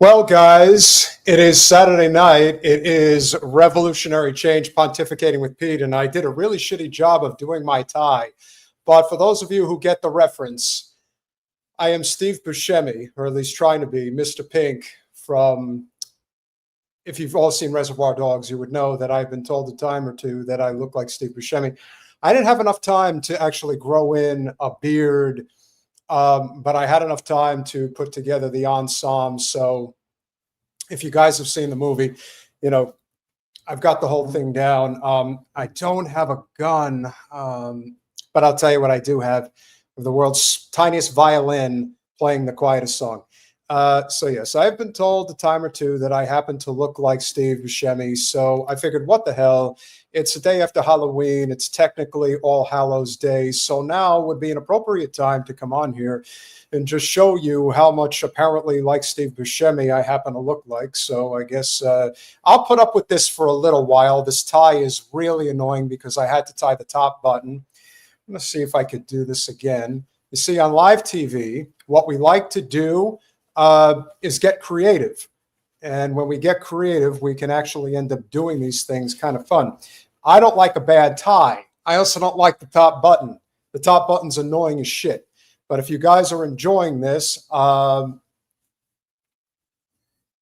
Well, guys, it is Saturday night. It is Revolutionary Change Pontificating with Pete, and I did a really shitty job of doing my tie. But for those of you who get the reference, I am Steve Buscemi, or at least trying to be, Mr. Pink from, if you've all seen Reservoir Dogs, you would know that I've been told a time or two that I look like Steve Buscemi. I didn't have enough time to actually grow in a beard, but I had enough time to put together the ensemble. So if you guys have seen the movie, you know, I've got the whole thing down. I don't have a gun, but I'll tell you what I do have: the world's tiniest violin playing the quietest song. So yes, I've been told a time or two that I happen to look like Steve Buscemi. So I figured, what the hell? It's the day after Halloween. It's technically All Hallows Day. So now would be an appropriate time to come on here and just show you how much apparently like Steve Buscemi I happen to look like. So I guess I'll put up with this for a little while. This tie is really annoying because I had to tie the top button. I'm going to see if I could do this again. You see, on live TV, what we like to do is get creative. And when we get creative, we can actually end up doing these things kind of fun. I don't like a bad tie. I also don't like the top button. The top button's annoying as shit. But if you guys are enjoying this, yeah,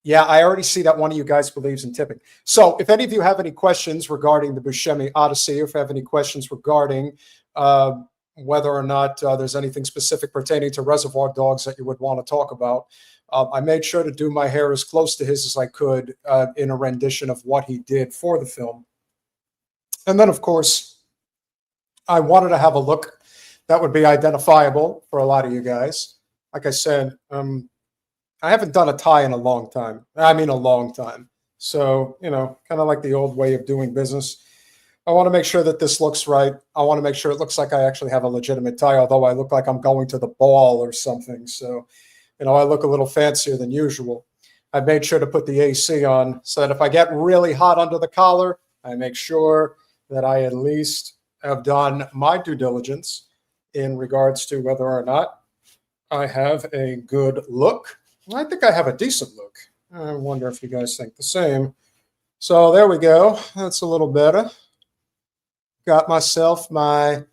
I already see that one of you guys believes in tipping. So if any of you have any questions regarding the Buscemi Odyssey, or if you have any questions regarding whether or not there's anything specific pertaining to Reservoir Dogs that you would want to talk about, I made sure to do my hair as close to his as I could in a rendition of what he did for the film. And then, of course, I wanted to have a look that would be identifiable for a lot of you guys. Like I said, I haven't done a tie in a long time. I mean, a long time. So, you know, kind of like the old way of doing business. I want to make sure that this looks right. I want to make sure it looks like I actually have a legitimate tie, although I look like I'm going to the ball or something. So, you know, I look a little fancier than usual. I've made sure to put the AC on so that if I get really hot under the collar, I make sure that I at least have done my due diligence in regards to whether or not I have a good look. I think I have a decent look. I wonder if you guys think the same. So there we go. That's a little better. Got myself my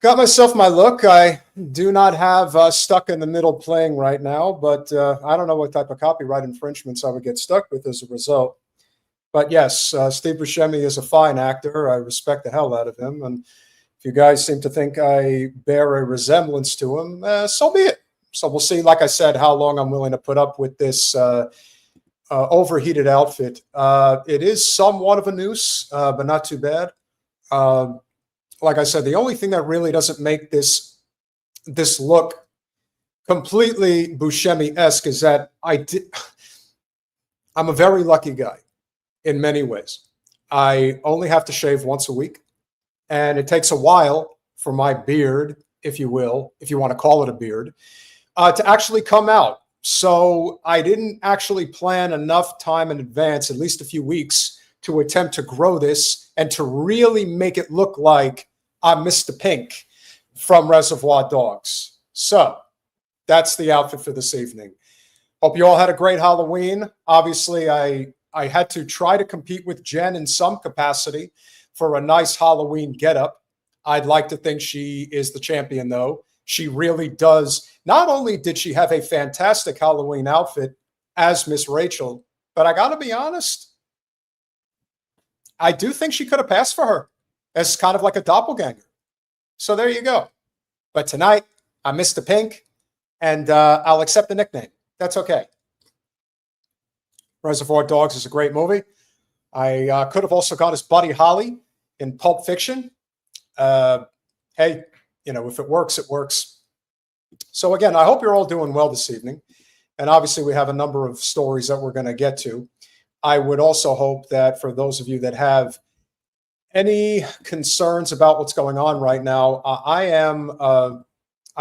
look. I do not have Stuck in the Middle playing right now, but I don't know what type of copyright infringements I would get stuck with as a result. But yes, Steve Buscemi is a fine actor. I respect the hell out of him. And if you guys seem to think I bear a resemblance to him, so be it. So we'll see, like I said, how long I'm willing to put up with this overheated outfit. It is somewhat of a noose, but not too bad. Like I said, the only thing that really doesn't make this look completely Buscemi-esque is that I'm a very lucky guy in many ways. I only have to shave once a week, and it takes a while for my beard, if you will, if you want to call it a beard, to actually come out. So I didn't actually plan enough time in advance, at least a few weeks, to attempt to grow this and to really make it look like I'm Mr. Pink from Reservoir Dogs. So that's the outfit for this evening. Hope you all had a great Halloween. Obviously, I had to try to compete with Jen in some capacity for a nice Halloween getup. I'd like to think she is the champion, though. She really does. Not only did she have a fantastic Halloween outfit as Miss Rachel, but I got to be honest, I do think she could have passed for her as kind of like a doppelganger. So there you go. But tonight, I'm Mr. Pink, and I'll accept the nickname. That's okay. Reservoir Dogs is a great movie. I could have also got as Buddy Holly in Pulp Fiction. Hey, you know, if it works, it works. So again, I hope you're all doing well this evening. And obviously, we have a number of stories that we're going to get to. I would also hope that for those of you that have any concerns about what's going on right now, I'm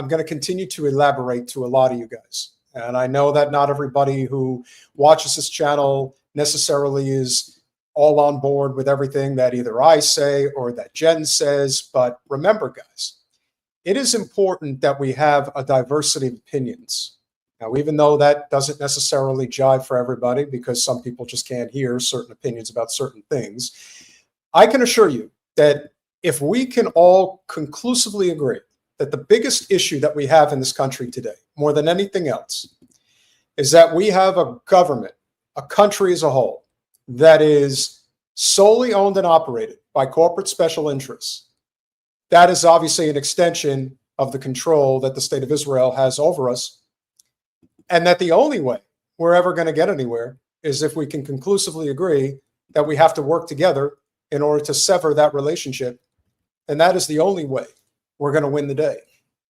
going to continue to elaborate to a lot of you guys. And I know that not everybody who watches this channel necessarily is all on board with everything that either I say or that Jen says. But remember, guys, it is important that we have a diversity of opinions. Now, even though that doesn't necessarily jive for everybody because some people just can't hear certain opinions about certain things, I can assure you that if we can all conclusively agree that the biggest issue that we have in this country today, more than anything else, is that we have a government, a country as a whole, that is solely owned and operated by corporate special interests. That is obviously an extension of the control that the state of Israel has over us. And that the only way we're ever going to get anywhere is if we can conclusively agree that we have to work together in order to sever that relationship. And that is the only way we're going to win the day.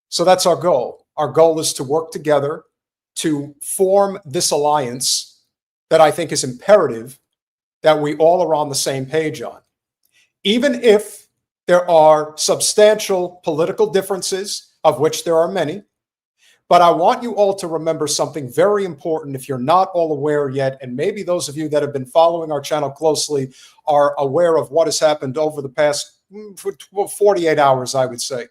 So that's our goal. Our goal is to work together to form this alliance that I think is imperative that we all are on the same page on. Even if there are substantial political differences, of which there are many, but I want you all to remember something very important if you're not all aware yet, and maybe those of you that have been following our channel closely are aware of what has happened over the past 48 hours, I would say.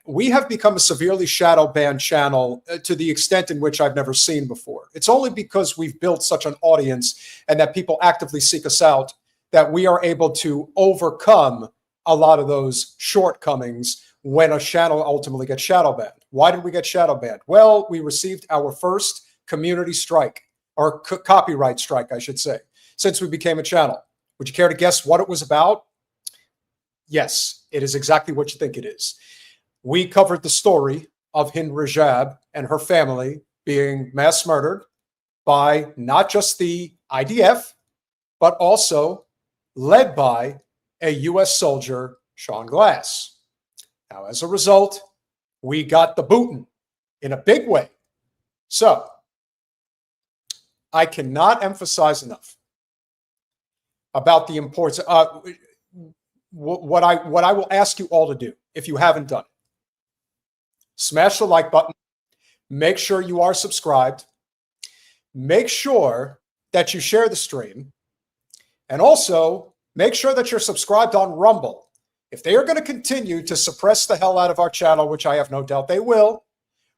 We have become a severely shadow banned channel to the extent in which I've never seen before. It's only because we've built such an audience and that people actively seek us out that we are able to overcome a lot of those shortcomings when a channel ultimately gets shadow banned. Why did we get shadow banned? Well, we received our first community strike, or copyright strike, I should say, since we became a channel. Would you care to guess what it was about? Yes, it is exactly what you think it is. We covered the story of Hind Rajab and her family being mass murdered by not just the IDF, but also led by a U.S. soldier, Sean Glass. Now, as a result, we got the booting in a big way. So, I cannot emphasize enough about the importance. What I will ask you all to do, if you haven't done it, smash the like button. Make sure you are subscribed. Make sure that you share the stream. And also, make sure that you're subscribed on Rumble. If they are going to continue to suppress the hell out of our channel, which I have no doubt they will,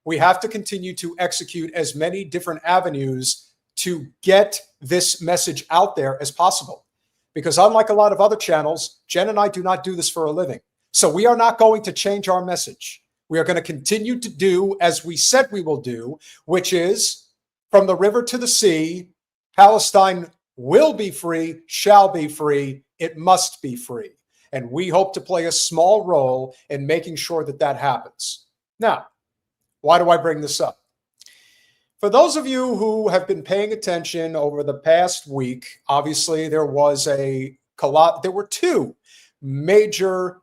we have to continue to execute as many different avenues to get this message out there as possible. Because unlike a lot of other channels, Jen and I do not do this for a living. So we are not going to change our message. We are going to continue to do as we said we will do, which is from the river to the sea, Palestine will be free, shall be free, it must be free. And we hope to play a small role in making sure that that happens. Now, why do I bring this up? For those of you who have been paying attention over the past week, obviously there were two major,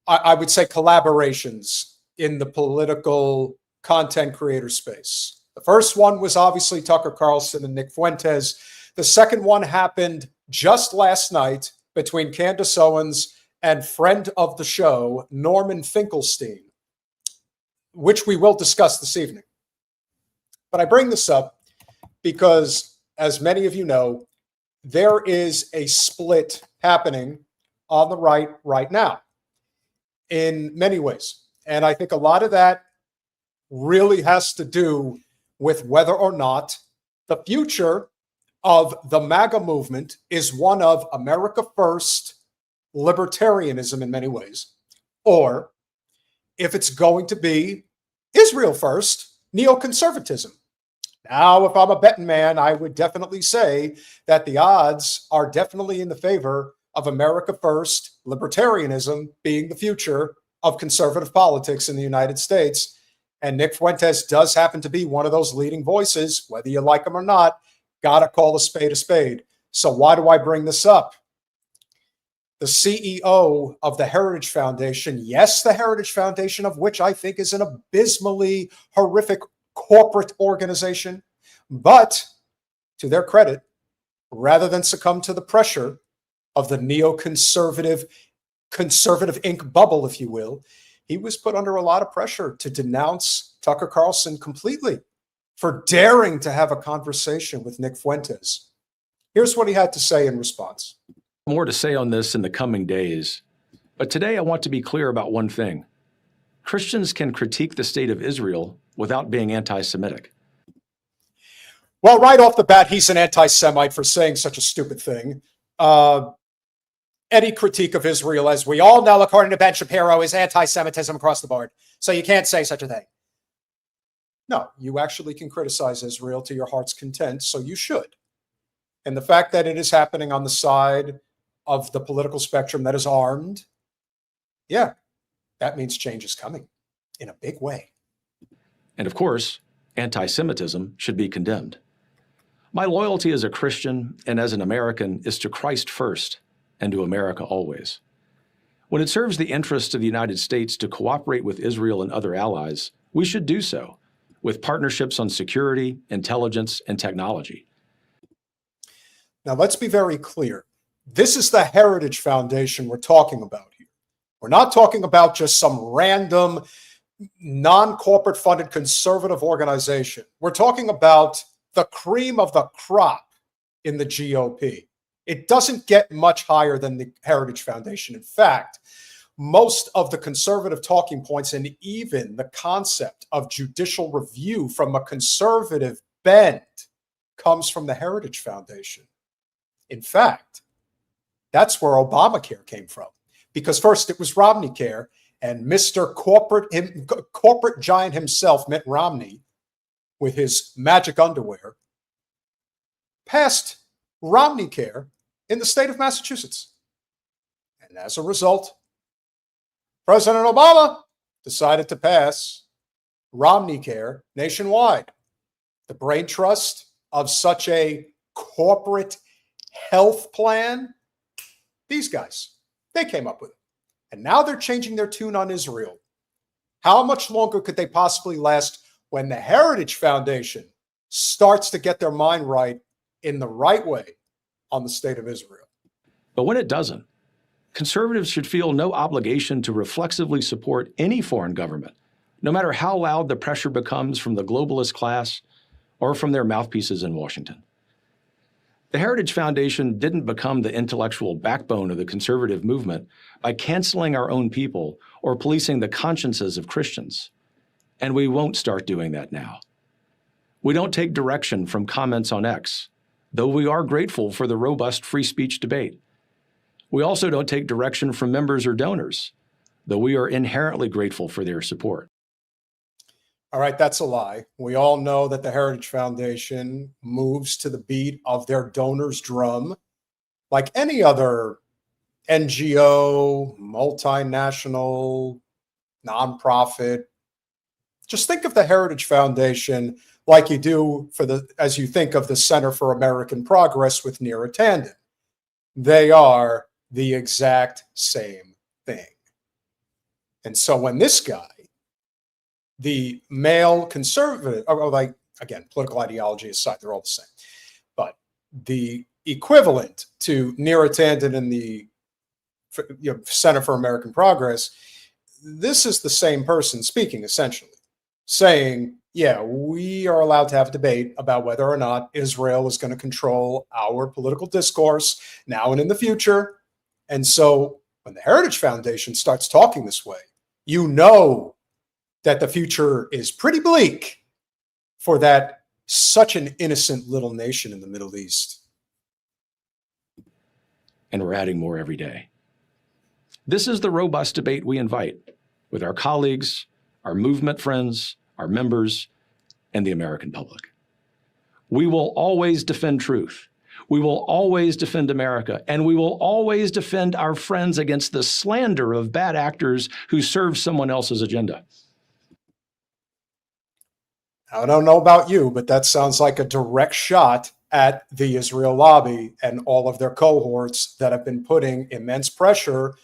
I would say, collaborations in the political content creator space. The first one was obviously Tucker Carlson and Nick Fuentes. The second one happened just last night between Candace Owens and friend of the show, Norman Finkelstein, which we will discuss this evening. But I bring this up because, as many of you know, there is a split happening on the right now in many ways. And I think a lot of that really has to do with whether or not the future of the MAGA movement is one of America first, libertarianism in many ways, or if it's going to be Israel first, neoconservatism. Now, if I'm a betting man, I would definitely say that the odds are definitely in the favor of America first, libertarianism being the future of conservative politics in the United States. And Nick Fuentes does happen to be one of those leading voices, whether you like him or not. Gotta call a spade a spade. So why do I bring this up? The CEO of the Heritage Foundation, yes, the Heritage Foundation, of which I think is an abysmally horrific corporate organization, but to their credit, rather than succumb to the pressure of the neoconservative, conservative ink bubble, if you will, he was put under a lot of pressure to denounce Tucker Carlson completely for daring to have a conversation with Nick Fuentes. Here's what he had to say in response. More to say on this in the coming days, but today I want to be clear about one thing. Christians can critique the state of Israel without being anti-Semitic? Well, right off the bat, he's an anti-Semite for saying such a stupid thing. Any critique of Israel, as we all know, according to Ben Shapiro, is anti-Semitism across the board. So you can't say such a thing. No, you actually can criticize Israel to your heart's content, so you should. And the fact that it is happening on the side of the political spectrum that is armed, yeah, that means change is coming in a big way. And of course, anti-Semitism should be condemned. My loyalty as a Christian and as an American is to Christ first and to America always. When it serves the interests of the United States to cooperate with Israel and other allies, we should do so, with partnerships on security, intelligence, and technology. Now, let's be very clear. This is the Heritage Foundation we're talking about here. We're not talking about just some random, non-corporate funded conservative organization. We're talking about the cream of the crop in the GOP. It doesn't get much higher than the Heritage Foundation. In fact, most of the conservative talking points and even the concept of judicial review from a conservative bent comes from the Heritage Foundation. In fact, that's where Obamacare came from. Because first it was Romneycare, and Mr. Corporate giant himself, Mitt Romney, with his magic underwear, passed Romneycare in the state of Massachusetts. And as a result, President Obama decided to pass Romneycare nationwide. The brain trust of such a corporate health plan, these guys, they came up with it. And now they're changing their tune on Israel. How much longer could they possibly last when the Heritage Foundation starts to get their mind right in the right way on the state of Israel? But when it doesn't, conservatives should feel no obligation to reflexively support any foreign government, no matter how loud the pressure becomes from the globalist class or from their mouthpieces in Washington. The Heritage Foundation didn't become the intellectual backbone of the conservative movement by canceling our own people or policing the consciences of Christians. And we won't start doing that now. We don't take direction from comments on X, though we are grateful for the robust free speech debate. We also don't take direction from members or donors, though we are inherently grateful for their support. All right, that's a lie. We all know that the Heritage Foundation moves to the beat of their donors' drum, like any other NGO, multinational, nonprofit. Just think of the Heritage Foundation like you do as you think of the Center for American Progress with Neera Tanden. They are the exact same thing. And so when this guy, the male conservative, again, political ideology aside, they're all the same, but the equivalent to Neera Tanden in the Center for American Progress, this is the same person speaking, essentially, saying, yeah, we are allowed to have a debate about whether or not Israel is going to control our political discourse now and in the future. And so when the Heritage Foundation starts talking this way, you know that the future is pretty bleak for that such an innocent little nation in the Middle East. And we're adding more every day. This is the robust debate we invite with our colleagues, our movement friends, our members, and the American public. We will always defend truth. We will always defend America, and we will always defend our friends against the slander of bad actors who serve someone else's agenda. I don't know about you, but that sounds like a direct shot at the Israel lobby and all of their cohorts that have been putting immense pressure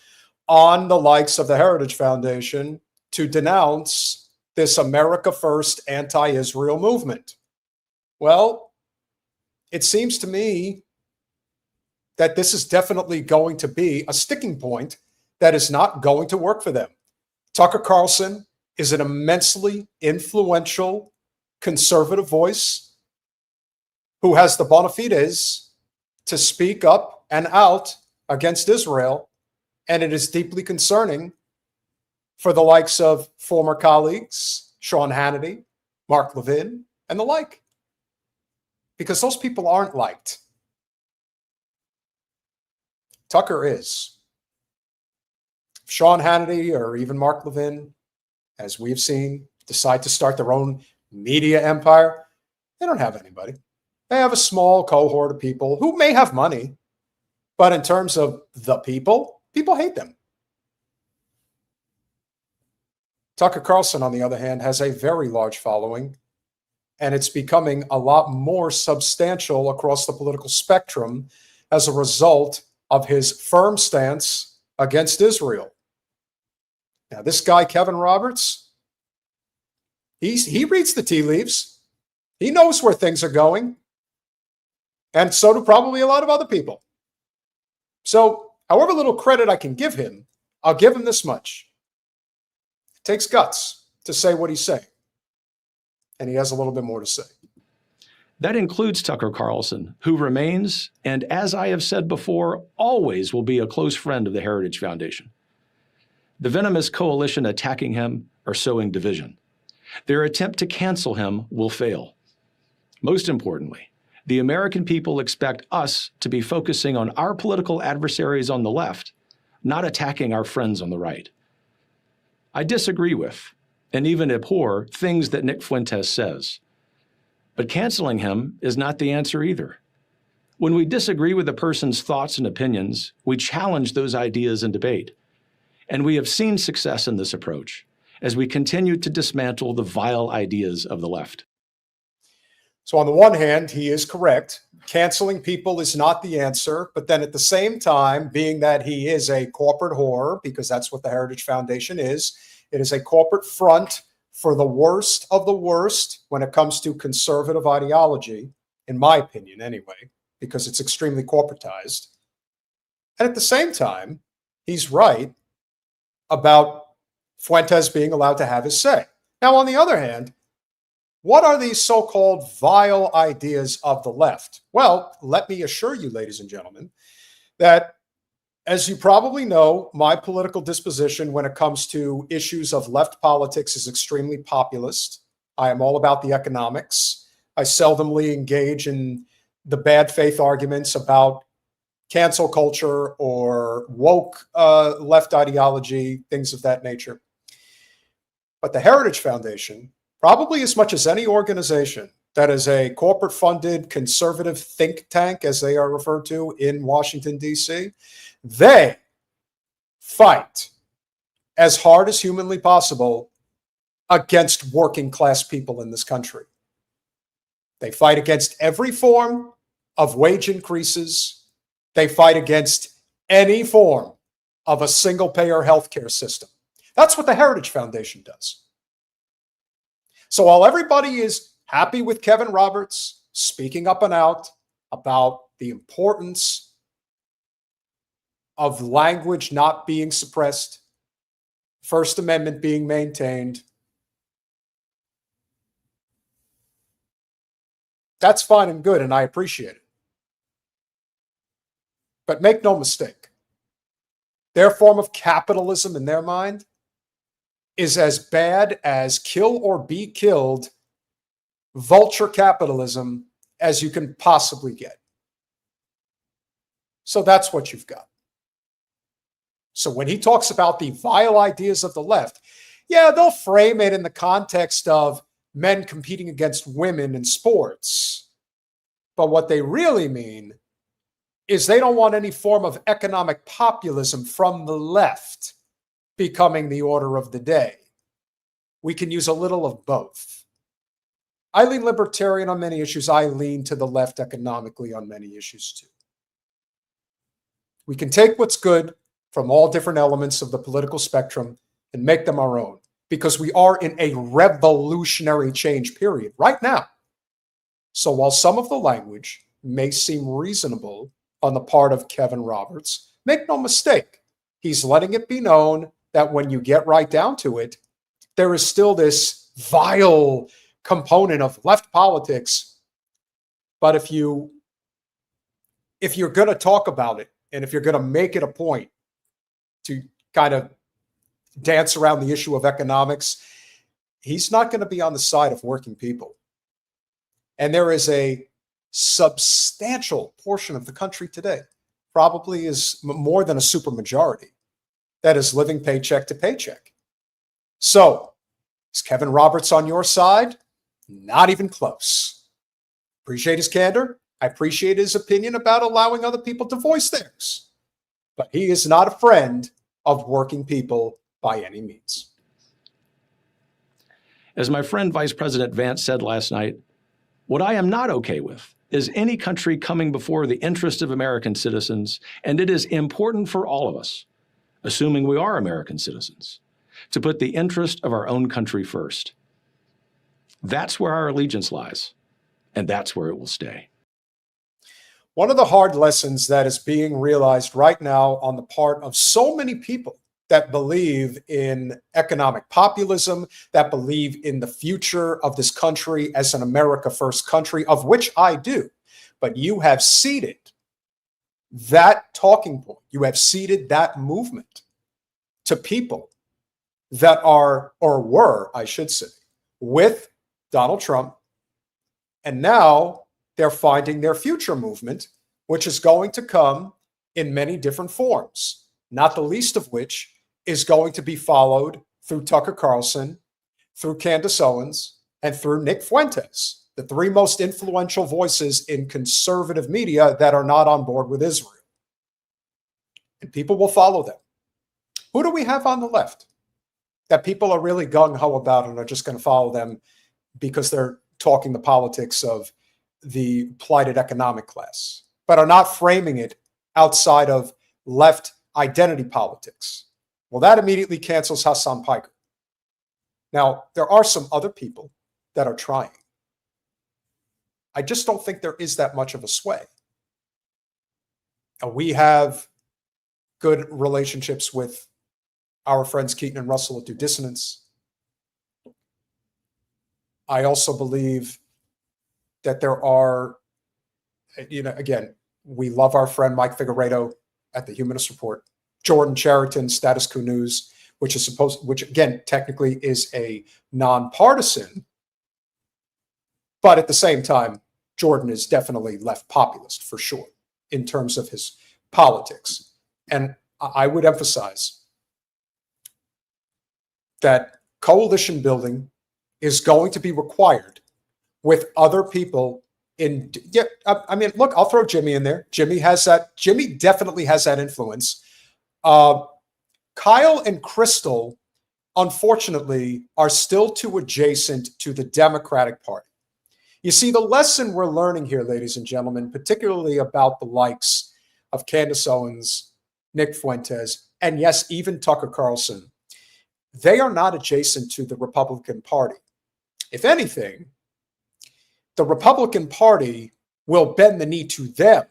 on the likes of the Heritage Foundation to denounce this America First anti-Israel movement. Well, it seems to me that this is definitely going to be a sticking point that is not going to work for them. Tucker Carlson is an immensely influential conservative voice who has the bona fides to speak up and out against Israel. And it is deeply concerning for the likes of former colleagues, Sean Hannity, Mark Levin, and the like. Because those people aren't liked. Tucker is. Sean Hannity or even Mark Levin, as we've seen, decide to start their own media empire, they don't have anybody. They have a small cohort of people who may have money, but in terms of the people, people hate them. Tucker Carlson, on the other hand, has a very large following, and it's becoming a lot more substantial across the political spectrum as a result of his firm stance against Israel. Now, this guy, Kevin Roberts, he reads the tea leaves. He knows where things are going. And so do probably a lot of other people. So, however little credit I can give him, I'll give him this much. It takes guts to say what he's saying. And he has a little bit more to say. That includes Tucker Carlson, who remains, and as I have said before, always will be a close friend of the Heritage Foundation. The venomous coalition attacking him are sowing division. Their attempt to cancel him will fail. Most importantly, the American people expect us to be focusing on our political adversaries on the left, not attacking our friends on the right. I disagree with, and even abhor, things that Nick Fuentes says. But canceling him is not the answer either. When we disagree with a person's thoughts and opinions, we challenge those ideas in debate. And we have seen success in this approach as we continue to dismantle the vile ideas of the left. So on the one hand, he is correct. Canceling people is not the answer. But then at the same time, being that he is a corporate whore, because that's what the Heritage Foundation is, it is a corporate front for the worst of the worst when it comes to conservative ideology, in my opinion anyway, because it's extremely corporatized. And at the same time, he's right about Fuentes being allowed to have his say. Now, on the other hand, what are these so-called vile ideas of the left? Well, let me assure you, ladies and gentlemen, that as you probably know, my political disposition when it comes to issues of left politics is extremely populist. I am all about the economics. I seldomly engage in the bad faith arguments about cancel culture or woke left ideology, things of that nature. But the Heritage Foundation, probably as much as any organization that is a corporate-funded conservative think tank, as they are referred to in Washington, D.C., they fight as hard as humanly possible against working-class people in this country. They fight against every form of wage increases. They fight against any form of a single-payer healthcare system. That's what the Heritage Foundation does. So while everybody is happy with Kevin Roberts speaking up and out about the importance of language not being suppressed, First Amendment being maintained, that's fine and good, and I appreciate it. But make no mistake, their form of capitalism in their mind is as bad as kill or be killed vulture capitalism as you can possibly get. So that's what you've got. So when he talks about the vile ideas of the left, yeah, they'll frame it in the context of men competing against women in sports. But what they really mean is they don't want any form of economic populism from the left becoming the order of the day. We can use a little of both. I lean libertarian on many issues. I lean to the left economically on many issues too. We can take what's good from all different elements of the political spectrum and make them our own, because we are in a revolutionary change period right now. So while some of the language may seem reasonable on the part of Kevin Roberts, make no mistake, he's letting it be known that when you get right down to it, there is still this vile component of left politics. But if you're going to talk about it, and if you're going to make it a point to kind of dance around the issue of economics, he's not going to be on the side of working people. And there is a substantial portion of the country today, probably is more than a supermajority, that is living paycheck to paycheck. So, is Kevin Roberts on your side? Not even close. Appreciate his candor. I appreciate his opinion about allowing other people to voice theirs. But he is not a friend of working people by any means. As my friend Vice President Vance said last night, what I am not okay with is any country coming before the interest of American citizens, and it is important for all of us, assuming we are American citizens, to put the interest of our own country first. That's where our allegiance lies, and that's where it will stay. One of the hard lessons that is being realized right now on the part of so many people that believe in economic populism, that believe in the future of this country as an America First country, of which I do, but you have ceded that talking point, you have ceded that movement to people that are, or were, I should say, with Donald Trump, and now they're finding their future movement, which is going to come in many different forms, not the least of which is going to be followed through Tucker Carlson, through Candace Owens, and through Nick Fuentes, the three most influential voices in conservative media that are not on board with Israel. And people will follow them. Who do we have on the left that people are really gung-ho about and are just going to follow them because they're talking the politics of the plighted economic class, but are not framing it outside of left identity politics? Well, that immediately cancels Hassan Piker. Now, there are some other people that are trying. I just don't think there is that much of a sway. We have good relationships with our friends Keaton and Russell at Do Dissonance. I also believe that there are, again, we love our friend Mike Figueredo at the Humanist Report, Jordan Chariton, Status Quo News, which again, technically is a nonpartisan, but at the same time, Jordan is definitely left populist for sure in terms of his politics. And I would emphasize that coalition building is going to be required with other people in, I mean, look, I'll throw Jimmy in there. Jimmy definitely has that influence. Kyle and Crystal, unfortunately, are still too adjacent to the Democratic Party. You see, the lesson we're learning here, ladies and gentlemen, particularly about the likes of Candace Owens, Nick Fuentes, and yes, even Tucker Carlson, they are not adjacent to the Republican Party. If anything, the Republican Party will bend the knee to them,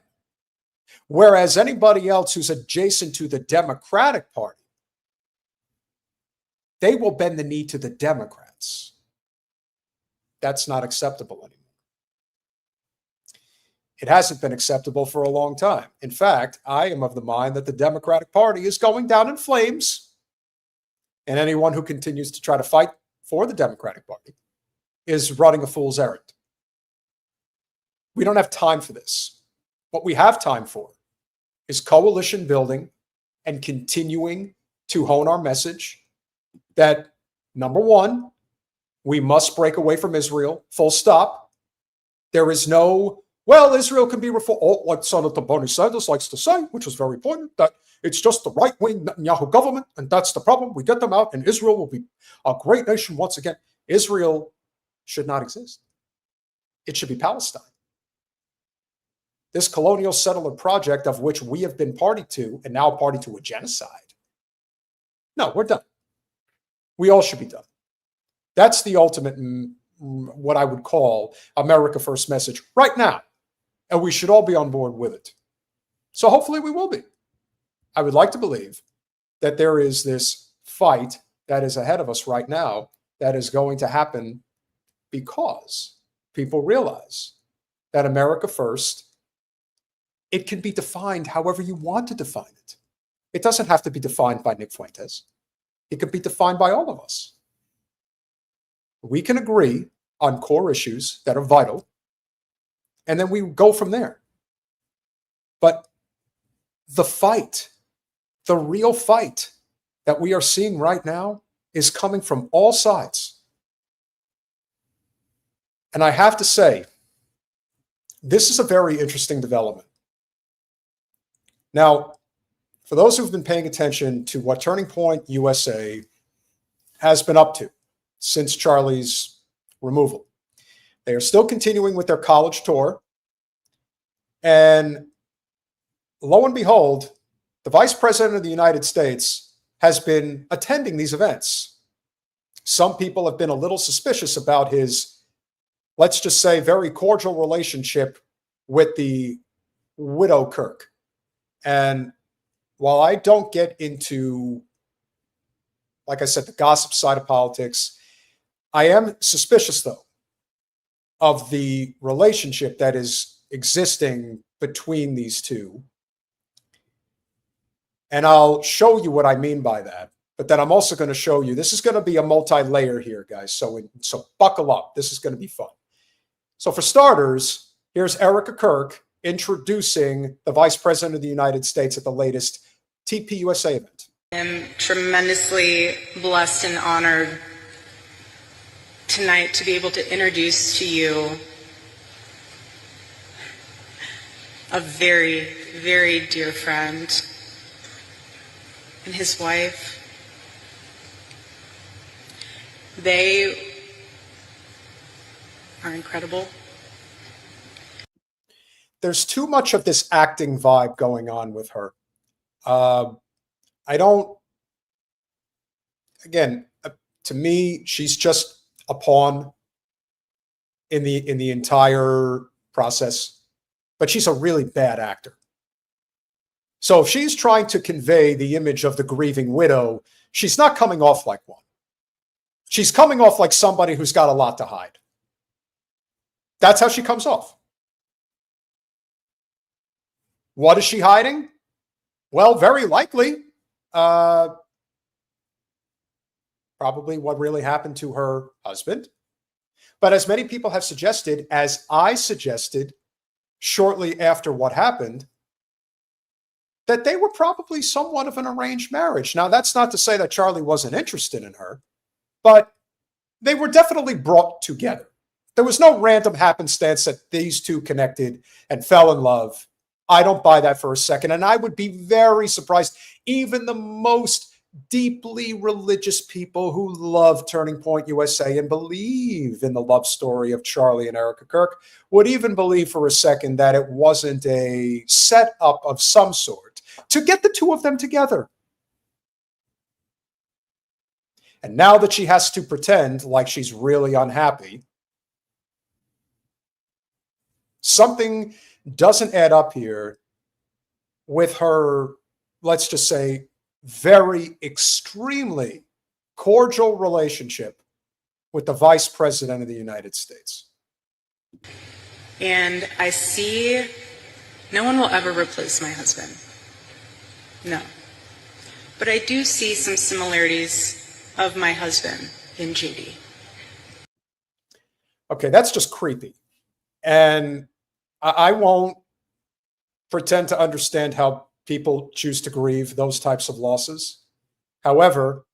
whereas anybody else who's adjacent to the Democratic Party, they will bend the knee to the Democrats. That's not acceptable anymore. It hasn't been acceptable for a long time. In fact, I am of the mind that the Democratic Party is going down in flames, and anyone who continues to try to fight for the Democratic Party is running a fool's errand. We don't have time for this. What we have time for is coalition building and continuing to hone our message that, number one, we must break away from Israel, full stop. There is no, well, Israel can be reformed, like Senator Bernie Sanders likes to say, which was very poignant, that it's just the right-wing Netanyahu government, and that's the problem. We get them out, and Israel will be a great nation once again. Israel should not exist. It should be Palestine. This colonial settler project of which we have been party to, and now party to a genocide. No, we're done. We all should be done. That's the ultimate, what I would call America First message right now. And we should all be on board with it. So hopefully we will be. I would like to believe that there is this fight that is ahead of us right now that is going to happen because people realize that America First, it can be defined however you want to define it. It doesn't have to be defined by Nick Fuentes. It could be defined by all of us. We can agree on core issues that are vital, and then we go from there. But the fight, the real fight that we are seeing right now is coming from all sides. And I have to say, this is a very interesting development. Now, for those who've been paying attention to what Turning Point USA has been up to since Charlie's removal, they are still continuing with their college tour. And lo and behold, the Vice President of the United States has been attending these events. Some people have been a little suspicious about his, let's just say, very cordial relationship with the widow Kirk. And while I don't get into, like I said, the gossip side of politics, I am suspicious, though, of the relationship that is existing between these two. And I'll show you what I mean by that. But then I'm also going to show you, this is going to be a multi-layer here, guys. So buckle up. This is going to be fun. So for starters, here's Erika Kirk introducing the Vice President of the United States at the latest TPUSA event. I'm tremendously blessed and honored tonight to be able to introduce to you a very, very dear friend and his wife. They are incredible. There's too much of this acting vibe going on with her. To me, she's just a pawn in the entire process, but she's a really bad actor. So if she's trying to convey the image of the grieving widow, she's not coming off like one. She's coming off like somebody who's got a lot to hide. That's how she comes off. What is she hiding? Well, very likely, probably what really happened to her husband. But as many people have suggested, as I suggested shortly after what happened, that they were probably somewhat of an arranged marriage. Now, that's not to say that Charlie wasn't interested in her, but they were definitely brought together. There was no random happenstance that these two connected and fell in love. I don't buy that for a second. And I would be very surprised. Even the most deeply religious people who love Turning Point USA and believe in the love story of Charlie and Erika Kirk would even believe for a second that it wasn't a setup of some sort to get the two of them together. And now that she has to pretend like she's really unhappy, something doesn't add up here with her, let's just say, very extremely cordial relationship with the Vice President of the United States. And I see no one will ever replace my husband. No. But I do see some similarities of my husband in JD. Okay, that's just creepy. And I won't pretend to understand how people choose to grieve those types of losses. However,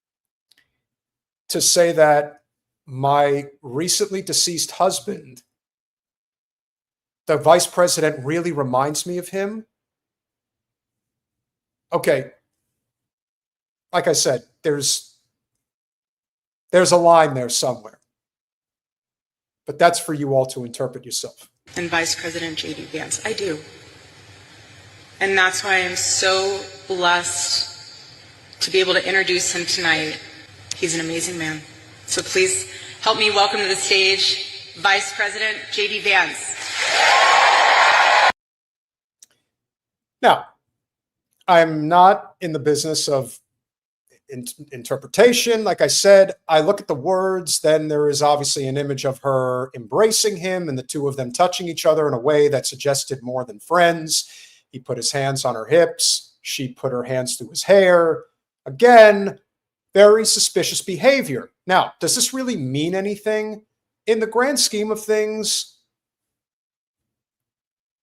to say that my recently deceased husband, the Vice President, really reminds me of him. Okay, like I said, there's a line there somewhere. But that's for you all to interpret yourself. And Vice President J.D. Vance, I do. And that's why I'm so blessed to be able to introduce him tonight. He's an amazing man. So please help me welcome to the stage Vice President J.D. Vance. Now, I'm not in the business of interpretation. Like I said, I look at the words, then there is obviously an image of her embracing him and the two of them touching each other in a way that suggested more than friends. He put his hands on her hips. She put her hands through his hair. Again, Very suspicious behavior. Now, does this really mean anything? In the grand scheme of things,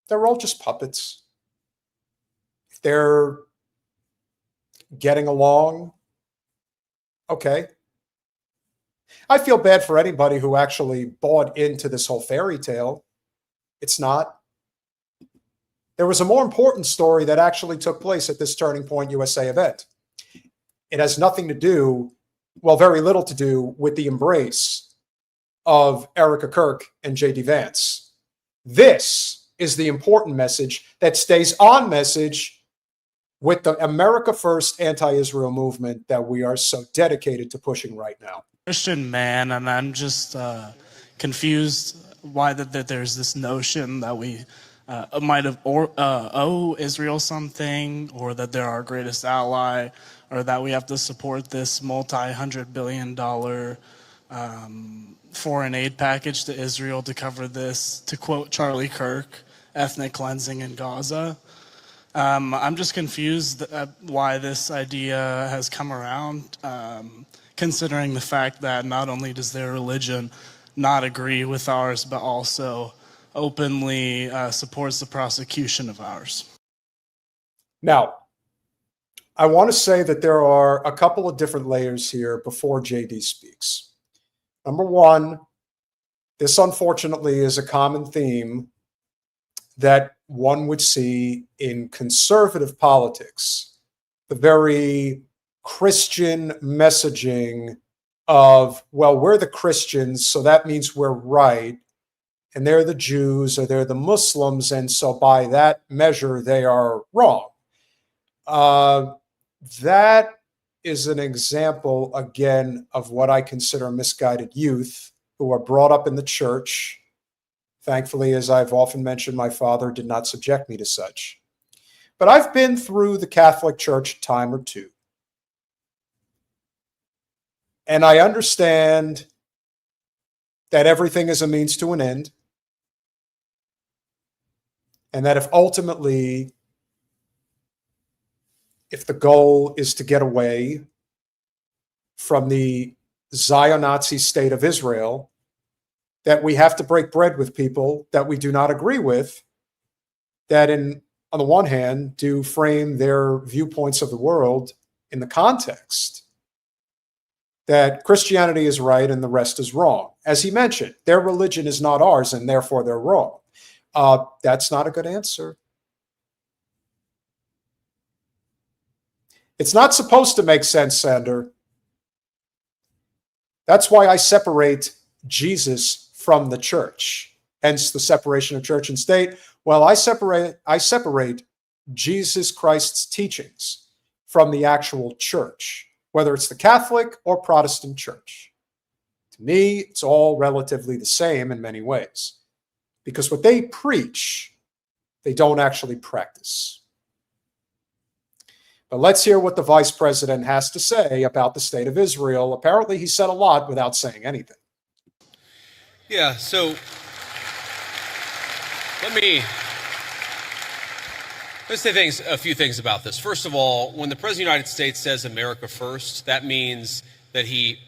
they're all just puppets. If they're getting along, okay. I feel bad for anybody who actually bought into this whole fairy tale. It's not. There was a more important story that actually took place at this Turning Point USA event. It has nothing to do, well, very little to do with the embrace of Erika, Kirk, and J.D. Vance. This is the important message that stays on message with the America First anti-Israel movement that we are so dedicated to pushing right now. Christian man, and I'm just confused why that there's this notion that we might have owe Israel something, or that they're our greatest ally, or that we have to support this multi-hundred-billion-dollar foreign aid package to Israel to cover this, to quote Charlie Kirk, ethnic cleansing in Gaza. I'm just confused why this idea has come around, considering the fact that not only does their religion not agree with ours, but also openly supports the prosecution of ours. Now, I want to say that there are a couple of different layers here before JD speaks. Number one, this unfortunately is a common theme that one would see in conservative politics, the very Christian messaging of, well, we're the Christians, so that means we're right, and they're the Jews or they're the Muslims, and so by that measure, they are wrong. That is an example, again, of what I consider misguided youth who are brought up in the church. Thankfully, as I've often mentioned, my father did not subject me to such. But I've been through the Catholic Church a time or two. And I understand that everything is a means to an end. And that if ultimately, if the goal is to get away from the Zionazi state of Israel, that we have to break bread with people that we do not agree with, that on the one hand, do frame their viewpoints of the world in the context that Christianity is right and the rest is wrong. As he mentioned, their religion is not ours and therefore they're wrong. That's not a good answer. It's not supposed to make sense, Sander. That's why I separate Jesus from the church, hence the separation of church and state. Well, I separate Jesus Christ's teachings from the actual church, whether it's the Catholic or Protestant church. To me, it's all relatively the same in many ways, because what they preach, they don't actually practice. But let's hear what the vice president has to say about the state of Israel. Apparently, he said a lot without saying anything. Yeah, so let me say a few things about this. First of all, when the President of the United States says America first, that means that he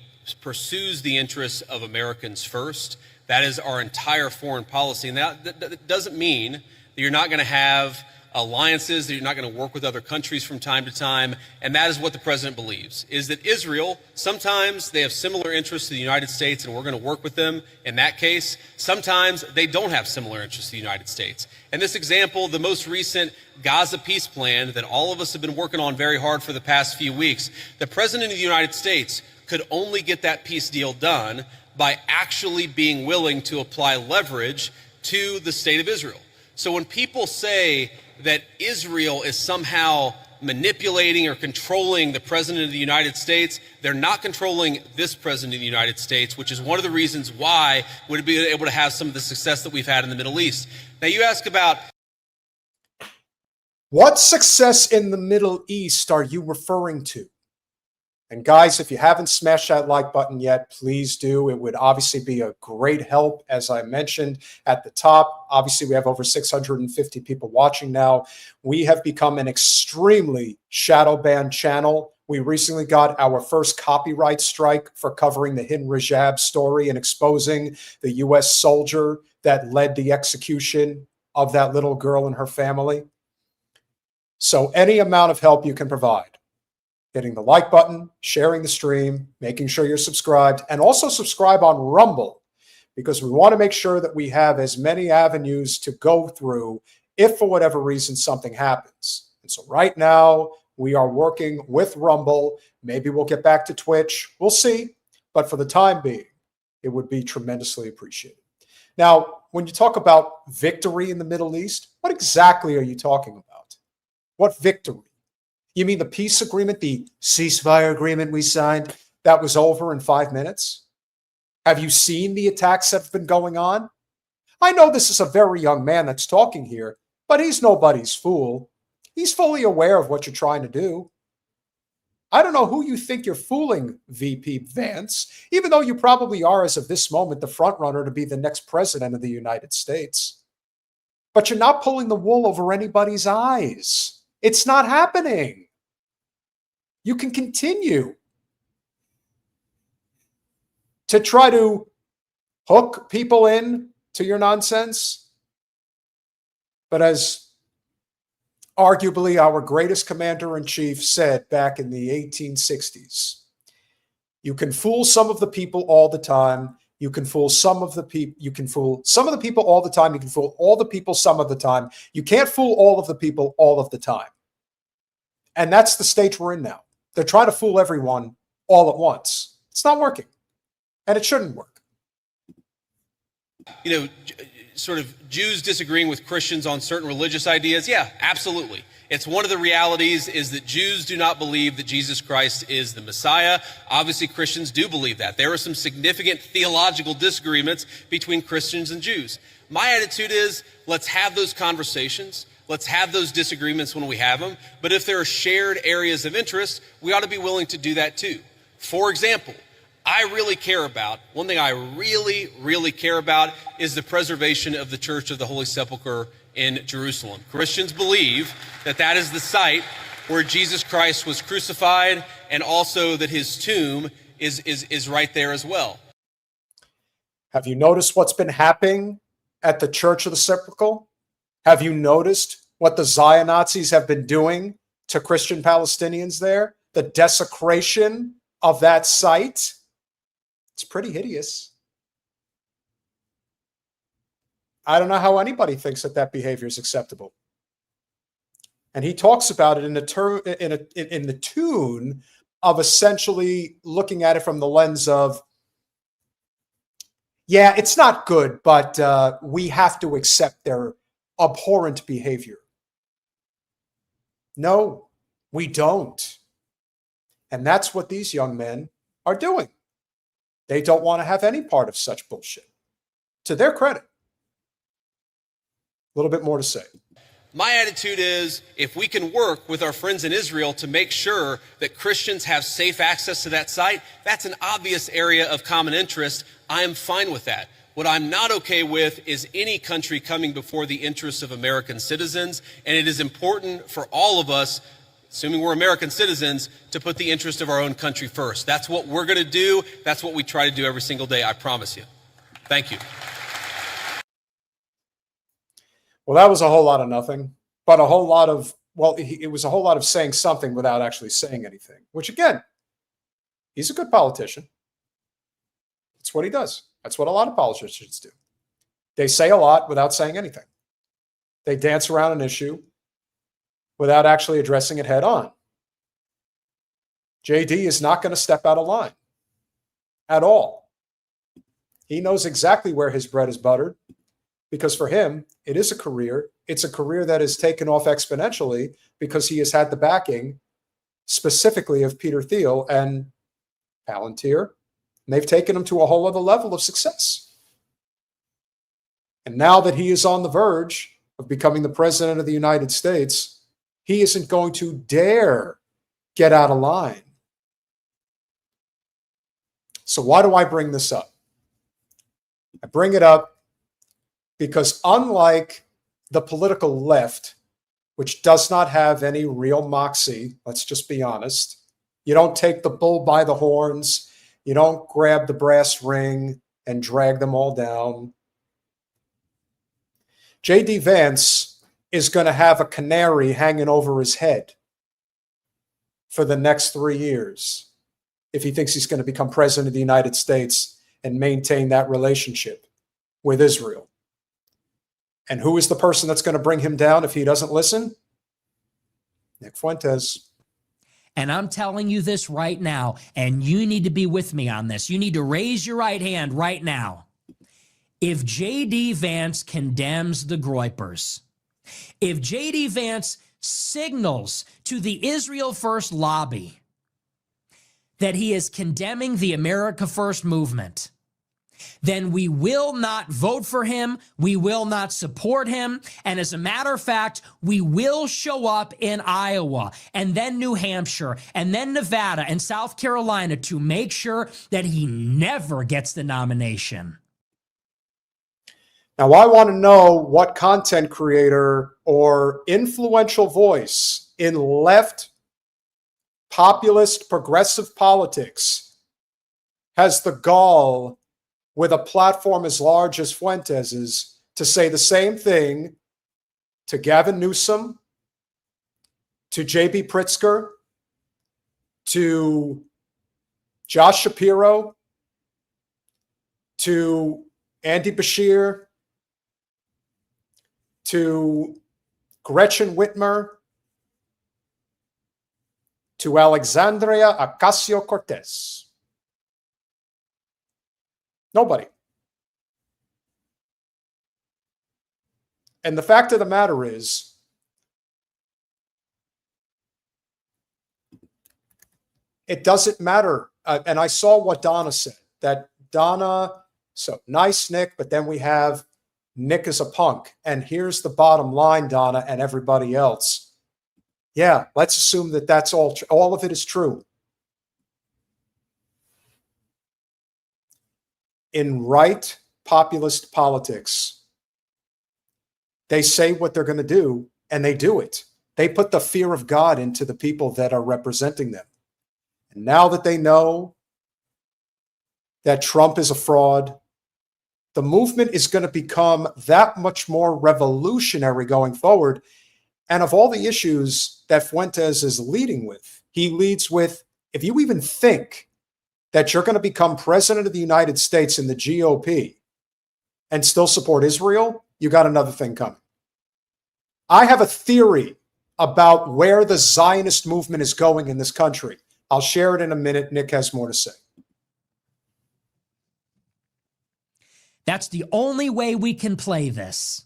pursues the interests of Americans first. That is our entire foreign policy. And that doesn't mean that you're not going to have alliances, that you're not going to work with other countries from time to time. And that is what the president believes, is that Israel, sometimes they have similar interests to the United States and we're going to work with them in that case. Sometimes they don't have similar interests to the United States. And this example, the most recent Gaza peace plan that all of us have been working on very hard for the past few weeks, the president of the United States could only get that peace deal done by actually being willing to apply leverage to the state of Israel. So when people say that Israel is somehow manipulating or controlling the president of the United States, they're not controlling this president of the United States, which is one of the reasons why we'd be able to have some of the success that we've had in the Middle East. Now you ask about what success in the Middle East are you referring to? And guys, if you haven't smashed that like button yet, please do. It would obviously be a great help, as I mentioned at the top. Obviously, we have over 650 people watching now. We have become an extremely shadow banned channel. We recently got our first copyright strike for covering the Hin Rajab story and exposing the U.S. soldier that led the execution of that little girl and her family. So any amount of help you can provide, hitting the like button, sharing the stream, making sure you're subscribed, and also subscribe on Rumble, because we want to make sure that we have as many avenues to go through if for whatever reason something happens. And so right now we are working with Rumble. Maybe we'll get back to Twitch. We'll see. But for the time being, it would be tremendously appreciated. Now, when you talk about victory in the Middle East, what exactly are you talking about? What victory? You mean the peace agreement, the ceasefire agreement we signed that was over in 5 minutes? Have you seen the attacks that have been going on? I know this is a very young man that's talking here, but he's nobody's fool. He's fully aware of what you're trying to do. I don't know who you think you're fooling, VP Vance, even though you probably are, as of this moment, the front runner to be the next president of the United States. But you're not pulling the wool over anybody's eyes. It's not happening. You can continue to try to hook people in to your nonsense. But as arguably our greatest commander-in-chief said back in the 1860s, you can fool some of the people all the time. You can fool some of the people. You can fool some of the people all the time. You can fool all the people some of the time. You can't fool all of the people all of the time. And that's the stage we're in now. They're trying to fool everyone all at once. It's not working. And it shouldn't work. You know, sort of Jews disagreeing with Christians on certain religious ideas. Yeah, absolutely. It's one of the realities is that Jews do not believe that Jesus Christ is the Messiah. Obviously, Christians do believe that. There are some significant theological disagreements between Christians and Jews. My attitude is, let's have those conversations. Let's have those disagreements when we have them. But if there are shared areas of interest, we ought to be willing to do that too. For example, one thing I really care about is the preservation of the Church of the Holy Sepulchre in Jerusalem. Christians believe that that is the site where Jesus Christ was crucified, and also that his tomb is right there as well. Have you noticed what's been happening at the Church of the Sepulchre? Have you noticed what the Zionists have been doing to Christian Palestinians there? The desecration of that site? It's pretty hideous. I don't know how anybody thinks that that behavior is acceptable. And he talks about it in the tune of essentially looking at it from the lens of, yeah, it's not good, but we have to accept their abhorrent behavior. No, we don't. And that's what these young men are doing. They don't want to have any part of such bullshit. To their credit. A little bit more to say. My attitude is, if we can work with our friends in Israel to make sure that Christians have safe access to that site, that's an obvious area of common interest. I am fine with that. What I'm not okay with is any country coming before the interests of American citizens, and it is important for all of us, assuming we're American citizens, to put the interest of our own country first. That's what we're going to do. That's what we try to do every single day, I promise you. Thank you. Well, that was a whole lot of nothing, but a whole lot of, well, it was a whole lot of saying something without actually saying anything, which again, he's a good politician. That's what he does. That's what a lot of politicians do. They say a lot without saying anything. They dance around an issue without actually addressing it head on. JD is not going to step out of line at all. He knows exactly where his bread is buttered, because for him, it is a career. It's a career that has taken off exponentially because he has had the backing specifically of Peter Thiel and Palantir. And they've taken him to a whole other level of success. And now that he is on the verge of becoming the president of the United States, he isn't going to dare get out of line. So why do I bring this up? I bring it up because unlike the political left, which does not have any real moxie, let's just be honest, You don't take the bull by the horns. You don't grab the brass ring and drag them all down. J.D. Vance is going to have a canary hanging over his head for the next 3 years if he thinks he's going to become president of the United States and maintain that relationship with Israel. And who is the person that's going to bring him down if he doesn't listen? Nick Fuentes. And I'm telling you this right now, and you need to be with me on this. You need to raise your right hand right now. If J.D. Vance condemns the Groypers, if J.D. Vance signals to the Israel First lobby that he is condemning the America First movement, then we will not vote for him, we will not support him, and as a matter of fact, we will show up in Iowa, and then New Hampshire, and then Nevada and South Carolina to make sure that he never gets the nomination. Now, I want to know what content creator or influential voice in left, populist, progressive politics has the gall with a platform as large as Fuentes's to say the same thing to Gavin Newsom, to J.B. Pritzker, to Josh Shapiro, to Andy Bashir, to Gretchen Whitmer, to Alexandria Ocasio-Cortez. Nobody. And the fact of the matter is, it doesn't matter. And I saw what Donna said, that Donna, so nice, Nick, but then we have Nick is a punk. And here's the bottom line, Donna, and everybody else. Yeah, let's assume that that's all of it is true. In right populist politics, they say what they're going to do, and they do it. They put the fear of God into the people that are representing them. And now that they know that Trump is a fraud, the movement is going to become that much more revolutionary going forward. And of all the issues that Fuentes is leading with, he leads with, if you even think that you're going to become president of the United States in the GOP and still support Israel, you got another thing coming. I have a theory about where the Zionist movement is going in this country. I'll share it in a minute. Nick has more to say. That's the only way we can play this.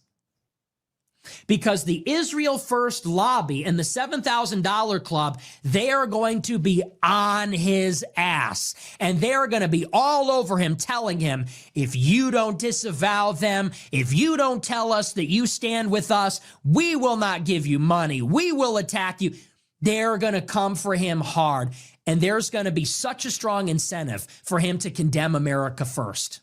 Because the Israel First lobby and the $7,000 club, they are going to be on his ass. And they're going to be all over him, telling him, if you don't disavow them, if you don't tell us that you stand with us, we will not give you money. We will attack you. They're going to come for him hard. And there's going to be such a strong incentive for him to condemn America first.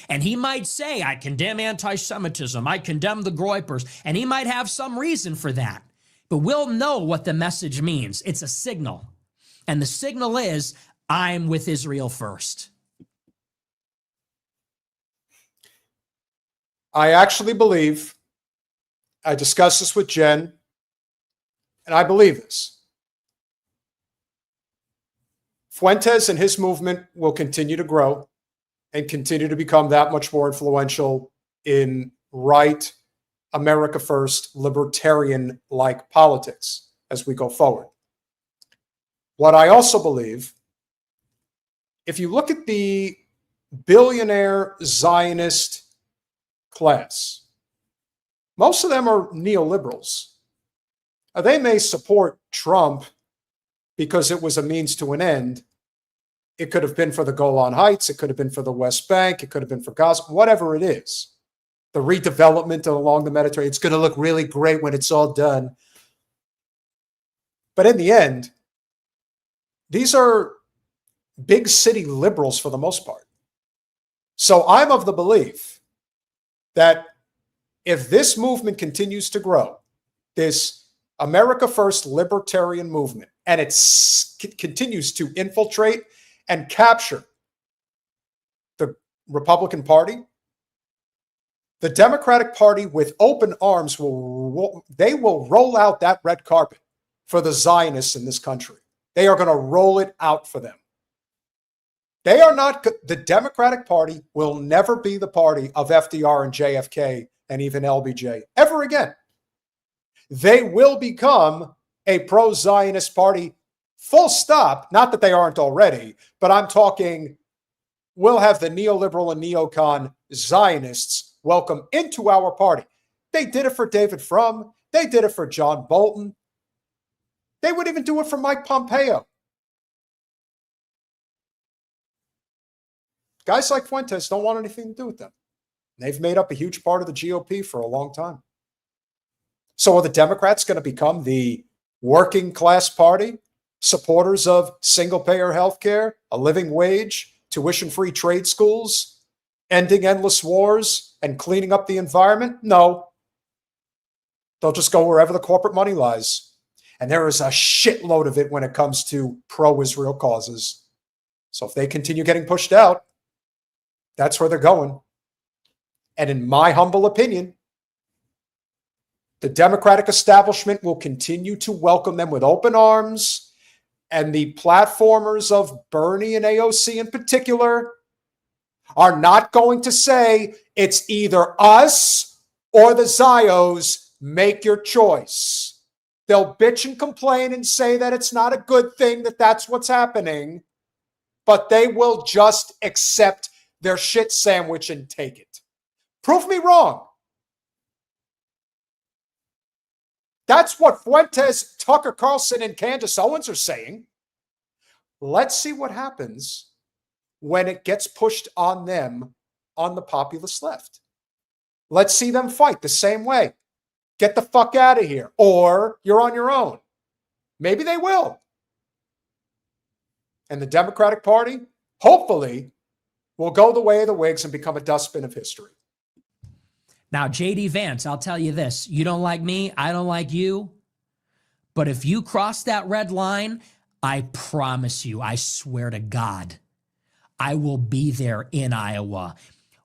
And he might say, I condemn anti-Semitism, I condemn the Groypers, and he might have some reason for that. But we'll know what the message means. It's a signal. And the signal is, I'm with Israel first. I actually believe, I discussed this with Jen, and I believe this. Fuentes and his movement will continue to grow and continue to become that much more influential in right, America First, libertarian-like politics as we go forward. What I also believe, if you look at the billionaire Zionist class, most of them are neoliberals. They may support Trump because it was a means to an end. It could have been for the Golan Heights. It could have been for the West Bank. It could have been for Gaza, whatever it is. The redevelopment along the Mediterranean. It's going to look really great when it's all done. But in the end, these are big city liberals for the most part. So I'm of the belief that if this movement continues to grow, this America First libertarian movement, and it continues to infiltrate and capture the Republican Party, the Democratic Party with open arms will roll out that red carpet for the Zionists in this country. They are going to roll it out for them. The Democratic Party will never be the party of FDR and JFK and even LBJ ever again. They will become a pro-Zionist party, full stop. Not that they aren't already, but I'm talking, we'll have the neoliberal and neocon Zionists welcome into our party. They did it for David Frum. They did it for John Bolton. They would even do it for Mike Pompeo. Guys like Fuentes don't want anything to do with them. They've made up a huge part of the GOP for a long time. So are the Democrats going to become the working class party, supporters of single-payer health care, a living wage, tuition-free trade schools, ending endless wars, and cleaning up the environment? No. They'll just go wherever the corporate money lies. And there is a shitload of it when it comes to pro-Israel causes. So if they continue getting pushed out, that's where they're going. And in my humble opinion, the Democratic establishment will continue to welcome them with open arms, and the platformers of Bernie and AOC in particular are not going to say it's either us or the Zios, make your choice. They'll bitch and complain and say that it's not a good thing that that's what's happening, but they will just accept their shit sandwich and take it. Prove me wrong. That's what Fuentes, Tucker Carlson, and Candace Owens are saying. Let's see what happens when it gets pushed on them on the populist left. Let's see them fight the same way. Get the fuck out of here, or you're on your own. Maybe they will. And the Democratic Party, hopefully, will go the way of the Whigs and become a dustbin of history. Now, J.D. Vance, I'll tell you this. You don't like me, I don't like you. But if you cross that red line, I promise you, I swear to God, I will be there in Iowa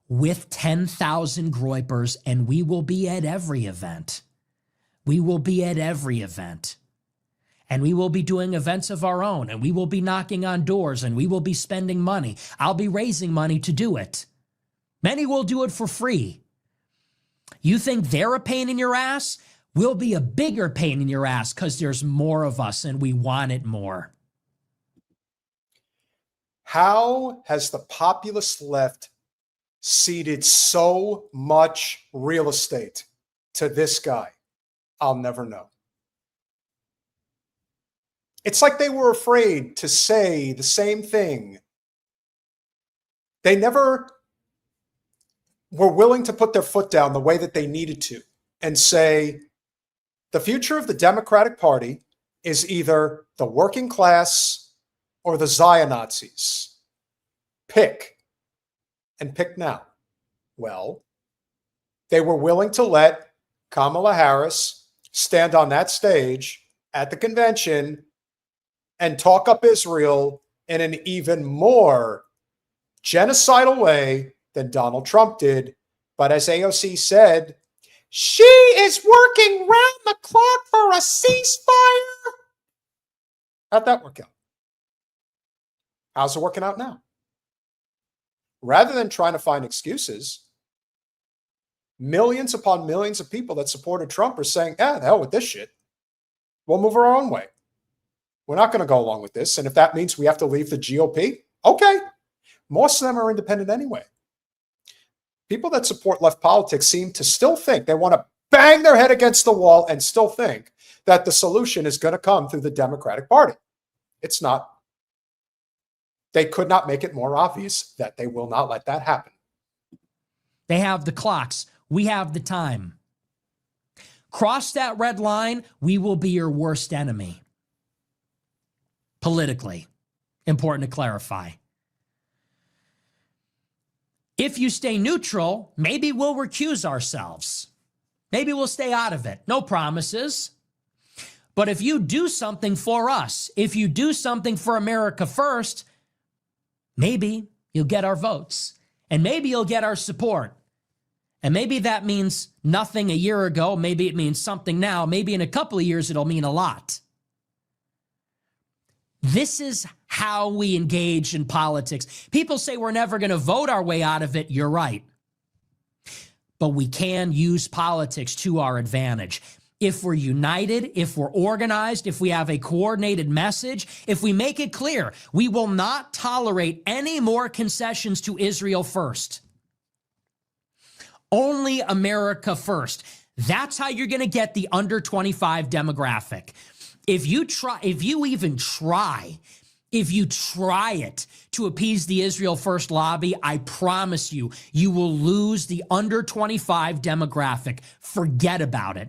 with 10,000 Groypers, and we will be at every event. We will be at every event. And we will be doing events of our own, and we will be knocking on doors, and we will be spending money. I'll be raising money to do it. Many will do it for free. You think they're a pain in your ass? We'll be a bigger pain in your ass because there's more of us and we want it more. How has the populist left ceded so much real estate to this guy? I'll never know. It's like they were afraid to say the same thing. They never were willing to put their foot down the way that they needed to and say, the future of the Democratic Party is either the working class or the Zionazis. Pick, and pick now. Well, they were willing to let Kamala Harris stand on that stage at the convention and talk up Israel in an even more genocidal way than Donald Trump did. But as AOC said, she is working round the clock for a ceasefire. How'd that work out? How's it working out now? Rather than trying to find excuses, millions upon millions of people that supported Trump are saying, the hell with this shit. We'll move our own way. We're not going to go along with this. And if that means we have to leave the GOP, okay. Most of them are independent anyway. People that support left politics seem to still think, they want to bang their head against the wall and still think that the solution is going to come through the Democratic Party. It's not. They could not make it more obvious that they will not let that happen. They have the clocks. We have the time. Cross that red line, we will be your worst enemy. Politically. Important to clarify. If you stay neutral, maybe we'll recuse ourselves. Maybe we'll stay out of it. No promises. But if you do something for us, if you do something for America first, maybe you'll get our votes and maybe you'll get our support. And maybe that means nothing a year ago. Maybe it means something now. Maybe in a couple of years, it'll mean a lot. This is how we engage in politics. People say we're never going to vote our way out of it. You're right. But we can use politics to our advantage. If we're united, if we're organized, if we have a coordinated message, if we make it clear, we will not tolerate any more concessions to Israel first. Only America first. That's how you're going to get the under 25 demographic. If you try it to appease the Israel First lobby, I promise you, you will lose the under 25 demographic. Forget about it.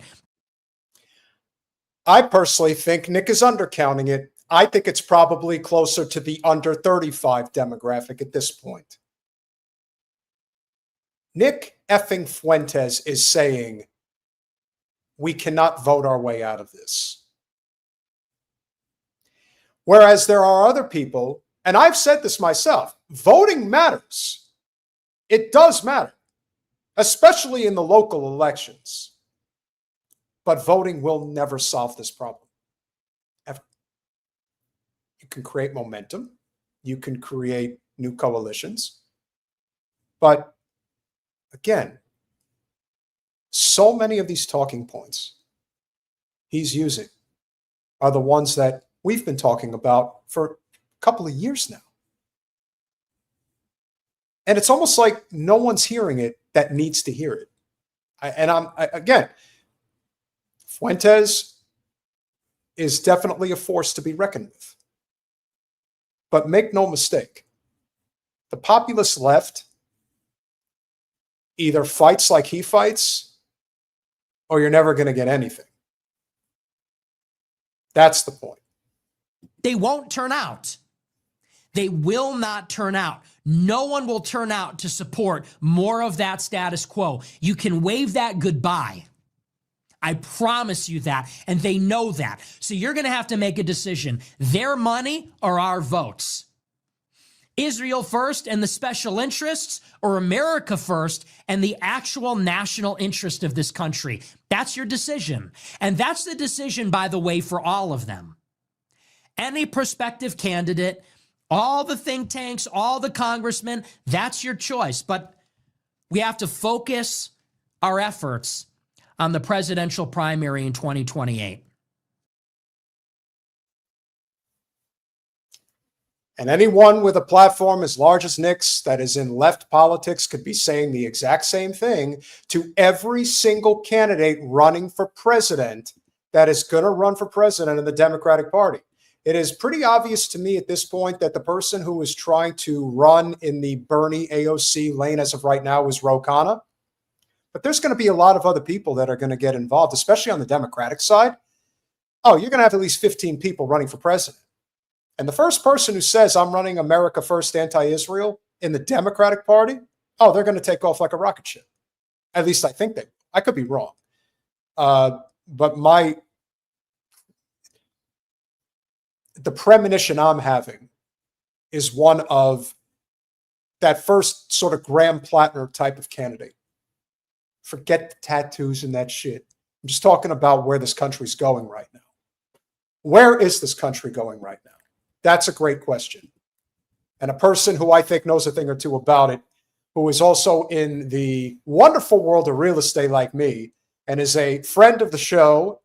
I personally think Nick is undercounting it. I think it's probably closer to the under 35 demographic at this point. Nick effing Fuentes is saying we cannot vote our way out of this. Whereas there are other people, and I've said this myself, voting matters. It does matter, especially in the local elections. But voting will never solve this problem, ever. You can create momentum. You can create new coalitions. But again, so many of these talking points he's using are the ones that we've been talking about for a couple of years now. And it's almost like no one's hearing it that needs to hear it. Again, Fuentes is definitely a force to be reckoned with. But make no mistake, the populist left either fights like he fights, or you're never going to get anything. That's the point. They won't turn out. They will not turn out. No one will turn out to support more of that status quo. You can wave that goodbye. I promise you that. And they know that. So you're going to have to make a decision. Their money or our votes? Israel first and the special interests, or America first and the actual national interest of this country? That's your decision. And that's the decision, by the way, for all of them. Any prospective candidate, all the think tanks, all the congressmen, that's your choice. But we have to focus our efforts on the presidential primary in 2028. And anyone with a platform as large as Nick's that is in left politics could be saying the exact same thing to every single candidate running for president that is going to run for president in the Democratic Party. It is pretty obvious to me at this point that the person who is trying to run in the Bernie AOC lane as of right now is Ro Khanna. But there's going to be a lot of other people that are going to get involved, especially on the Democratic side. Oh, you're going to have at least 15 people running for president. And the first person who says, I'm running America First anti-Israel in the Democratic Party, oh, they're going to take off like a rocket ship. At least I think they will. I could be wrong. But the premonition I'm having is one of that first sort of Graham Plattner type of candidate. Forget the tattoos and that shit. I'm just talking about where this country's going right now. Where is this country going right now? That's a great question. And a person who I think knows a thing or two about it, who is also in the wonderful world of real estate like me, and is a friend of the show,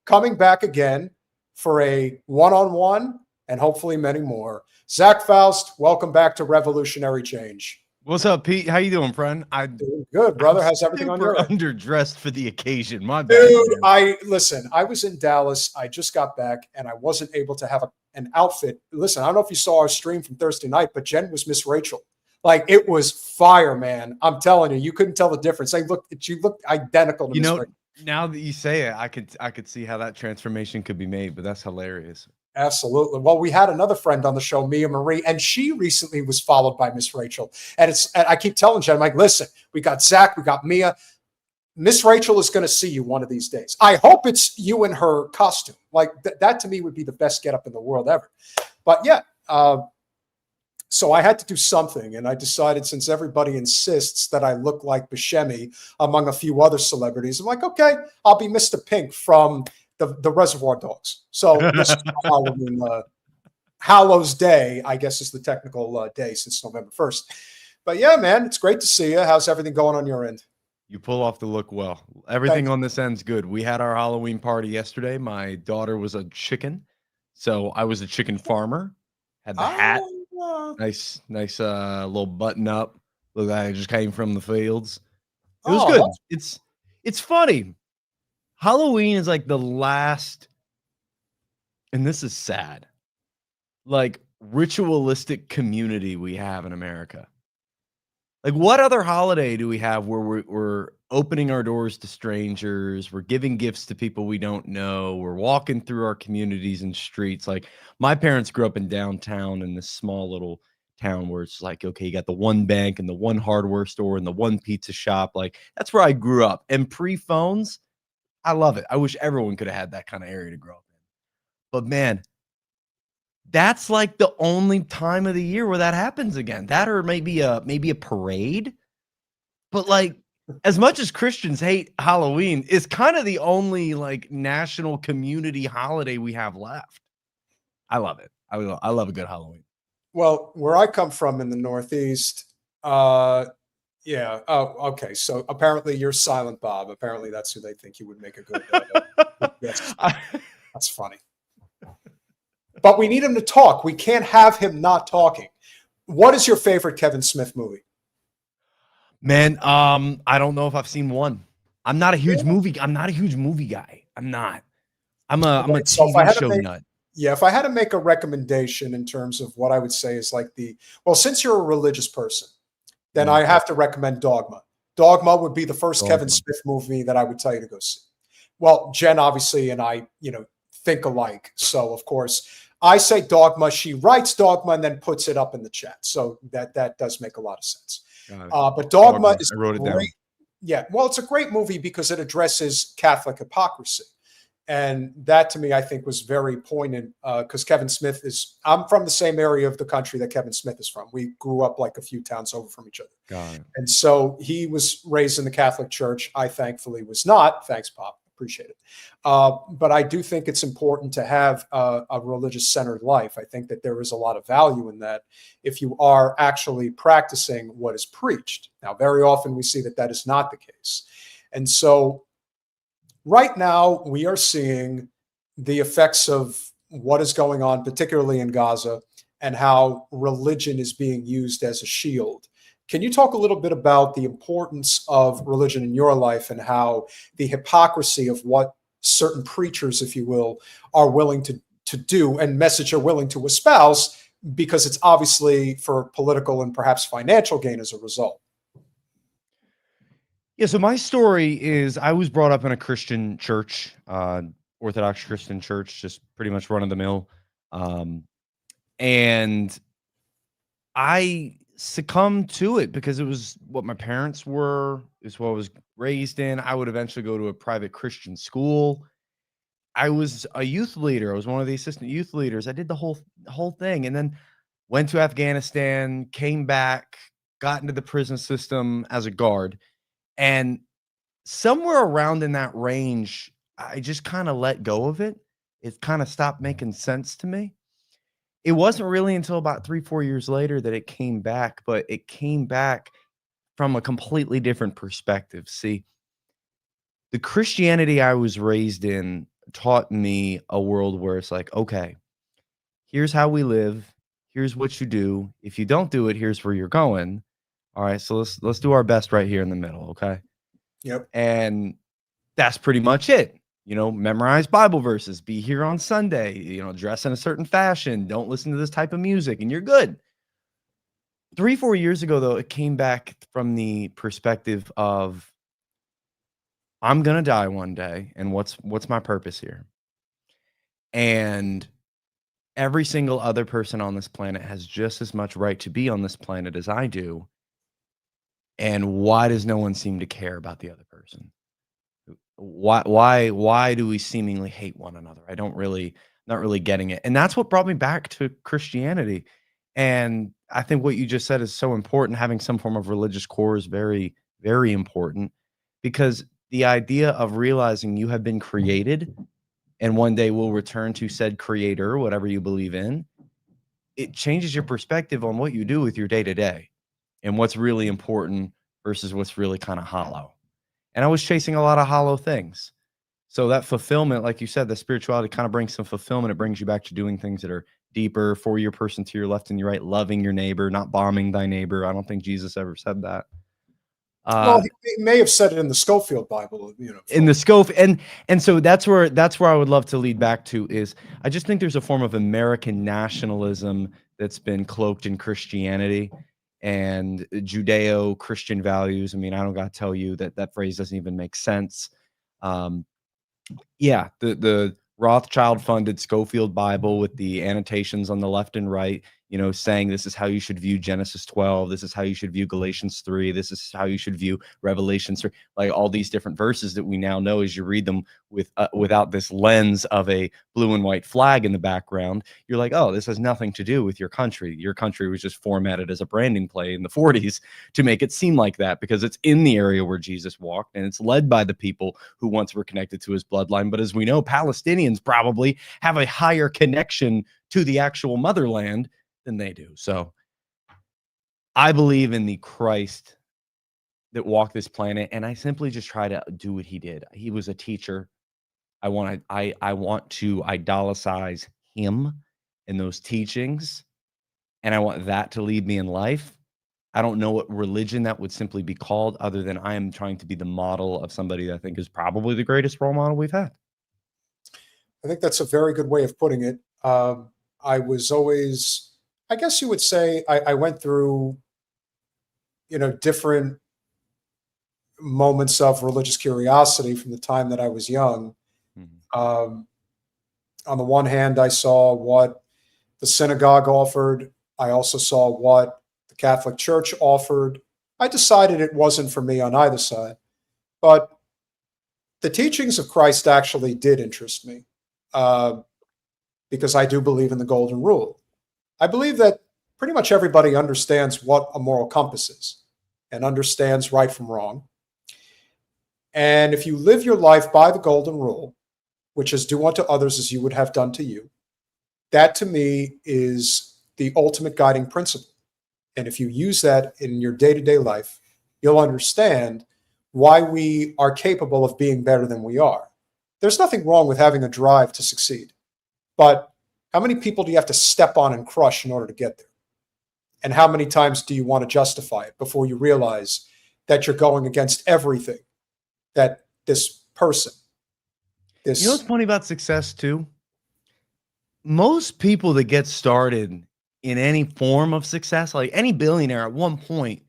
coming back again for a one-on-one and hopefully many more. Zach Faust, welcome back to Revolutionary Change. What's up, Pete? How you doing, friend? Doing good, brother. How's everything on your end? Underdressed for the occasion. My bad. Dude, I was in Dallas. I just got back and I wasn't able to have an outfit. Listen, I don't know if you saw our stream from Thursday night, but Jen was Miss Rachel. Like, it was fire, man. I'm telling you, you couldn't tell the difference. She looked identical to Miss Rachel. Now that you say it, I could see how that transformation could be made, but that's hilarious. Absolutely. Well, we had another friend on the show, Mia Marie, and she recently was followed by Miss Rachel. And I keep telling Jen, I'm like, listen, we got Zach, we got Mia. Miss Rachel is going to see you one of these days. I hope it's you in her costume. Like that to me would be the best getup in the world ever. But yeah, so I had to do something, and I decided, since everybody insists that I look like Buscemi among a few other celebrities, I'm like, okay, I'll be Mr. Pink from the Reservoir Dogs. So this is Halloween, Hallows Day, I guess, is the technical day since November 1st. But yeah, man, it's great to see you. How's everything going on your end? You pull off the look well. Everything on this end's good. We had our Halloween party yesterday. My daughter was a chicken, so I was a chicken farmer. Had the hat, nice little button up. Look like I just came from the fields. It was good. It's funny. Halloween is like the last, and this is sad, like ritualistic community we have in America. Like, what other holiday do we have where we're opening our doors to strangers, we're giving gifts to people we don't know, we're walking through our communities and streets? Like, my parents grew up in downtown in this small little town where it's like, okay, you got the one bank and the one hardware store and the one pizza shop. Like, that's where I grew up. And pre-phones, I love it. I wish everyone could have had that kind of area to grow up in. But man, that's like the only time of the year where that happens again. That, or maybe a parade. But like, as much as Christians hate Halloween, it's kind of the only like national community holiday we have left. I love it. I love a good Halloween. Well, where I come from in the Northeast, yeah. Oh, okay. So apparently you're Silent Bob. Apparently that's who they think you would make a good yes. That's funny. But we need him to talk. We can't have him not talking. What is your favorite Kevin Smith movie? Man, I don't know if I've seen one. I'm not a huge movie guy. I'm a TV show nut. Yeah, if I had to make a recommendation in terms of what I would say is like since you're a religious person, then I have to recommend Dogma. Dogma would be the first Kevin Smith movie that I would tell you to go see. Well, Jen obviously and I, think alike. So of course I say Dogma. She writes Dogma and then puts it up in the chat. So that does make a lot of sense. But Dogma is great. Down. Yeah, well, it's a great movie because it addresses Catholic hypocrisy. And that, to me, I think was very poignant because Kevin Smith I'm from the same area of the country that Kevin Smith is from. We grew up like a few towns over from each other. Got it. And so he was raised in the Catholic Church. I thankfully was not. Thanks, Pop. Appreciate it. But I do think it's important to have a religious-centered life. I think that there is a lot of value in that if you are actually practicing what is preached. Now, very often we see that is not the case. And so right now, we are seeing the effects of what is going on, particularly in Gaza, and how religion is being used as a shield. Can you talk a little bit about the importance of religion in your life and how the hypocrisy of what certain preachers, if you will, are willing to do and message are willing to espouse, because it's obviously for political and perhaps financial gain as a result? Yeah, so my story is I was brought up in a Christian church, Orthodox Christian church, just pretty much run of the mill. And I succumbed to it because it was what my parents were, it's what I was raised in. I would eventually go to a private Christian school. I was a youth leader. I was one of the assistant youth leaders. I did the whole thing, and then went to Afghanistan, came back, got into the prison system as a guard. And somewhere around in that range, I just kind of let go of it. It kind of stopped making sense to me. It wasn't really until about 3-4 years later that it came back, but it came back from a completely different perspective. See, the Christianity I was raised in taught me a world where it's like, okay, here's how we live. Here's what you do. If you don't do it, here's where you're going. All right, so let's do our best right here in the middle, okay? Yep. And that's pretty much it. Memorize Bible verses, be here on Sunday, dress in a certain fashion, don't listen to this type of music, and you're good. 3-4 years ago, though, it came back from the perspective of, I'm gonna die one day, and what's my purpose here? And every single other person on this planet has just as much right to be on this planet as I do. And why does no one seem to care about the other person? why do we seemingly hate one another? Not really getting it. And that's what brought me back to Christianity. And I think what you just said is so important. Having some form of religious core is very, very important, because the idea of realizing you have been created and one day will return to said creator, whatever you believe in, it changes your perspective on what you do with your day to day and what's really important versus what's really kind of hollow. And I was chasing a lot of hollow things. So that fulfillment, like you said, the spirituality kind of brings some fulfillment. It brings you back to doing things that are deeper, for your person to your left and your right, loving your neighbor, not bombing thy neighbor. I don't think Jesus ever said that. Well, he may have said it in the Schofield Bible, in the scope. And so that's where I would love to lead back to is I just think there's a form of American nationalism that's been cloaked in Christianity and Judeo-Christian values. I mean, I don't got to tell you that phrase doesn't even make sense. Yeah, the Rothschild funded Schofield Bible with the annotations on the left and right, saying this is how you should view Genesis 12. This is how you should view Galatians 3. This is how you should view Revelation 3. Like all these different verses that we now know as you read them without this lens of a blue and white flag in the background. You're like, oh, this has nothing to do with your country. Your country was just formatted as a branding play in the 40s to make it seem like that, because it's in the area where Jesus walked and it's led by the people who once were connected to his bloodline. But as we know, Palestinians probably have a higher connection to the actual motherland than they do. So I believe in the Christ that walked this planet, and I simply just try to do what he did. He was a teacher. I want to idolatrize him and those teachings, and I want that to lead me in life. I don't know what religion that would simply be called, other than I am trying to be the model of somebody that I think is probably the greatest role model we've had. I think that's a very good way of putting it. I was always, I guess you would say, I went through, different moments of religious curiosity from the time that I was young. On the one hand, I saw what the synagogue offered. I also saw what the Catholic Church offered. I decided it wasn't for me on either side. But the teachings of Christ actually did interest me, because I do believe in the golden rule. I believe that pretty much everybody understands what a moral compass is and understands right from wrong. And if you live your life by the golden rule, which is do unto others as you would have done to you, that to me is the ultimate guiding principle. And if you use that in your day-to-day life, you'll understand why we are capable of being better than we are. There's nothing wrong with having a drive to succeed. But how many people do you have to step on and crush in order to get there? And how many times do you want to justify it before you realize that you're going against everything that this person, this... You know what's funny about success too? Most people that get started in any form of success, like any billionaire at one point,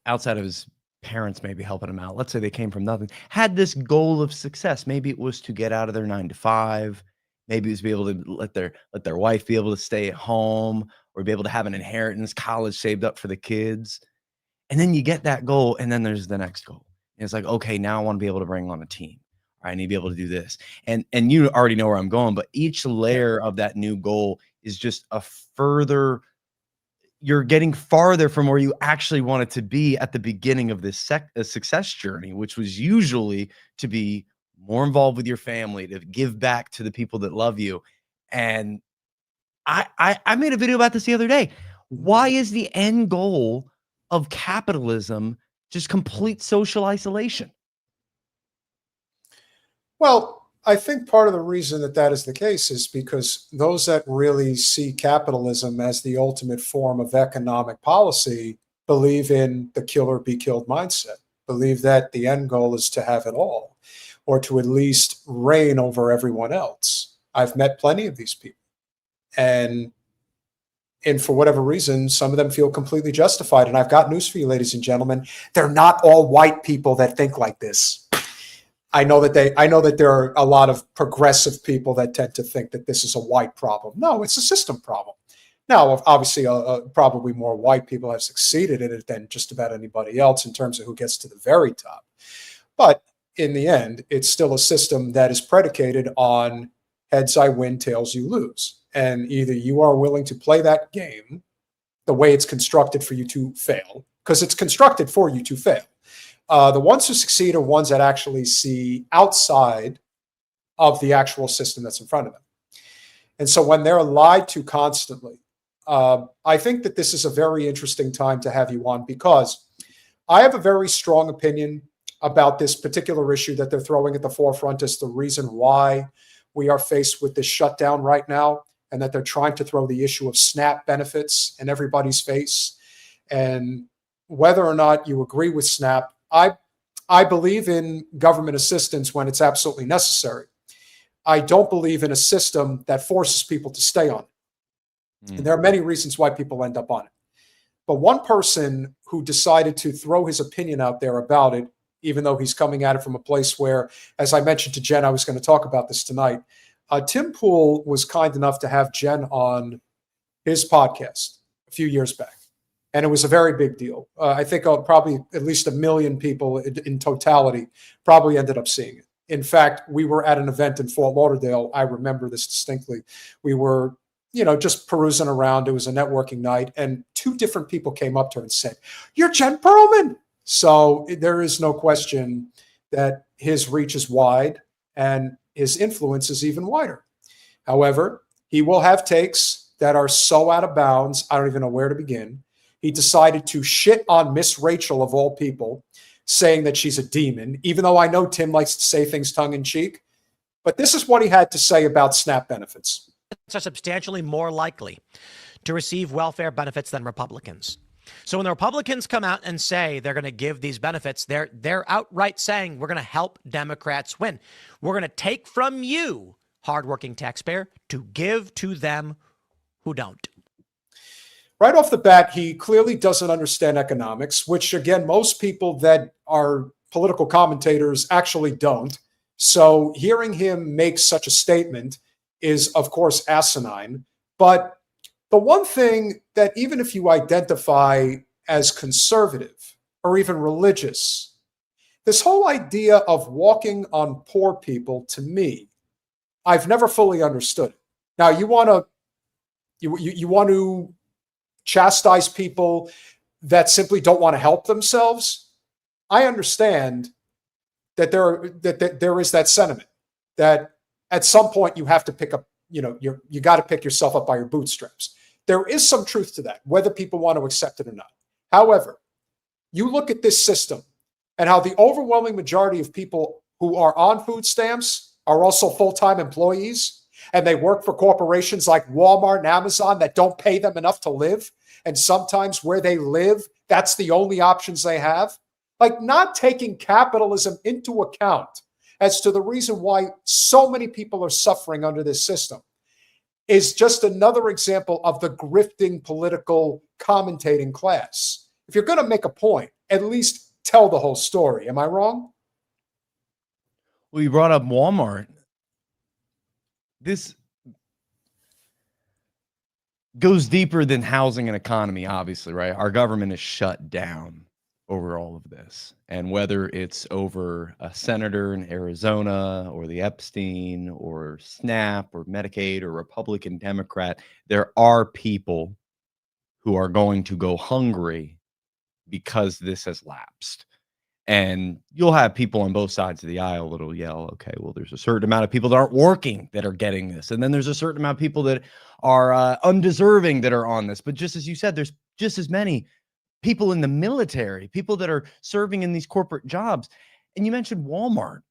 outside of his parents maybe helping him out, let's say they came from nothing, had this goal of success. Maybe it was to get out of their 9-to-5. Maybe it was to be able to let their wife be able to stay at home, or be able to have an inheritance, college saved up for the kids. And then you get that goal, and then there's the next goal. And it's like, okay, now I want to be able to bring on a team. I need to be able to do this. And you already know where I'm going, but each layer of that new goal is just a further, you're getting farther from where you actually wanted to be at the beginning of this success journey, which was usually to be more involved with your family, to give back to the people that love you. And I made a video about this the other day. Why is the end goal of capitalism just complete social isolation? Well, I think part of the reason that is the case is because those that really see capitalism as the ultimate form of economic policy believe in the kill or be killed mindset, believe that the end goal is to have it all, or to at least reign over everyone else. I've met plenty of these people. And for whatever reason, some of them feel completely justified. And I've got news for you, ladies and gentlemen. They're not all white people that think like this. I know that there are a lot of progressive people that tend to think that this is a white problem. No, it's a system problem. Now, obviously, probably more white people have succeeded in it than just about anybody else in terms of who gets to the very top. But in the end, it's still a system that is predicated on heads I win, tails you lose. And either you are willing to play that game the way it's constructed for you to fail, because it's constructed for you to fail. The ones who succeed are ones that actually see outside of the actual system that's in front of them. And so when they're lied to constantly, I think that this is a very interesting time to have you on, because I have a very strong opinion about this particular issue that they're throwing at the forefront as the reason why we are faced with this shutdown right now, and that they're trying to throw the issue of SNAP benefits in everybody's face. And whether or not you agree with SNAP, I believe in government assistance when it's absolutely necessary. I don't believe in a system that forces people to stay on it. And there are many reasons why people end up on it. But one person who decided to throw his opinion out there about it, even though he's coming at it from a place where, as I mentioned to Jen, I was going to talk about this tonight. Tim Pool was kind enough to have Jen on his podcast a few years back. And it was a very big deal. I think probably at least 1 million people in totality probably ended up seeing it. In fact, we were at an event in Fort Lauderdale. I remember this distinctly. We were, just perusing around. It was a networking night, and 2 different people came up to her and said, "You're Jen Perlman." So there is no question that his reach is wide and his influence is even wider. However, he will have takes that are so out of bounds, I don't even know where to begin. He decided to shit on Miss Rachel, of all people, saying that she's a demon, even though I know Tim likes to say things tongue in cheek. But this is what he had to say about SNAP benefits. Are substantially more likely to receive welfare benefits than Republicans. So when the Republicans come out and say they're going to give these benefits, they're outright saying we're going to help Democrats win. We're going to take from you, hardworking taxpayer, to give to them who don't. Right off the bat, he clearly doesn't understand economics, which, again, most people that are political commentators actually don't. So hearing him make such a statement is, of course, asinine. But the one thing that, even if you identify as conservative or even religious, this whole idea of walking on poor people, to me, I've never fully understood it. Now, you want to chastise people that simply don't want to help themselves. I understand that there is that sentiment that at some point you have to pick up, you got to pick yourself up by your bootstraps. There is some truth to that, whether people want to accept it or not. However, you look at this system and how the overwhelming majority of people who are on food stamps are also full-time employees, and they work for corporations like Walmart and Amazon that don't pay them enough to live. And sometimes where they live, that's the only options they have. Like, not taking capitalism into account as to the reason why so many people are suffering under this system is just another example of the grifting political commentating class. If you're going to make a point, at least tell the whole story. Am I wrong? Well, you brought up Walmart. This goes deeper than housing and economy, obviously, right? Our government is shut down over all of this. And whether it's over a senator in Arizona or the Epstein or SNAP or Medicaid or Republican Democrat, there are people who are going to go hungry because this has lapsed. And you'll have people on both sides of the aisle that'll yell, okay, well, there's a certain amount of people that aren't working that are getting this. And then there's a certain amount of people that are undeserving that are on this. But just as you said, there's just as many people in the military, people that are serving in these corporate jobs. And you mentioned Walmart.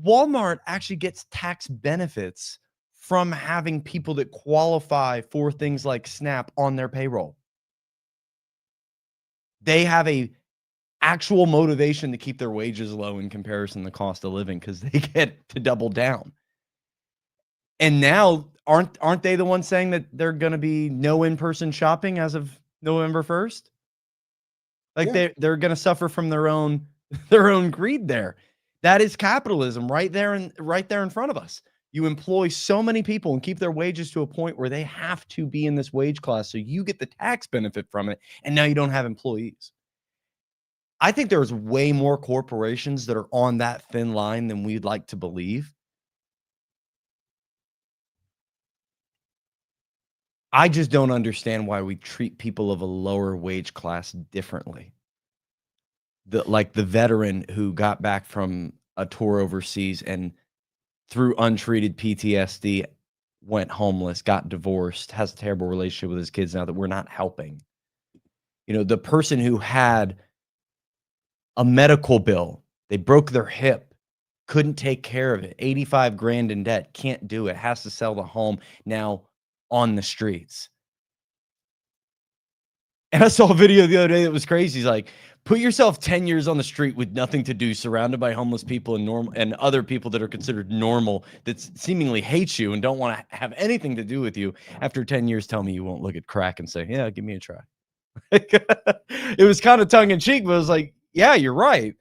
Walmart actually gets tax benefits from having people that qualify for things like SNAP on their payroll. They have a actual motivation to keep their wages low in comparison to the cost of living because they get to double down. And now aren't they the ones saying that they're going to be no in-person shopping as of November 1st? Like, yeah, they're going to suffer from their own greed there. That is capitalism right there in front of us. You employ so many people and keep their wages to a point where they have to be in this wage class, so you get the tax benefit from it, and now you don't have employees. I think there's way more corporations that are on that thin line than we'd like to believe. I just don't understand why we treat people of a lower wage class differently. Like the veteran who got back from a tour overseas and through untreated PTSD went homeless, got divorced, has a terrible relationship with his kids now that we're not helping. You know, the person who had a medical bill, they broke their hip, couldn't take care of it, 85 grand in debt, can't do it, has to sell the home, now on the streets. And I saw a video the other day that was crazy. He's like, put yourself 10 years on the street with nothing to do, surrounded by homeless people and other people that are considered normal that seemingly hate you and don't want to have anything to do with you. After 10 years, tell me you won't look at crack and say, yeah, give me a try. It was kind of tongue in cheek, but it was like, yeah, you're right.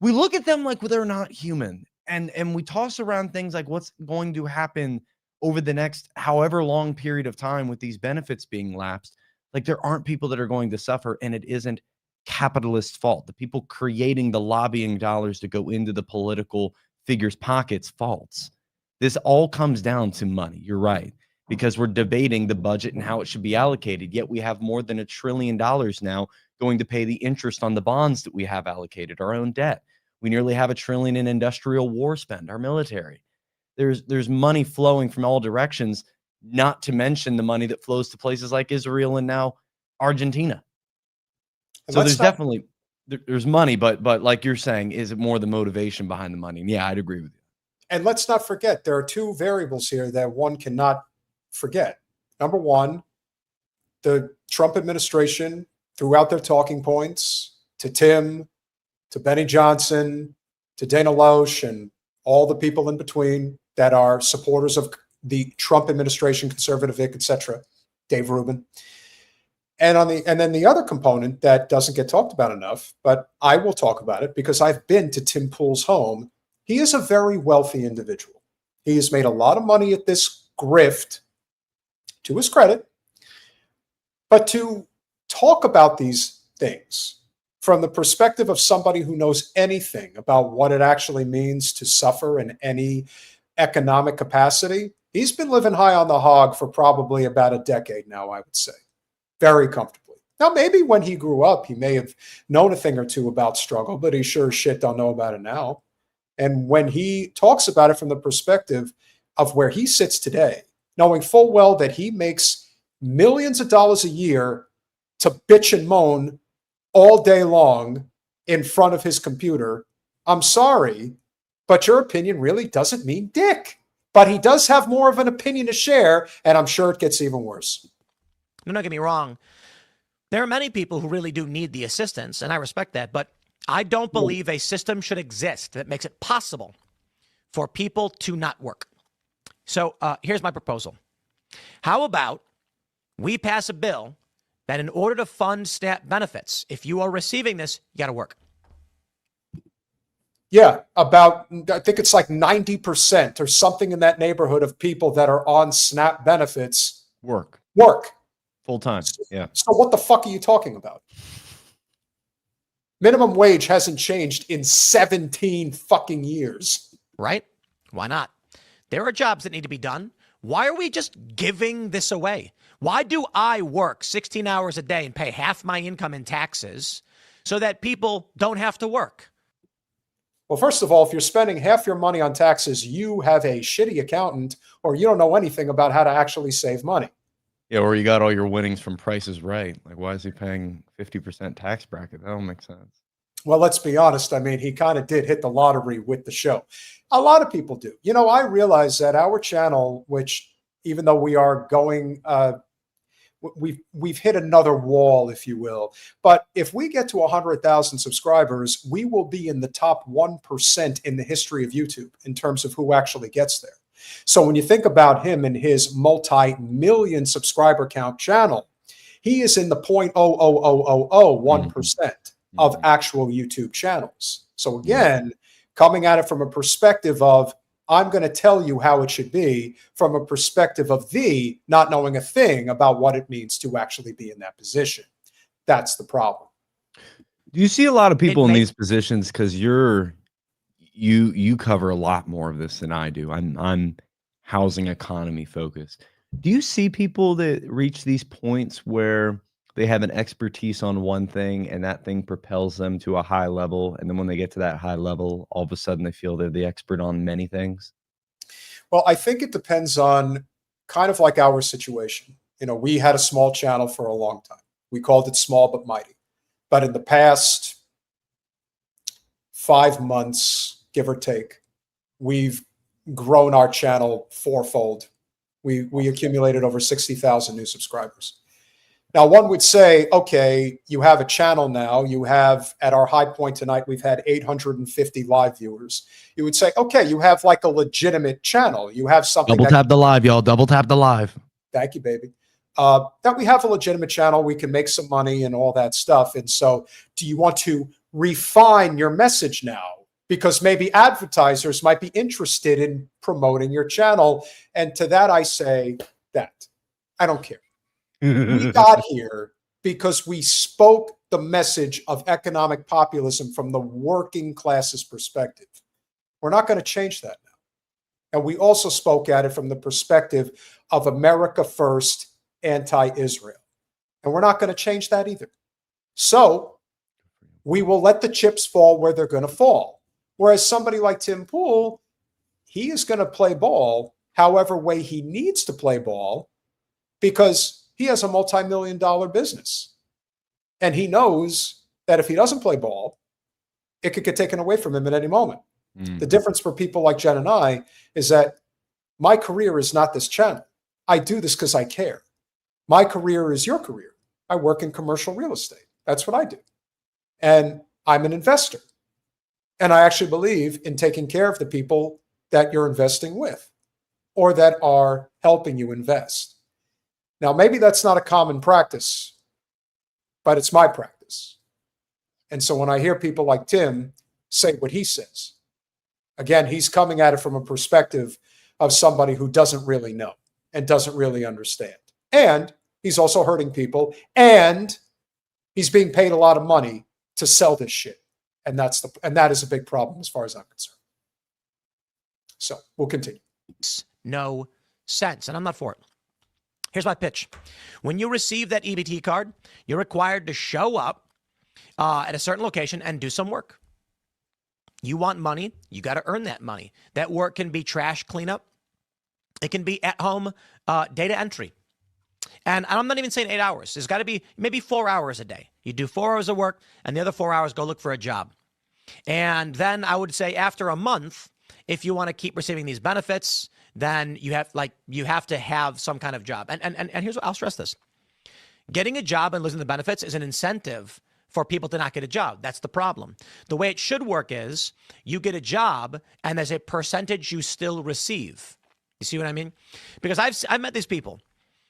We look at them like they're not human. And we toss around things like what's going to happen over the next however long period of time with these benefits being lapsed. Like there aren't people that are going to suffer, and it isn't capitalist fault. The people creating the lobbying dollars to go into the political figures' pockets faults. This all comes down to money. You're right, because we're debating the budget and how it should be allocated. Yet we have more than $1 trillion now going to pay the interest on the bonds that we have allocated, our own debt. We nearly have $1 trillion in industrial war spend, our military. There's money flowing from all directions, not to mention the money that flows to places like Israel and now Argentina. So there's definitely there's money, but like you're saying, is it more the motivation behind the money? And yeah, I'd agree with you. And let's not forget, there are two variables here that one cannot forget. Number one, the Trump administration, throughout their talking points, to Tim, to Benny Johnson, to Dana Loesch, and all the people in between that are supporters of the Trump administration, conservative Vic, etc., Dave Rubin. And then the other component that doesn't get talked about enough, but I will talk about it because I've been to Tim Pool's home. He is a very wealthy individual. He has made a lot of money at this grift, to his credit. But to talk about these things from the perspective of somebody who knows anything about what it actually means to suffer in any economic capacity, he's been living high on the hog for probably about a decade now, I would say. Very comfortably. Now, maybe when he grew up, he may have known a thing or two about struggle, but he sure as shit don't know about it now. And when he talks about it from the perspective of where he sits today, knowing full well that he makes millions of dollars a year to bitch and moan all day long in front of his computer, I'm sorry, but your opinion really doesn't mean dick. But he does have more of an opinion to share, and I'm sure it gets even worse. Don't get me wrong. There are many people who really do need the assistance, and I respect that. But I don't believe a system should exist that makes it possible for people to not work. So here's my proposal. How about we pass a bill that in order to fund SNAP benefits, if you are receiving this, you got to work. Yeah, I think it's like 90% or something in that neighborhood of people that are on SNAP benefits Work. Full time. Yeah. So what the fuck are you talking about? Minimum wage hasn't changed in 17 fucking years. Right? Why not? There are jobs that need to be done. Why are we just giving this away? Why do I work 16 hours a day and pay half my income in taxes so that people don't have to work? Well, first of all, if you're spending half your money on taxes, you have a shitty accountant or you don't know anything about how to actually save money. Yeah, or you got all your winnings from Price is Right. Like, why is he paying 50% tax bracket? That don't make sense. Well, let's be honest. I mean, he kind of did hit the lottery with the show. A lot of people do. You know, I realize that our channel, which even though we are going, we've hit another wall, if you will. But if we get to 100,000 subscribers, we will be in the top 1% in the history of YouTube in terms of who actually gets there. So when you think about him and his multi-million subscriber count channel, he is in the 0.00001% of actual YouTube channels. So again, coming at it from a perspective of, I'm going to tell you how it should be, from a perspective of thee not knowing a thing about what it means to actually be in that position. That's the problem. Do you see a lot of people It in may- these positions because you cover a lot more of this than I do. I'm housing economy focused. Do you see people that reach these points where they have an expertise on one thing and that thing propels them to a high level, and then when they get to that high level, all of a sudden they feel they're the expert on many things? Well, I think it depends on kind of like our situation. You know, we had a small channel for a long time. We called it Small But Mighty. But in the past 5 months, give or take, we've grown our channel fourfold. We accumulated over 60,000 new subscribers. Now, one would say, okay, you have a channel now. You have, at our high point tonight, we've had 850 live viewers. You would say, okay, you have like a legitimate channel. You have something. Double tap the live, y'all. Double tap the live. Thank you, baby. That we have a legitimate channel. We can make some money and all that stuff. And so do you want to refine your message now? Because maybe advertisers might be interested in promoting your channel. And to that, I say that I don't care. We got here because we spoke the message of economic populism from the working class's perspective. We're not going to change that now. And we also spoke at it from the perspective of America first, anti-Israel. And we're not going to change that either. So we will let the chips fall where they're going to fall. Whereas somebody like Tim Pool, he is going to play ball however way he needs to play ball, because he has a multi-million-dollar business. And he knows that if he doesn't play ball, it could get taken away from him at any moment. The difference for people like Jen and I is that my career is not this channel. I do this because I care. My career is your career. I work in commercial real estate. That's what I do. And I'm an investor. And I actually believe in taking care of the people that you're investing with or that are helping you invest. Now, maybe that's not a common practice, but it's my practice. And so when I hear people like Tim say what he says, again, he's coming at it from a perspective of somebody who doesn't really know and doesn't really understand. And he's also hurting people, and he's being paid a lot of money to sell this shit. And that is a big problem as far as I'm concerned. So we'll continue. No sense, and I'm not for it. Here's my pitch. When you receive that EBT card, you're required to show up at a certain location and do some work. You want money, you got to earn that money. That work can be trash cleanup. It can be at-home data entry. And I'm not even saying 8 hours. There's got to be maybe 4 hours a day. You do 4 hours of work, and the other 4 hours go look for a job. And then I would say after a month, if you want to keep receiving these benefits, then you have to have some kind of job. And here's what I'll stress this. Getting a job and losing the benefits is an incentive for people to not get a job. That's the problem. The way it should work is you get a job and there's a percentage you still receive. You see what I mean? Because I've met these people.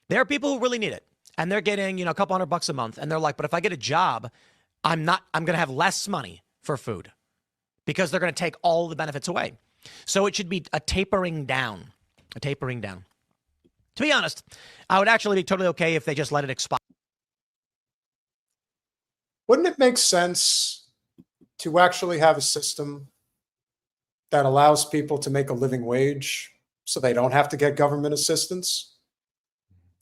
There are people who really need it, and they're getting, a couple $100 a month, and they're like, but if I get a job, I'm going to have less money for food because they're going to take all the benefits away. So it should be a tapering down. To be honest, I would actually be totally okay if they just let it expire. Wouldn't it make sense to actually have a system that allows people to make a living wage so they don't have to get government assistance?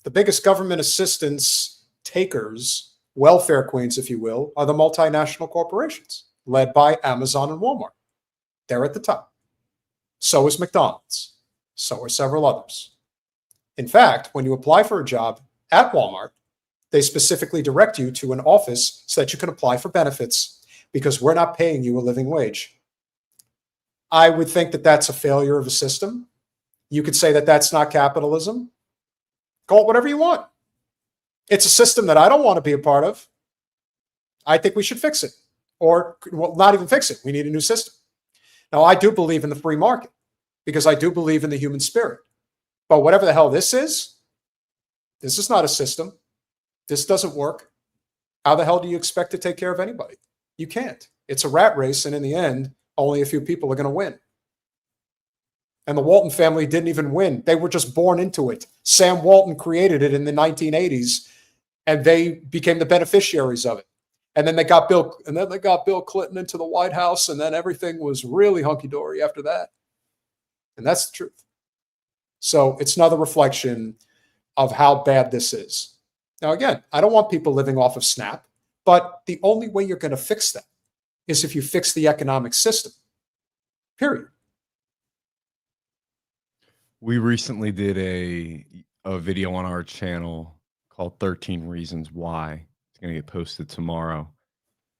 The biggest government assistance takers, welfare queens, if you will, are the multinational corporations led by Amazon and Walmart. They're at the top. So is McDonald's. So are several others. In fact, when you apply for a job at Walmart, they specifically direct you to an office so that you can apply for benefits because we're not paying you a living wage. I would think that that's a failure of a system. You could say that that's not capitalism. Call it whatever you want. It's a system that I don't want to be a part of. I think we should fix it. Or, well, not even fix it. We need a new system. Now, I do believe in the free market because I do believe in the human spirit. But whatever the hell this is not a system. This doesn't work. How the hell do you expect to take care of anybody? You can't. It's a rat race, and in the end, only a few people are going to win. And the Walton family didn't even win. They were just born into it. Sam Walton created it in the 1980s, and they became the beneficiaries of it. And then they got Bill Clinton into the White House, and then everything was really hunky-dory after that. And that's the truth. So it's another reflection of how bad this is. Now, again, I don't want people living off of SNAP, but the only way you're going to fix that is if you fix the economic system, period. We recently did a video on our channel called 13 Reasons Why. It's going to get posted tomorrow.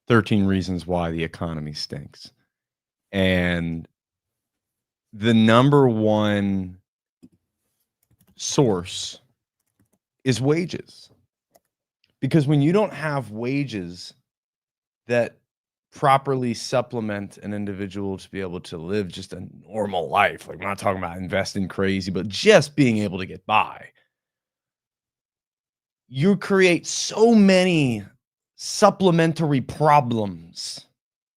13 Reasons Why the Economy Stinks. And the number one source is wages. Because when you don't have wages that properly supplement an individual to be able to live just a normal life, like, we're not talking about investing crazy, but just being able to get by, you create so many supplementary problems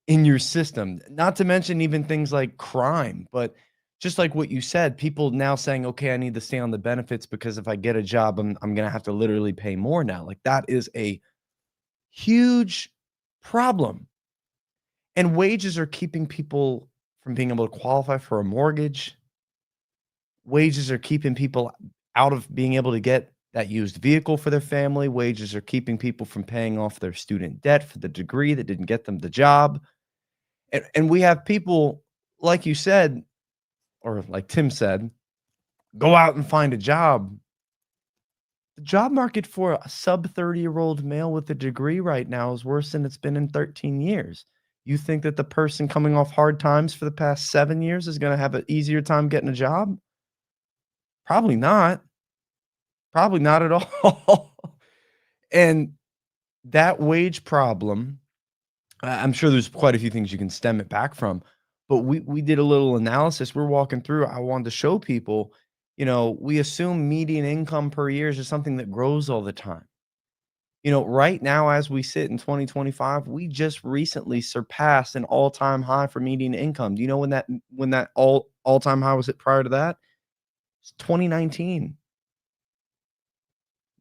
in your system, not to mention even things like crime. But just like what you said, people now saying, okay, I need to stay on the benefits because if I get a job, I'm going to have to literally pay more now. Like, that is a huge problem. And wages are keeping people from being able to qualify for a mortgage. Wages are keeping people out of being able to get that used vehicle for their family. Wages are keeping people from paying off their student debt for the degree that didn't get them the job. And we have people, like you said, or like Tim said, go out and find a job. The job market for a sub 30-year-old male with a degree right now is worse than it's been in 13 years. You think that the person coming off hard times for the past 7 years is going to have an easier time getting a job? Probably not. Probably not at all. And that wage problem, I'm sure there's quite a few things you can stem it back from, but we did a little analysis. We're walking through. I wanted to show people, we assume median income per year is just something that grows all the time. Right now, as we sit in 2025, we just recently surpassed an all-time high for median income. Do you know when that all-time high was prior to that? It's 2019.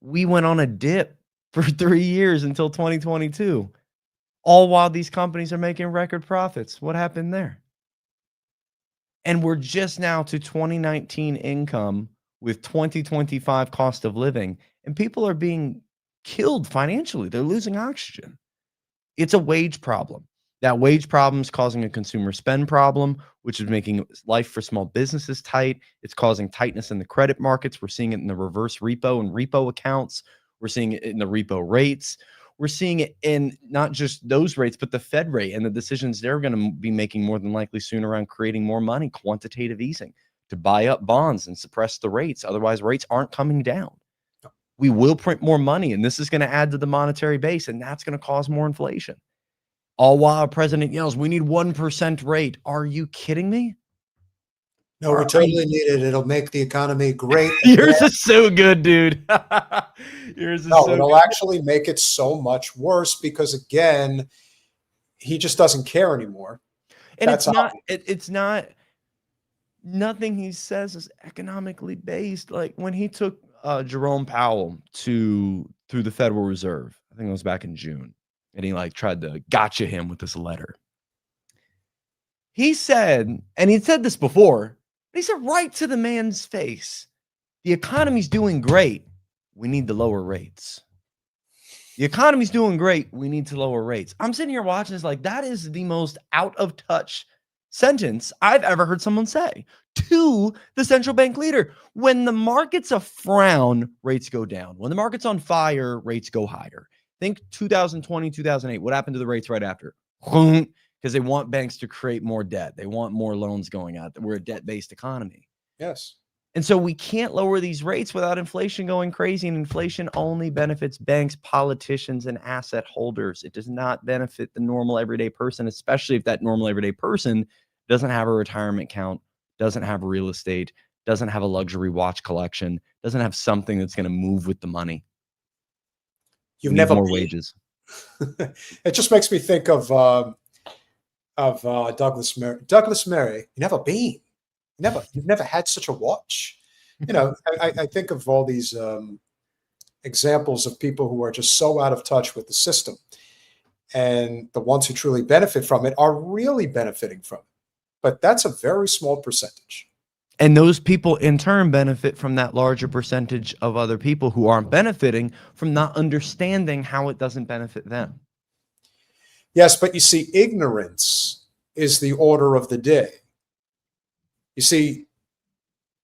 We went on a dip for 3 years until 2022, all while these companies are making record profits. What happened there? And we're just now to 2019 income with 2025 cost of living, and people are being killed financially. They're losing oxygen. It's a wage problem. That wage problem is causing a consumer spend problem, which is making life for small businesses tight. It's causing tightness in the credit markets. We're seeing it in the reverse repo and repo accounts. We're seeing it in the repo rates. We're seeing it in not just those rates, but the Fed rate and the decisions they're going to be making more than likely soon around creating more money, quantitative easing, to buy up bonds and suppress the rates. Otherwise, rates aren't coming down. We will print more money, and this is going to add to the monetary base, and that's going to cause more inflation. All while our president yells, we need 1% rate. Are you kidding me? No, we totally need it. It'll make the economy great. Yours is so good, dude. Yours is so it'll good. actually make it so much worse because, again, he just doesn't care anymore. And That's it's not, nothing he says is economically based. Like when he took Jerome Powell through the Federal Reserve, I think it was back in June, and he tried to gotcha him with this letter. He said, and he said this before, but he said right to the man's face, the economy's doing great. We need to lower rates. The economy's doing great. We need to lower rates. I'm sitting here watching this that is the most out of touch sentence I've ever heard someone say to the central bank leader. When the market's a frown, rates go down. When the market's on fire, rates go higher. Think 2020, 2008. What happened to the rates right after? Because they want banks to create more debt. They want more loans going out. We're a debt-based economy. Yes. And so we can't lower these rates without inflation going crazy. And inflation only benefits banks, politicians, and asset holders. It does not benefit the normal everyday person, especially if that normal everyday person doesn't have a retirement account, doesn't have real estate, doesn't have a luxury watch collection, doesn't have something that's going to move with the money. You've never more wages. It just makes me think of Douglas Murray. Douglas Murray, you never been. You've never had such a watch. I think of all these examples of people who are just so out of touch with the system. and the ones who truly benefit from it are really benefiting from it. But that's a very small percentage. And those people in turn benefit from that larger percentage of other people who aren't benefiting from not understanding how it doesn't benefit them. Yes, but you see, ignorance is the order of the day. You see,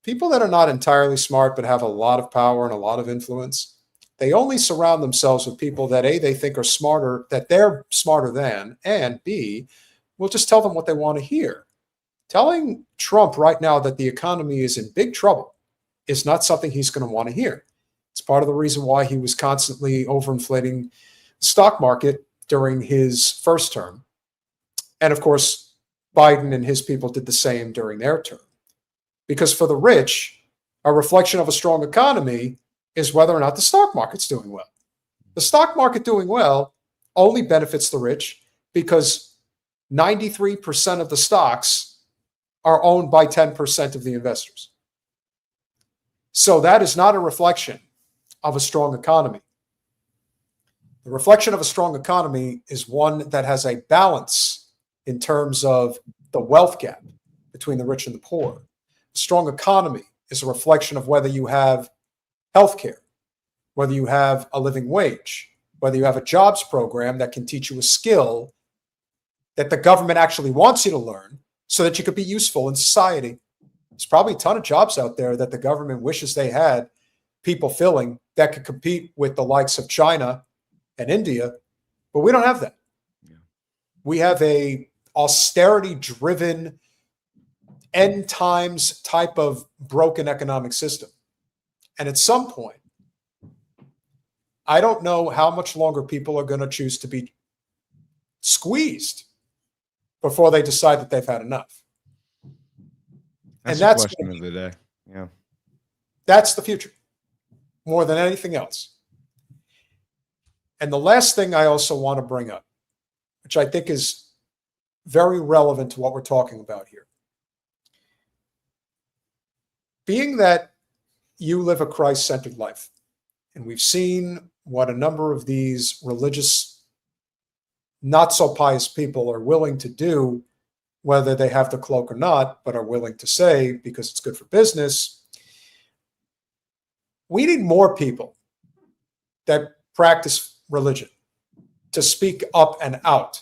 people that are not entirely smart but have a lot of power and a lot of influence, they only surround themselves with people that A, they think are smarter, that they're smarter than, and B, will just tell them what they want to hear. Telling Trump right now that the economy is in big trouble is not something he's going to want to hear. It's part of the reason why he was constantly overinflating the stock market during his first term. And of course, Biden and his people did the same during their term. Because for the rich, a reflection of a strong economy is whether or not the stock market's doing well. The stock market doing well only benefits the rich because 93% of the stocks are owned by 10% of the investors. So that is not a reflection of a strong economy. The reflection of a strong economy is one that has a balance in terms of the wealth gap between the rich and the poor. A strong economy is a reflection of whether you have healthcare, whether you have a living wage, whether you have a jobs program that can teach you a skill that the government actually wants you to learn so that you could be useful in society. There's probably a ton of jobs out there that the government wishes they had people filling that could compete with the likes of China and India, but we don't have that. Yeah. We have a austerity-driven, end times type of broken economic system. And at some point, I don't know how much longer people are going to choose to be squeezed before they decide that they've had enough. That's and the question of the day. Yeah. That's the future, more than anything else. And the last thing I also want to bring up, which I think is very relevant to what we're talking about here. Being that you live a Christ-centered life, and we've seen what a number of these religious, not so pious people are willing to do, whether they have the cloak or not, but are willing to say because it's good for business. We need more people that practice religion to speak up and out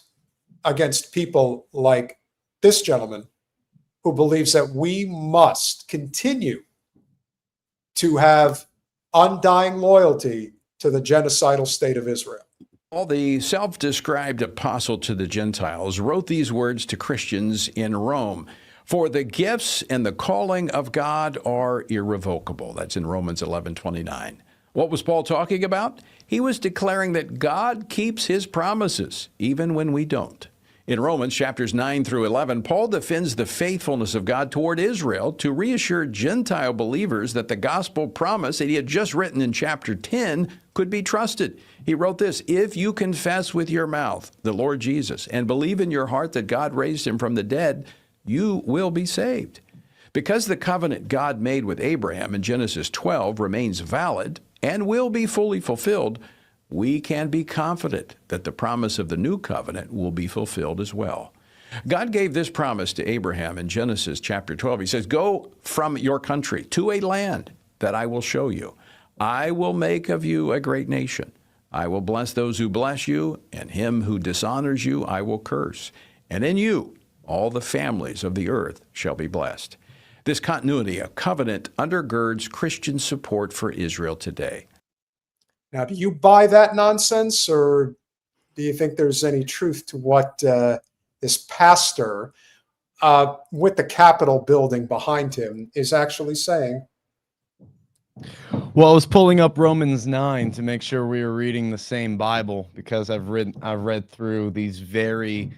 against people like this gentleman who believes that we must continue to have undying loyalty to the genocidal state of Israel. Paul, the self-described apostle to the Gentiles, wrote these words to Christians in Rome. For the gifts and the calling of God are irrevocable. That's in Romans 11:29. What was Paul talking about? He was declaring that God keeps his promises, even when we don't. In Romans chapters 9 through 11, Paul defends the faithfulness of God toward Israel to reassure Gentile believers that the gospel promise that he had just written in chapter 10 could be trusted. He wrote this, if you confess with your mouth the Lord Jesus and believe in your heart that God raised him from the dead, you will be saved. Because the covenant God made with Abraham in Genesis 12 remains valid and will be fully fulfilled, we can be confident that the promise of the new covenant will be fulfilled as well. God gave this promise to Abraham in Genesis chapter 12. He says, go from your country to a land that I will show you. I will make of you a great nation. I will bless those who bless you, and him who dishonors you I will curse. And in you all the families of the earth shall be blessed. This continuity of covenant undergirds Christian support for Israel today. Now, do you buy that nonsense, or do you think there's any truth to what this pastor with the Capitol building behind him is actually saying? Well, I was pulling up Romans 9 to make sure we were reading the same Bible, because I've read through these very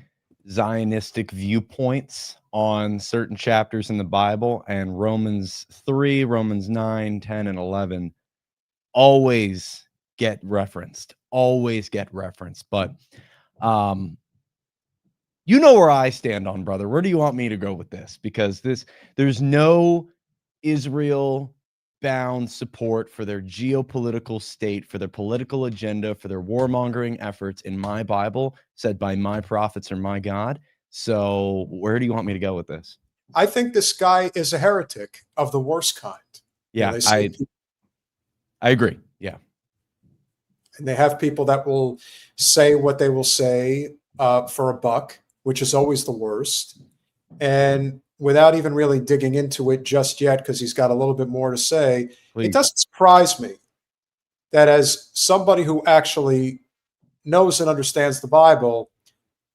Zionistic viewpoints on certain chapters in the Bible, and Romans 3, Romans 9, 10, and 11 always get referenced. But you know where I stand on, brother. Where do you want me to go with this? Because there's no Israel bound support for their geopolitical state, for their political agenda, for their warmongering efforts in my Bible, said by my prophets or my God. So where do you want me to go with this? I think this guy is a heretic of the worst kind. Yeah, they say I agree. Yeah. And they have people that will say what they will say for a buck, which is always the worst. And without even really digging into it just yet, because he's got a little bit more to say, Please. It doesn't surprise me that as somebody who actually knows and understands the Bible,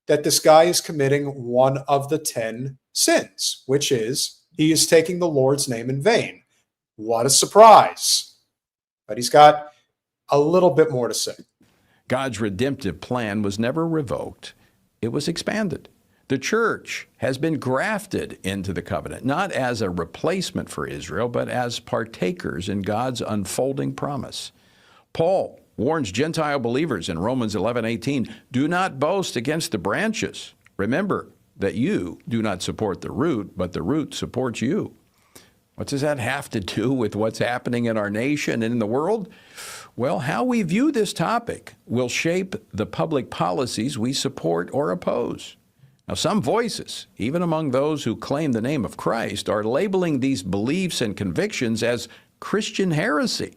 that this guy is committing one of the 10 sins, which is he is taking the Lord's name in vain. What a surprise. But he's got a little bit more to say. God's redemptive plan was never revoked. It was expanded. The church has been grafted into the covenant, not as a replacement for Israel, but as partakers in God's unfolding promise. Paul warns Gentile believers in Romans 11:18, do not boast against the branches. Remember that you do not support the root, but the root supports you. What does that have to do with what's happening in our nation and in the world? Well, how we view this topic will shape the public policies we support or oppose. Now, some voices, even among those who claim the name of Christ, are labeling these beliefs and convictions as Christian heresy.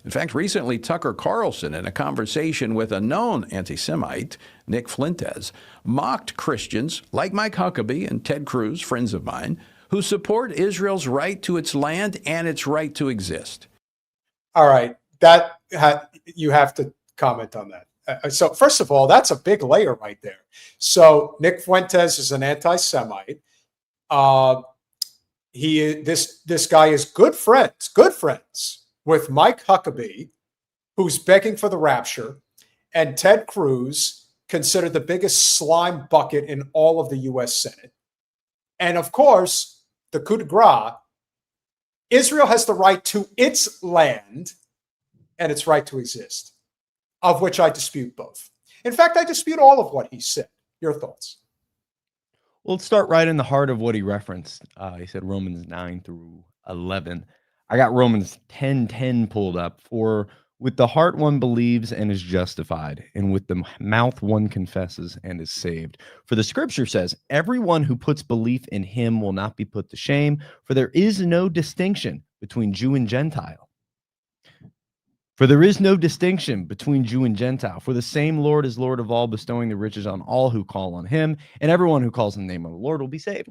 In fact, recently, Tucker Carlson, in a conversation with a known anti-Semite, Nick Fuentes, mocked Christians like Mike Huckabee and Ted Cruz, friends of mine, who support Israel's right to its land and its right to exist. All right. You have to comment on that. So first of all, that's a big layer right there. So Nick Fuentes is an anti-Semite. This guy is good friends with Mike Huckabee, who's begging for the rapture, and Ted Cruz, considered the biggest slime bucket in all of the U.S. Senate. And of course, the coup de grace, Israel has the right to its land and its right to exist, of which I dispute both. In fact, I dispute all of what he said. Your thoughts? Well, let's start right in the heart of what he referenced. He said Romans 9 through 11. I got Romans 10:10 pulled up. For with the heart one believes and is justified, and with the mouth one confesses and is saved. For the scripture says, everyone who puts belief in him will not be put to shame, for there is no distinction between Jew and Gentile. For there is no distinction between Jew and Gentile. For the same Lord is Lord of all, bestowing the riches on all who call on him, and everyone who calls on the name of the Lord will be saved.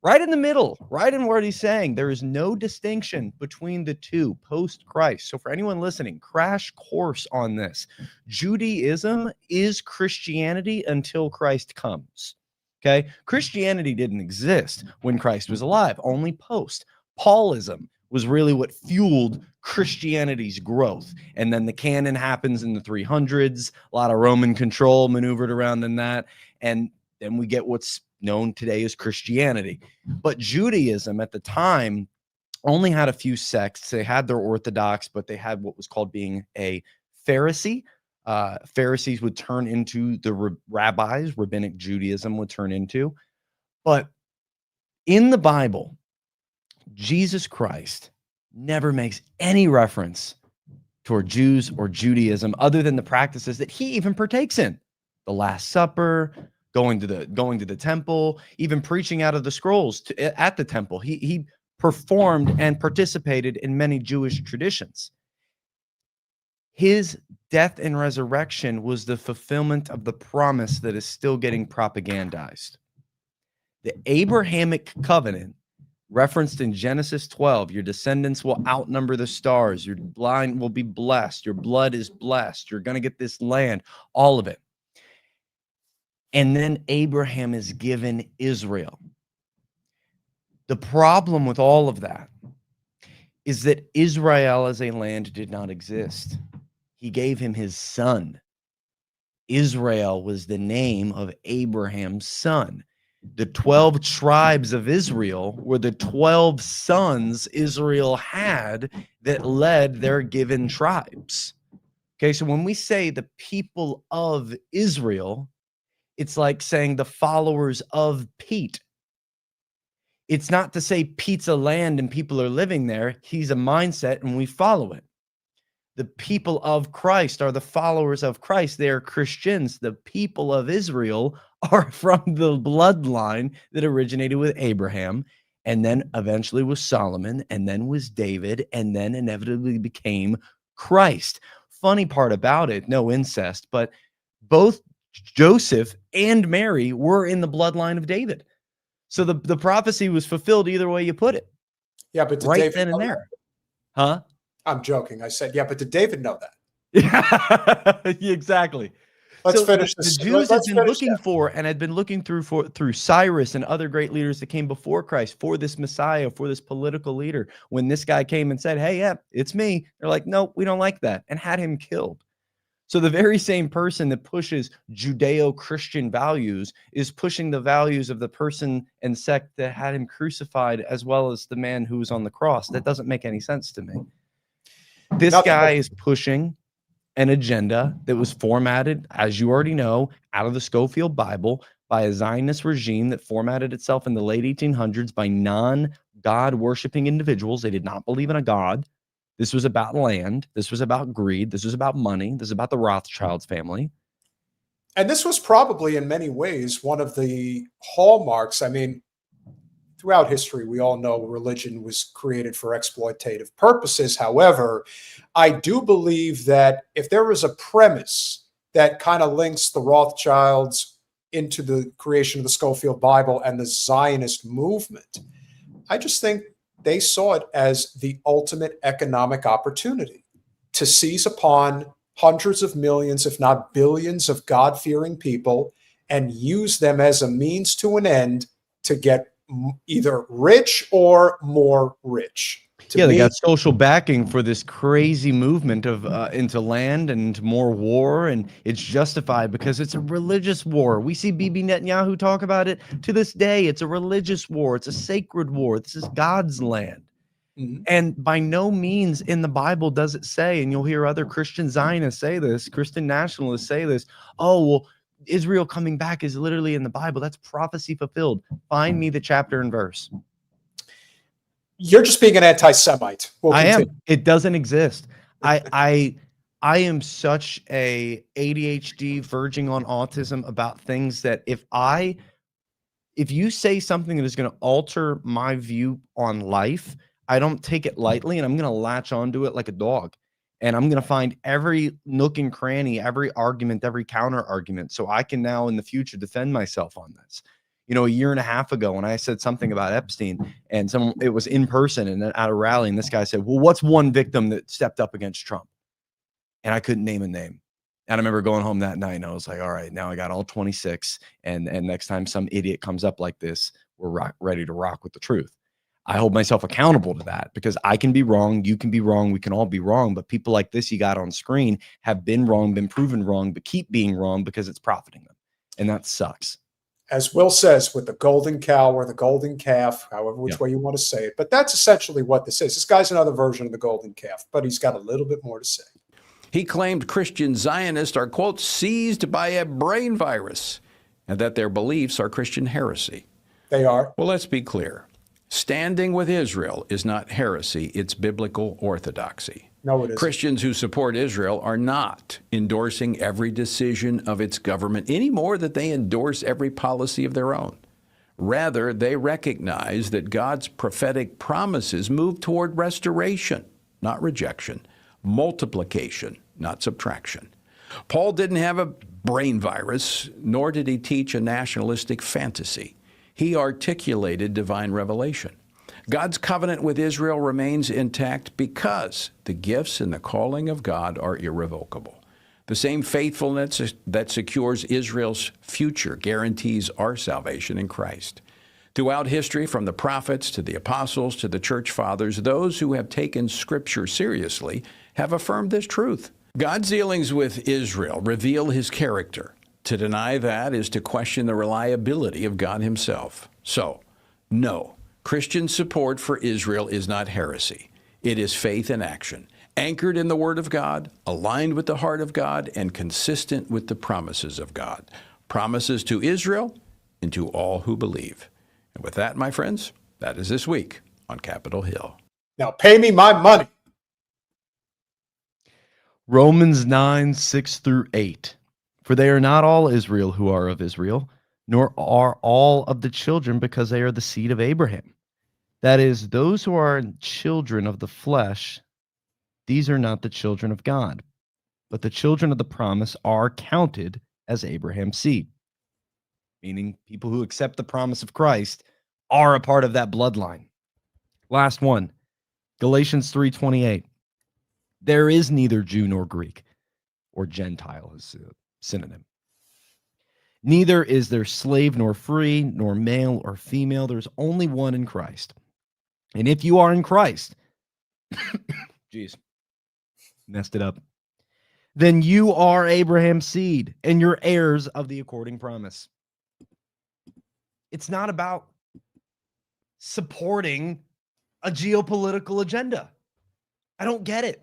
Right in the middle, right in what he's saying, there is no distinction between the two post-Christ. So for anyone listening, crash course on this. Judaism is Christianity until Christ comes. Okay? Christianity didn't exist when Christ was alive, only post. Paulism was really what fueled Christianity's growth. And then the canon happens in the 300s, a lot of Roman control maneuvered around in that. And then we get what's known today as Christianity. But Judaism at the time only had a few sects. They had their Orthodox, but they had what was called being a Pharisee. Pharisees would turn into the rabbis, rabbinic Judaism would turn into. But in the Bible, Jesus Christ never makes any reference toward Jews or Judaism other than the practices that he even partakes in. The Last Supper, going to the temple, even preaching out of the scrolls at the temple. He performed and participated in many Jewish traditions. His death and resurrection was the fulfillment of the promise that is still getting propagandized. The Abrahamic covenant referenced in Genesis 12, your descendants will outnumber the stars, your line will be blessed, your blood is blessed, you're going to get this land, all of it. And then Abraham is given Israel. The problem with all of that is that Israel as a land did not exist. He gave him his son. Israel was the name of Abraham's son. The 12 tribes of Israel were the 12 sons Israel had that led their given tribes. Okay, so when we say the people of Israel, it's like saying the followers of Pete. It's not to say pizza land and people are living there. He's a mindset and we follow it. The people of Christ are the followers of Christ. They are Christians. The people of Israel are from the bloodline that originated with Abraham, and then eventually was Solomon, and then was David, and then inevitably became Christ. Funny part about it, no incest, but both Joseph and Mary were in the bloodline of David. So the prophecy was fulfilled either way you put it. Yeah, but did right David then and know there. that? Huh? I'm joking. I said, yeah, but did David know that? Yeah, exactly. Let's So finish the this. Jews had Let's been finish looking that. for and had been looking through Cyrus and other great leaders that came before Christ for this Messiah, for this political leader. When this guy came and said, hey, yeah, it's me, they're like, no, we don't like that, and had him killed. So the very same person that pushes Judeo-Christian values is pushing the values of the person and sect that had him crucified, as well as the man who was on the cross. That doesn't make any sense to me. This guy is pushing an agenda that was formatted, as you already know, out of the Schofield Bible by a Zionist regime that formatted itself in the late 1800s by non-God worshiping individuals. They did not believe in a God. This was about land. This was about greed. This was about money. This is about the Rothschilds family. And this was probably in many ways one of the hallmarks. I mean, throughout history, we all know religion was created for exploitative purposes. However, I do believe that if there was a premise that kind of links the Rothschilds into the creation of the Schofield Bible and the Zionist movement, I just think they saw it as the ultimate economic opportunity to seize upon hundreds of millions, if not billions, of God-fearing people and use them as a means to an end to get either rich or more rich. Yeah, they got social backing for this crazy movement of into land and into more war, and it's justified because it's a religious war. We see Bibi Netanyahu talk about it to this day. It's a religious war. It's a sacred war. This is God's land. Mm-hmm. And by no means in the Bible does it say, and you'll hear other Christian Zionists say this, Christian nationalists say this, oh, well, Israel coming back is literally in the Bible. That's prophecy fulfilled. Find me the chapter and verse. You're just being an anti-Semite. I am. It doesn't exist. I am such a ADHD verging on autism about things that if you say something that is going to alter my view on life, I don't take it lightly, and I'm going to latch onto it like a dog. And I'm going to find every nook and cranny, every argument, every counter argument, so I can now in the future defend myself on this. You know, a year and a half ago when I said something about Epstein and it was in person and then at a rally, and this guy said, well, what's one victim that stepped up against Trump? And I couldn't name a name. And I remember going home that night and I was like, all right, now I got all 26. And next time some idiot comes up like this, we're ready to rock with the truth. I hold myself accountable to that because I can be wrong. You can be wrong. We can all be wrong. But people like this you got on screen have been wrong, been proven wrong, but keep being wrong because it's profiting them. And that sucks. As Will says, with the golden cow or the golden calf, however which way you want to say it. But that's essentially what this is. This guy's another version of the golden calf, but he's got a little bit more to say. He claimed Christian Zionists are, quote, seized by a brain virus and that their beliefs are Christian heresy. They are. Well, let's be clear. Standing with Israel is not heresy, it's biblical orthodoxy. No, it isn't. Christians who support Israel are not endorsing every decision of its government any more than they endorse every policy of their own. Rather, they recognize that God's prophetic promises move toward restoration, not rejection, multiplication, not subtraction. Paul didn't have a brain virus, nor did he teach a nationalistic fantasy. He articulated divine revelation. God's covenant with Israel remains intact because the gifts and the calling of God are irrevocable. The same faithfulness that secures Israel's future guarantees our salvation in Christ. Throughout history, from the prophets to the apostles to the church fathers, those who have taken Scripture seriously have affirmed this truth. God's dealings with Israel reveal his character. To deny that is to question the reliability of God himself. So, no. Christian support for Israel is not heresy. It is faith in action, anchored in the Word of God, aligned with the heart of God, and consistent with the promises of God. Promises to Israel and to all who believe. And with that, my friends, That is this week on Capitol Hill. Now pay me my money. Romans 9:6-8. For they are not all Israel who are of Israel, nor are all of the children, because they are the seed of Abraham. That is, those who are children of the flesh, these are not the children of God, but the children of the promise are counted as Abraham's seed. Meaning people who accept the promise of Christ are a part of that bloodline. Last one, Galatians 3:28. There is neither Jew nor Greek, or Gentile is a synonym. Neither is there slave nor free, nor male or female. There's only one in Christ. And if you are in Christ, geez, messed it up, then you are Abraham's seed and you're heirs of the according promise. It's not about supporting a geopolitical agenda. I don't get it.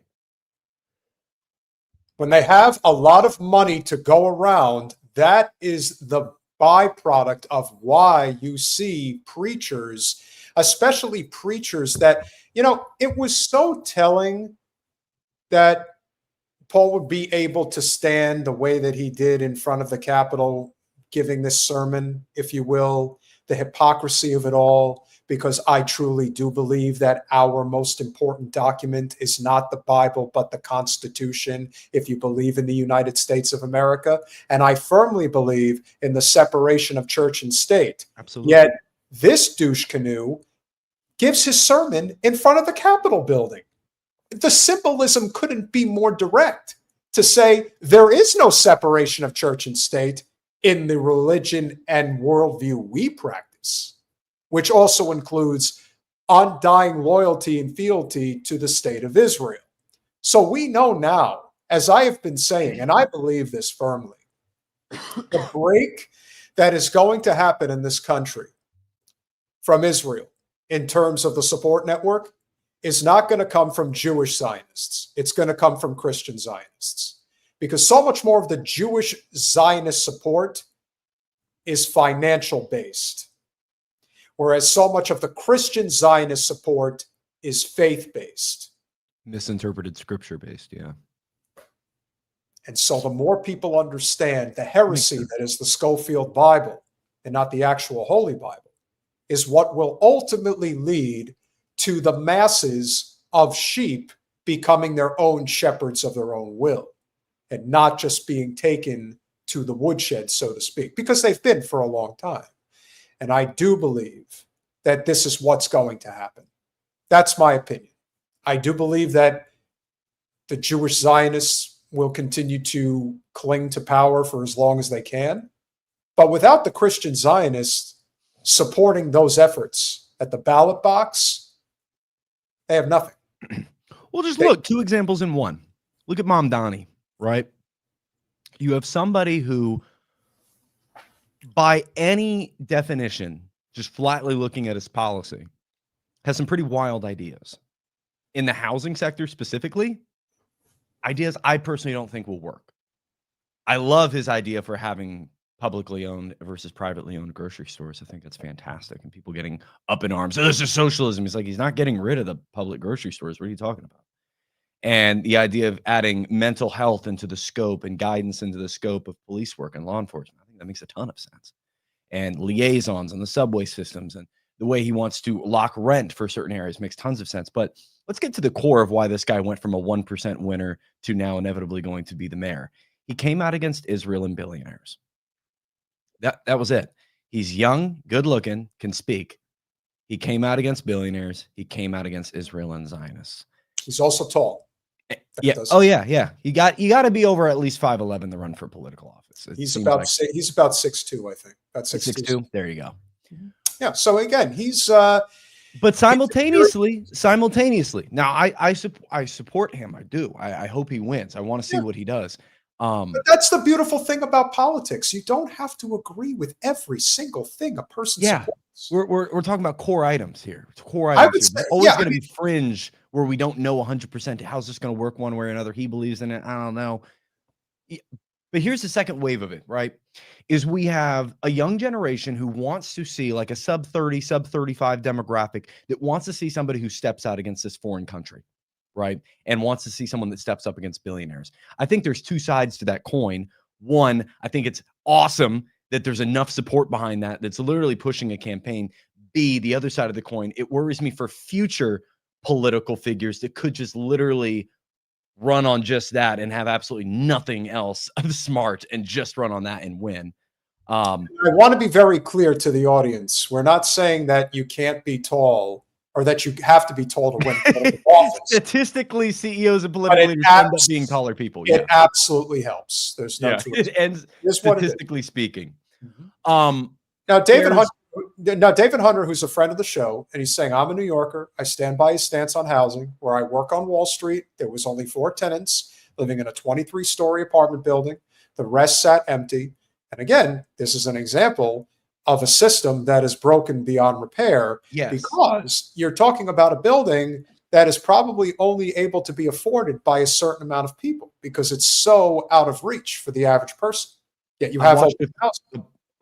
When they have a lot of money to go around, that is the byproduct of why you see preachers, especially preachers that, it was so telling that Paul would be able to stand the way that he did in front of the Capitol, giving this sermon, if you will, the hypocrisy of it all, because I truly do believe that our most important document is not the Bible, but the Constitution, if you believe in the United States of America. And I firmly believe in the separation of church and state. Absolutely. Yet this douche canoe gives his sermon in front of the Capitol building. The symbolism couldn't be more direct to say there is no separation of church and state in the religion and worldview we practice, which also includes undying loyalty and fealty to the state of Israel. So we know now, as I have been saying, and I believe this firmly, the break that is going to happen in this country from Israel in terms of the support network is not going to come from Jewish Zionists. It's going to come from Christian Zionists, because so much more of the Jewish Zionist support is financial based, whereas so much of the Christian Zionist support is faith-based. Misinterpreted scripture-based, yeah. And so the more people understand the heresy that is the Schofield Bible and not the actual Holy Bible is what will ultimately lead to the masses of sheep becoming their own shepherds of their own will and not just being taken to the woodshed, so to speak, because they've been for a long time. And I do believe that this is what's going to happen. That's my opinion. I do believe that the Jewish Zionists will continue to cling to power for as long as they can. But without the Christian Zionists supporting those efforts at the ballot box, they have nothing. Well, just look, two examples in one. Look at Mom Donnie, right? You have somebody who, by any definition, just flatly looking at his policy, has some pretty wild ideas. In the housing sector specifically, ideas I personally don't think will work. I love his idea for having publicly owned versus privately owned grocery stores. I think that's fantastic. And people getting up in arms. Oh, this is socialism. He's like, he's not getting rid of the public grocery stores. What are you talking about? And the idea of adding mental health into the scope and guidance into the scope of police work and law enforcement, I think that makes a ton of sense. And liaisons on the subway systems and the way he wants to lock rent for certain areas makes tons of sense. But let's get to the core of why this guy went from a 1% winner to now inevitably going to be the mayor. He came out against Israel and billionaires. That was it. He's young, good looking, can speak. He came out against billionaires. He came out against Israel and Zionists. He's also tall. Yeah. Oh yeah. You got to be over at least 5'11" to run for political office. He's about 6'2", I think. About 6'2". There you go. Yeah. So again, he's. But simultaneously, now I support him. I do. I hope he wins. I want to see what he does. But that's the beautiful thing about politics. You don't have to agree with every single thing a person supports. We're talking about core items here. Core items. There's always going to be fringe where we don't know 100% how's this going to work one way or another. He believes in it. I don't know. But here's the second wave of it, right? Is we have a young generation who wants to see like a sub 30, sub 35 demographic that wants to see somebody who steps out against this foreign country, right? And wants to see someone that steps up against billionaires. I think there's two sides to that coin. One, I think it's awesome that there's enough support behind that that's literally pushing a campaign. B, the other side of the coin, it worries me for future political figures that could just literally run on just that and have absolutely nothing else of smart and just run on that and win. I want to be very clear to the audience. We're not saying that you can't be tall or that you have to be tall to win political office. Statistically, CEOs and political leaders end up being taller people. It absolutely helps. There's no two ways. It ends statistically speaking. Now, David Hunter, who's a friend of the show, and he's saying, I'm a New Yorker. I stand by his stance on housing. Where I work on Wall Street, there was only 4 tenants living in a 23-story apartment building. The rest sat empty. And again, this is an example of a system that is broken beyond repair, because you're talking about a building that is probably only able to be afforded by a certain amount of people because it's so out of reach for the average person. Yet you have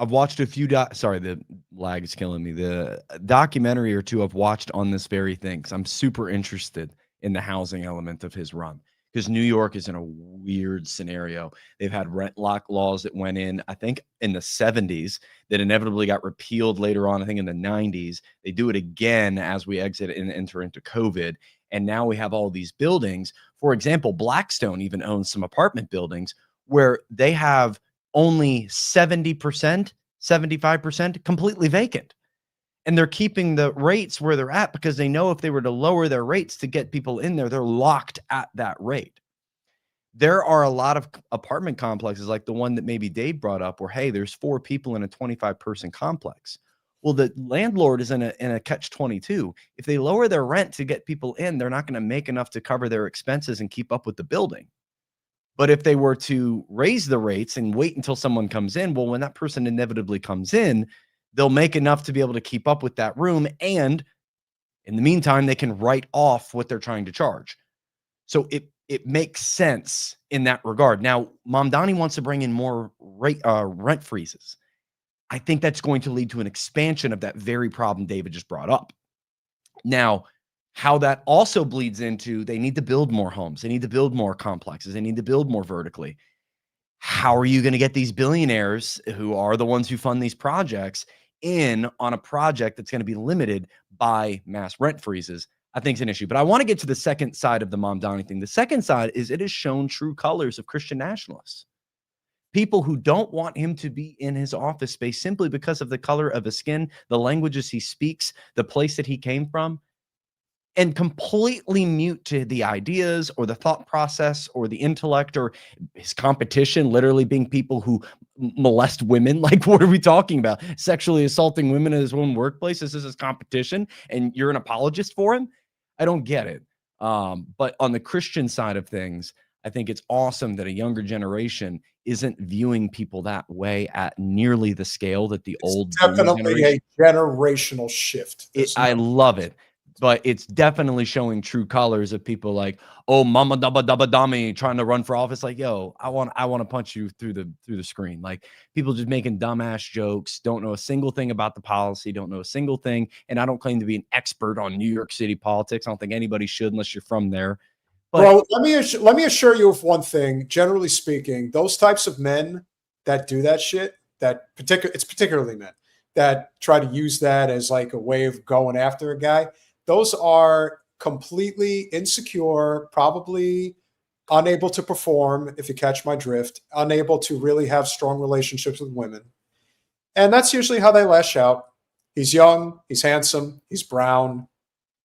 I've watched a few sorry, the lag is killing me. The documentary or two I've watched on this very thing, because I'm super interested in the housing element of his run, because New York is in a weird scenario. They've had rent lock laws that went in, I think, in the 70s that inevitably got repealed later on, I think in the 90s. They do it again as we exit and enter into COVID. And now we have all these buildings. For example, Blackstone even owns some apartment buildings where they have only 70%, 75% completely vacant. And they're keeping the rates where they're at because they know if they were to lower their rates to get people in there, they're locked at that rate. There are a lot of apartment complexes like the one that maybe Dave brought up where, hey, there's 4 people in a 25-person complex. Well, the landlord is in a catch-22. If they lower their rent to get people in, they're not going to make enough to cover their expenses and keep up with the building. But if they were to raise the rates and wait until someone comes in, well, when that person inevitably comes in, they'll make enough to be able to keep up with that room. And in the meantime, they can write off what they're trying to charge. So it makes sense in that regard. Now, Mamdani wants to bring in more rent freezes. I think that's going to lead to an expansion of that very problem David just brought up. Now, how that also bleeds into, they need to build more homes. They need to build more complexes. They need to build more vertically. How are you going to get these billionaires who are the ones who fund these projects in on a project that's going to be limited by mass rent freezes? I think it's an issue. But I want to get to the second side of the Mamdani thing. The second side is it has shown true colors of Christian nationalists. People who don't want him to be in his office space simply because of the color of his skin, the languages he speaks, the place that he came from, and completely mute to the ideas or the thought process or the intellect or his competition, literally being people who molest women. Like, what are we talking about? Sexually assaulting women in his own workplace? This is his competition and you're an apologist for him? I don't get it. But on the Christian side of things, I think it's awesome that a younger generation isn't viewing people that way at nearly the scale that the old definitely a generational shift. I love it. But it's definitely showing true colors of people like, oh, mama dabba dabba dami trying to run for office. Like, yo, I want to punch you through the screen. Like, people just making dumbass jokes, don't know a single thing about the policy, don't know a single thing. And I don't claim to be an expert on New York City politics. I don't think anybody should unless you're from there. But bro, let me assure you of one thing. Generally speaking, those types of men that do that shit, it's particularly men that try to use that as like a way of going after a guy. Those are completely insecure, probably unable to perform, if you catch my drift, unable to really have strong relationships with women. And that's usually how they lash out. He's young, he's handsome, he's brown.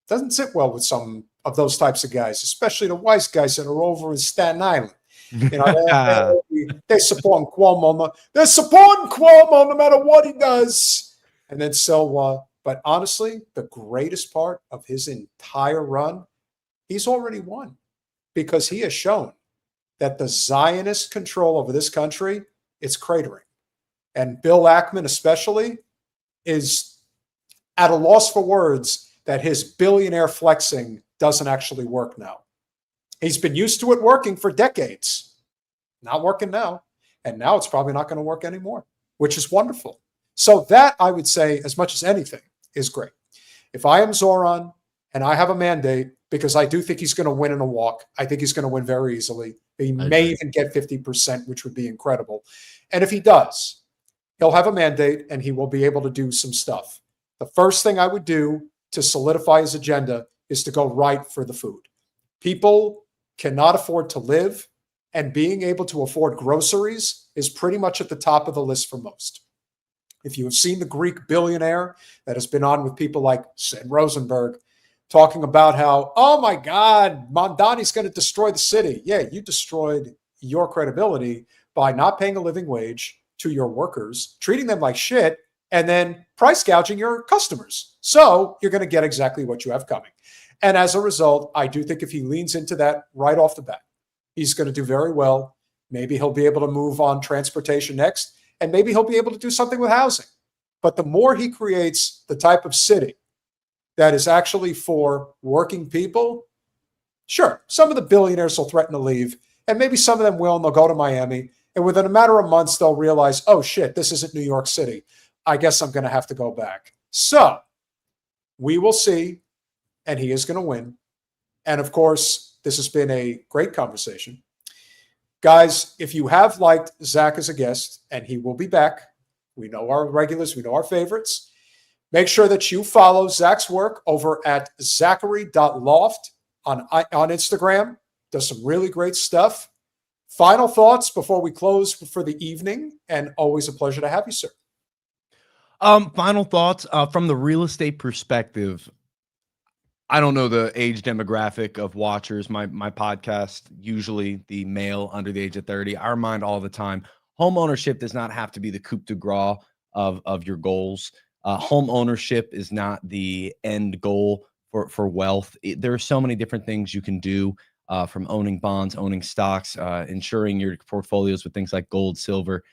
Doesn't sit well with some of those types of guys, especially the wise guys that are over in Staten Island. You know, they support Cuomo. They're supporting Cuomo no matter what he does. And then but honestly, the greatest part of his entire run, he's already won, because he has shown that the Zionist control over this country, it's cratering. And Bill Ackman especially is at a loss for words that his billionaire flexing doesn't actually work now. He's been used to it working for decades. Not working now. And now it's probably not going to work anymore, which is wonderful. So that, I would say, as much as anything, is great. If I am Zoran and I have a mandate, because I do think he's going to win in a walk, I think he's going to win very easily. He may even get 50%, which would be incredible. And if he does, he'll have a mandate and he will be able to do some stuff. The first thing I would do to solidify his agenda is to go right for the food. People cannot afford to live, and being able to afford groceries is pretty much at the top of the list for most. If you have seen the Greek billionaire that has been on with people like Sid Rosenberg talking about how, oh my God, Mondani's going to destroy the city. Yeah, you destroyed your credibility by not paying a living wage to your workers, treating them like shit, and then price gouging your customers. So you're going to get exactly what you have coming. And as a result, I do think if he leans into that right off the bat, he's going to do very well. Maybe he'll be able to move on transportation next, and maybe he'll be able to do something with housing. But the more he creates the type of city that is actually for working people, sure, some of the billionaires will threaten to leave, and maybe some of them will, and they'll go to Miami. And within a matter of months, they'll realize, oh shit, this isn't New York City. I guess I'm going to have to go back. So we will see, and he is going to win. And of course, this has been a great conversation. Guys, if you have liked Zach as a guest, and he will be back, we know our regulars, we know our favorites, make sure that you follow Zach's work over at zachary.loft on Instagram. Does some really great stuff. Final thoughts before we close for the evening, and always a pleasure to have you, sir. Final thoughts from the real estate perspective. I don't know the age demographic of watchers. My podcast, usually the male under the age of 30. I remind all the time, home ownership does not have to be the coup de grace of your goals. Home ownership is not the end goal for wealth. There are so many different things you can do, from owning bonds, owning stocks, insuring your portfolios with things like gold, silver.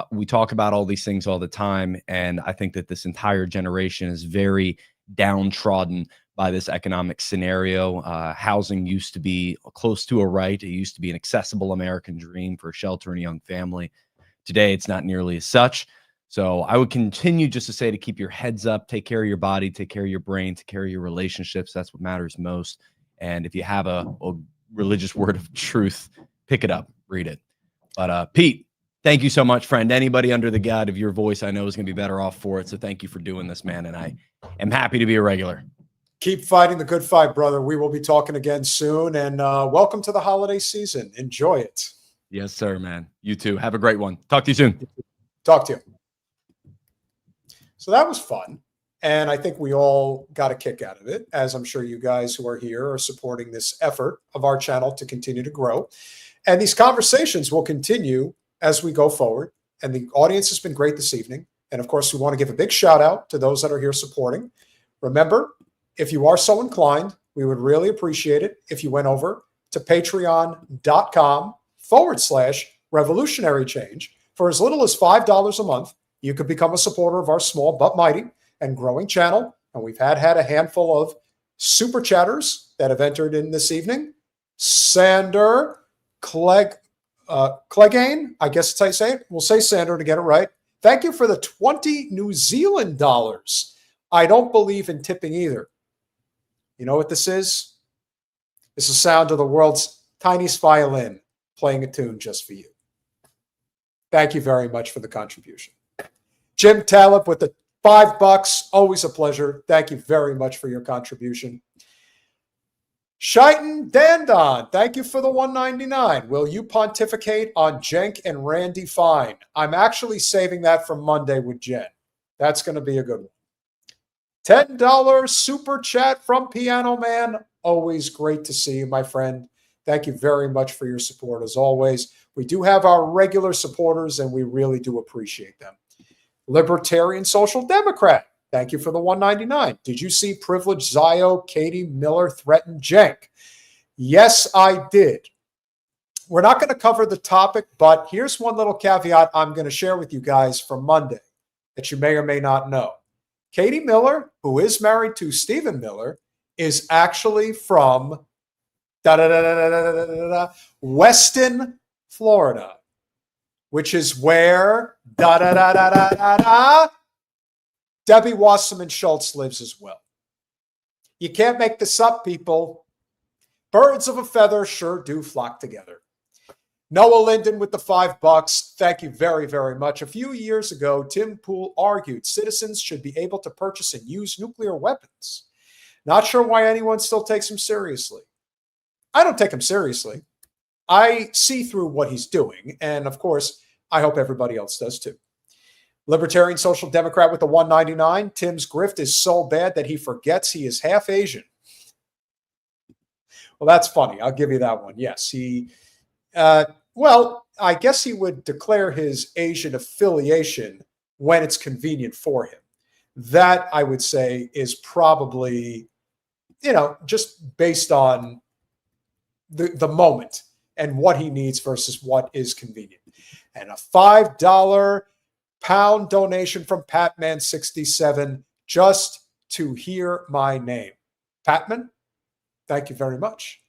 We talk about all these things all the time, and I think that this entire generation is very downtrodden by this economic scenario. Housing used to be close to a right. It used to be an accessible American dream for a shelter and a young family. Today, it's not nearly as such. So I would continue just to say to keep your heads up, take care of your body, take care of your brain, take care of your relationships. That's what matters most. And if you have a religious word of truth, pick it up, read it. But Pete, thank you so much, friend. Anybody under the guide of your voice I know is going to be better off for it. So thank you for doing this, man. And I am happy to be a regular. Keep fighting the good fight, brother. We will be talking again soon. And welcome to the holiday season. Enjoy it. Yes, sir, man. You too. Have a great one. Talk to you soon. Talk to you. So that was fun. And I think we all got a kick out of it, as I'm sure you guys who are here are supporting this effort of our channel to continue to grow. And these conversations will continue as we go forward. And the audience has been great this evening. And of course, we want to give a big shout out to those that are here supporting. Remember, if you are so inclined, we would really appreciate it if you went over to patreon.com/revolutionary change. For as little as $5 a month, you could become a supporter of our small but mighty and growing channel. And we've had a handful of super chatters that have entered in this evening. Sander Clegane, I guess that's how you say it. We'll say Sander to get it right. Thank you for the 20 New Zealand dollars. I don't believe in tipping either. You know what this is? It's the sound of the world's tiniest violin playing a tune just for you. Thank you very much for the contribution. Jim Taleb with the $5. Always a pleasure. Thank you very much for your contribution. Shaitan Dandon, thank you for the $1.99. Will you pontificate on Cenk and Randy Fine? I'm actually saving that for Monday with Jen. That's going to be a good one. $10 super chat from Piano Man. Always great to see you, my friend. Thank you very much for your support as always. We do have our regular supporters, and we really do appreciate them. Libertarian Social Democrat, thank you for the $1.99. Did you see Privileged Zio Katie Miller threaten Cenk? Yes, I did. We're not going to cover the topic, but here's one little caveat I'm going to share with you guys for Monday that you may or may not know. Katie Miller, who is married to Stephen Miller, is actually from Weston, Florida. which is where Debbie Wasserman Schultz lives as well. You can't make this up, people. Birds of a feather sure do flock together. Noah Linden with the $5. Thank you very, very much. A few years ago, Tim Pool argued citizens should be able to purchase and use nuclear weapons. Not sure why anyone still takes him seriously. I don't take him seriously. I see through what he's doing. And of course, I hope everybody else does too. Libertarian Social Democrat with the $1.99. Tim's grift is so bad that he forgets he is half Asian. Well, that's funny. I'll give you that one. Yes, well, I guess he would declare his Asian affiliation when it's convenient for him. That, I would say, is probably, just based on the moment and what he needs versus what is convenient. And a $5 pound donation from Patman67 just to hear my name. Patman, thank you very much.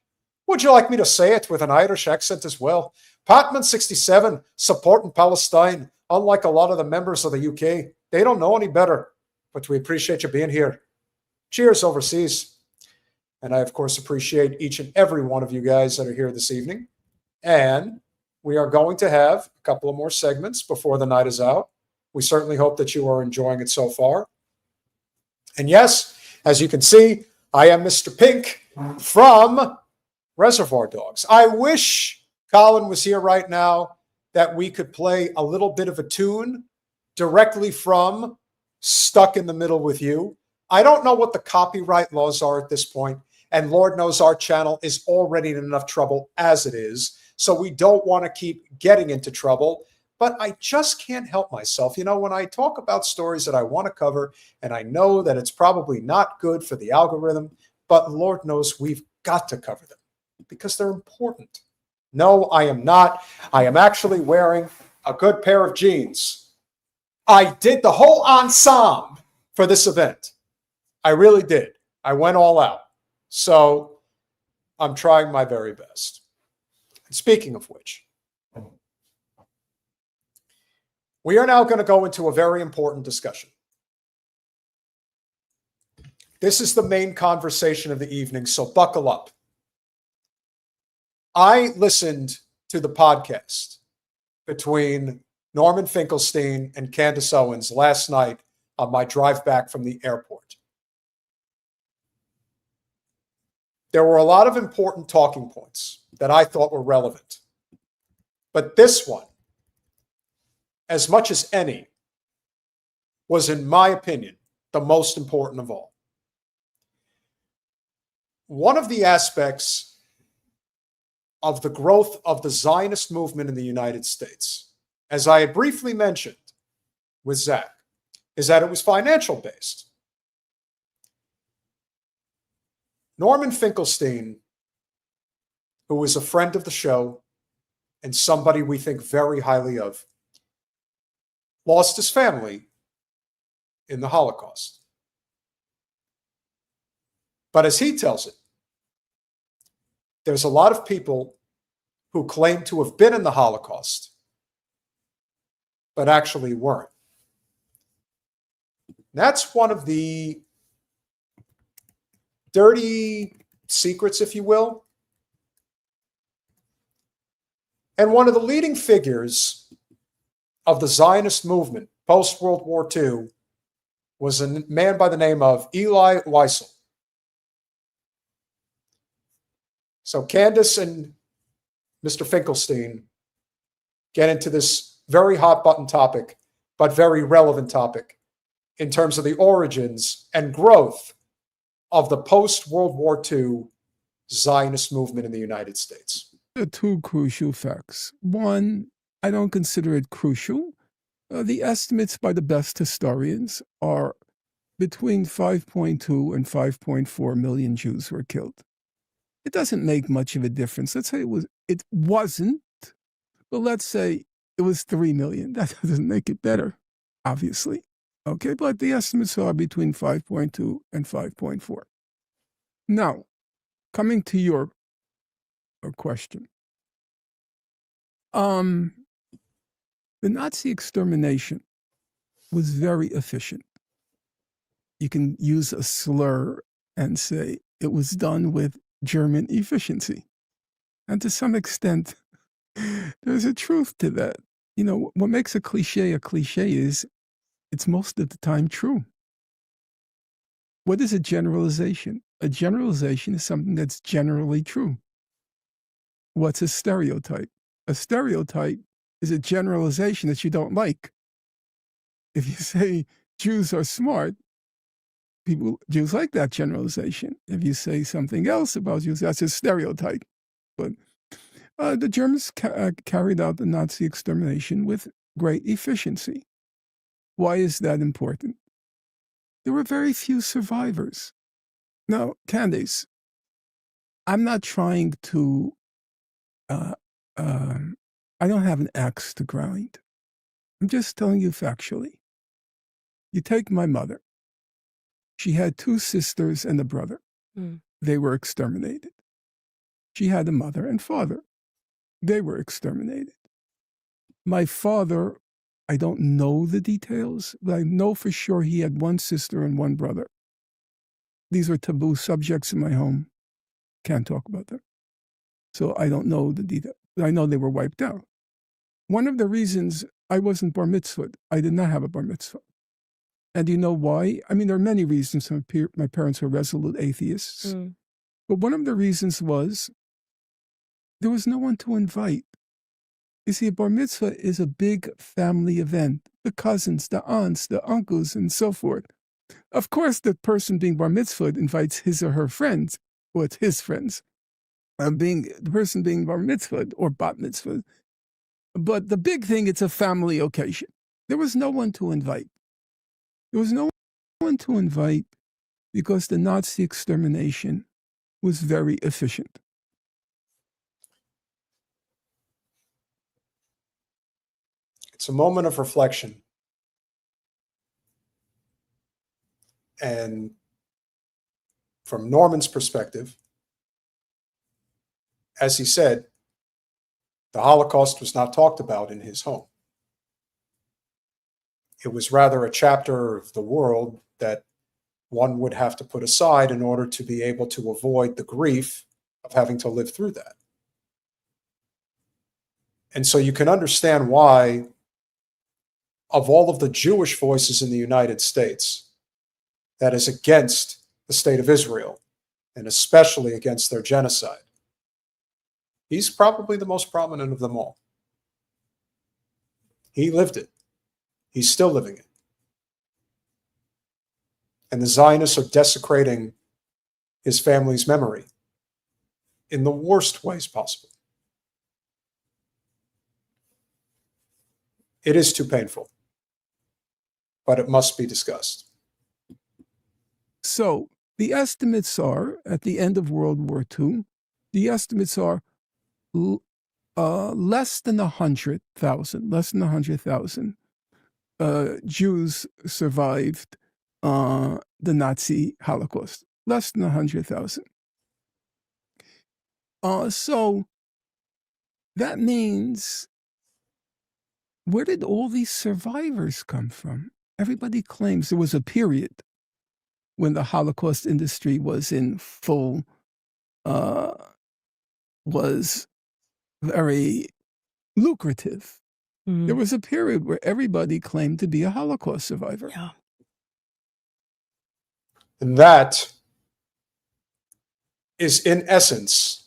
Would you like me to say it with an Irish accent as well? Patman67, supporting Palestine. Unlike a lot of the members of the UK, they don't know any better. But we appreciate you being here. Cheers overseas. And I, of course, appreciate each and every one of you guys that are here this evening. And we are going to have a couple of more segments before the night is out. We certainly hope that you are enjoying it so far. And yes, as you can see, I am Mr. Pink from Reservoir Dogs. I wish Colin was here right now that we could play a little bit of a tune directly from Stuck in the Middle with You. I don't know what the copyright laws are at this point, and Lord knows our channel is already in enough trouble as it is, so we don't want to keep getting into trouble, but I just can't help myself. When I talk about stories that I want to cover, and I know that it's probably not good for the algorithm, but Lord knows we've got to cover them because they're important. No, I am not. I am actually wearing a good pair of jeans. I did the whole ensemble for this event. I really did. I went all out. So I'm trying my very best. And speaking of which, we are now going to go into a very important discussion. This is the main conversation of the evening, so buckle up. I listened to the podcast between Norman Finkelstein and Candace Owens last night on my drive back from the airport. There were a lot of important talking points that I thought were relevant. But this one, as much as any, was, in my opinion, the most important of all. One of the aspects of the growth of the Zionist movement in the United States, as I had briefly mentioned with Zach, is that it was financial based. Norman Finkelstein, who was a friend of the show and somebody we think very highly of, lost his family in the Holocaust. But as he tells it, there's a lot of people who claim to have been in the Holocaust, but actually weren't. That's one of the dirty secrets, if you will. And one of the leading figures of the Zionist movement post-World War II was a man by the name of Eli Wiesel. So Candace and Mr. Finkelstein get into this very hot button topic, but very relevant topic in terms of the origins and growth of the post-World War II Zionist movement in the United States. There are two crucial facts. One, I don't consider it crucial. The estimates by the best historians are between 5.2 and 5.4 million Jews were killed. It doesn't make much of a difference. Let's say it wasn't, but let's say it was 3 million. That doesn't make it better, obviously. Okay, but the estimates are between 5.2 and 5.4. Now, coming to your question. The Nazi extermination was very efficient. You can use a slur and say it was done with German efficiency. And to some extent, there's a truth to that. You know, what makes a cliche is it's most of the time true. What is a generalization? A generalization is something that's generally true. What's a stereotype? A stereotype is a generalization that you don't like. If you say Jews are smart, Jews like that generalization. If you say something else about Jews, that's a stereotype. But the Germans carried out the Nazi extermination with great efficiency. Why is that important? There were very few survivors. Now, Candace, I'm not trying to, I don't have an axe to grind. I'm just telling you factually. You take my mother. She had 2 sisters and a brother. They were exterminated. She had a mother and father. They were exterminated. My father, I don't know the details, but I know for sure he had 1 sister and 1 brother. These are taboo subjects in my home. Can't talk about them. So I don't know the details. I know they were wiped out. One of the reasons I wasn't bar mitzvahed, I did not have a bar mitzvah. And do you know why? I mean, there are many reasons. My parents were resolute atheists. But one of the reasons was there was no one to invite. You see, a bar mitzvah is a big family event. The cousins, the aunts, the uncles, and so forth. Of course, the person being bar mitzvahed invites his or her friends, or it's his friends. The person being bar mitzvahed or bat mitzvahed. But the big thing, it's a family occasion. There was no one to invite. There was no one to invite because the Nazi extermination was very efficient. It's a moment of reflection. And from Norman's perspective, as he said, the Holocaust was not talked about in his home. It was rather a chapter of the world that one would have to put aside in order to be able to avoid the grief of having to live through that. And so you can understand why, of all of the Jewish voices in the United States, that is against the state of Israel, and especially against their genocide, he's probably the most prominent of them all. He lived it. He's still living it. And the Zionists are desecrating his family's memory in the worst ways possible. It is too painful, but it must be discussed. So the estimates are, at the end of World War II, the estimates are less than 100,000 Jews survived the Nazi Holocaust. Less than 100,000. So that means, where did all these survivors come from? Everybody claims there was a period when the Holocaust industry was in full, was very lucrative. There was a period where everybody claimed to be a Holocaust survivor. Yeah. And that is, in essence,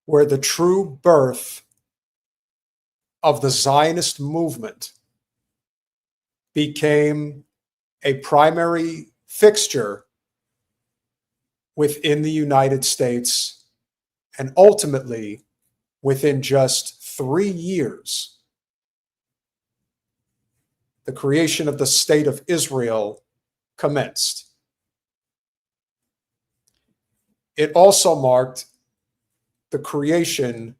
where the true birth of the Zionist movement became a primary fixture within the United States, and ultimately, within just 3 years, the creation of the State of Israel commenced. It also marked the creation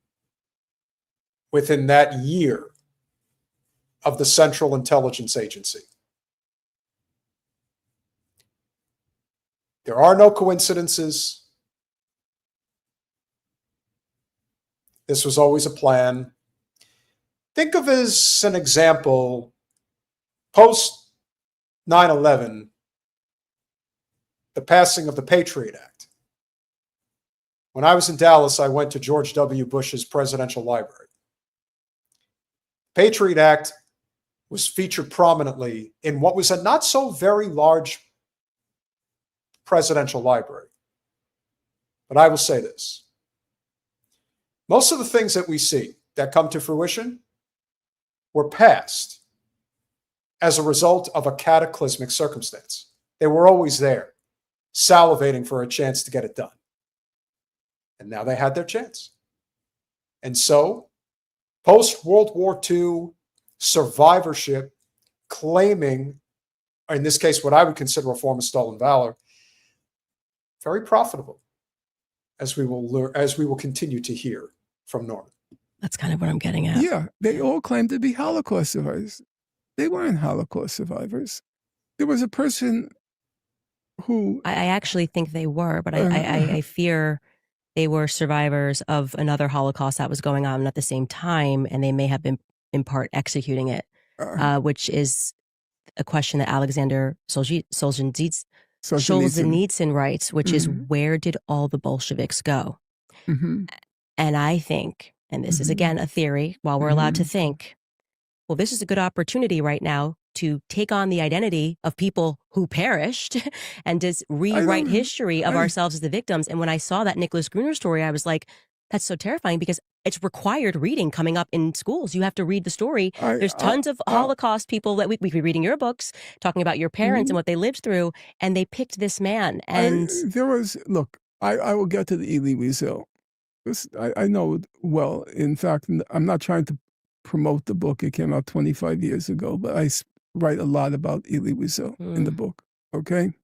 within that year of the Central Intelligence Agency. There are no coincidences. This was always a plan. think of as an example, post 9/11, the passing of the Patriot Act. When I was in Dallas, I went to George W. Bush's presidential library. Patriot Act was featured prominently in what was a not so very large presidential library. But I will say this. Most of the things that we see that come to fruition were passed as a result of a cataclysmic circumstance. They were always there, salivating for a chance to get it done. And now they had their chance. And so, post-World War II survivorship, claiming, or in this case, what I would consider a form of stolen valor, very profitable, as we will continue to hear from Norman. That's kind of what I'm getting at. Yeah, they all claim to be Holocaust survivors. They weren't Holocaust survivors. There was a person who... I actually think they were, but I fear they were survivors of another Holocaust that was going on at the same time, and they may have been, in part, executing it, which is a question that Alexander Solzhenitsyn writes, which is, where did all the Bolsheviks go? And I think, and this is again a theory, while we're allowed to think, well, this is a good opportunity right now to take on the identity of people who perished and just rewrite history of ourselves as the victims. And when I saw that Nicholas Gruner story, I was like, that's so terrifying, because it's required reading coming up in schools. You have to read the story. There's tons of Holocaust people that we could be reading your books, talking about your parents and what they lived through, and they picked this man. And look, I will get to the Elie Wiesel. I know it well. In fact, I'm not trying to promote the book. It came out 25 years ago, but I write a lot about Elie Wiesel in the book. Okay?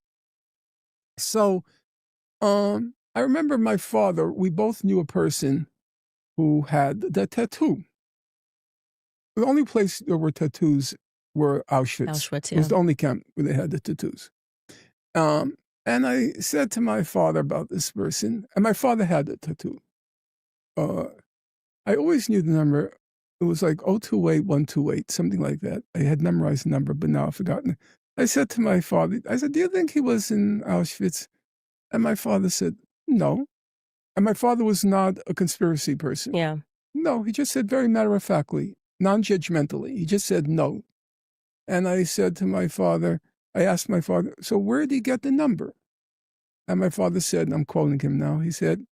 So, I remember my father, we both knew a person who had that tattoo. The only place there were tattoos were Auschwitz. Auschwitz, yeah. It was the only camp where they had the tattoos. And I said to my father about this person, and my father had the tattoo. I always knew the number. It was like 028128, something like that. I had memorized the number, but now I've forgotten it. I said to my father, I said, do you think he was in Auschwitz? And my father said, no. And my father was not a conspiracy person. Yeah. No, he just said very matter-of-factly, non-judgmentally. He just said no. And I said to my father, I asked my father, so where did he get the number? And my father said, and I'm quoting him now, he said,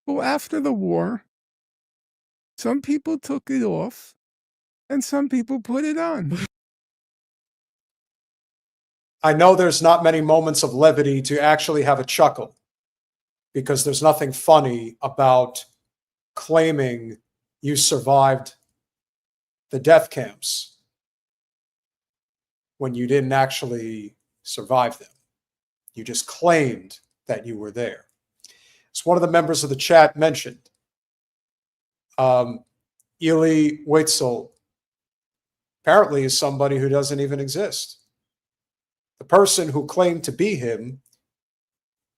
well, after the war, some people took it off and some people put it on. I know there's not many moments of levity to actually have a chuckle, because there's nothing funny about claiming you survived the death camps when you didn't actually survive them. You just claimed that you were there. As one of the members of the chat mentioned, Elie Wiesel apparently is somebody who doesn't even exist. The person who claimed to be him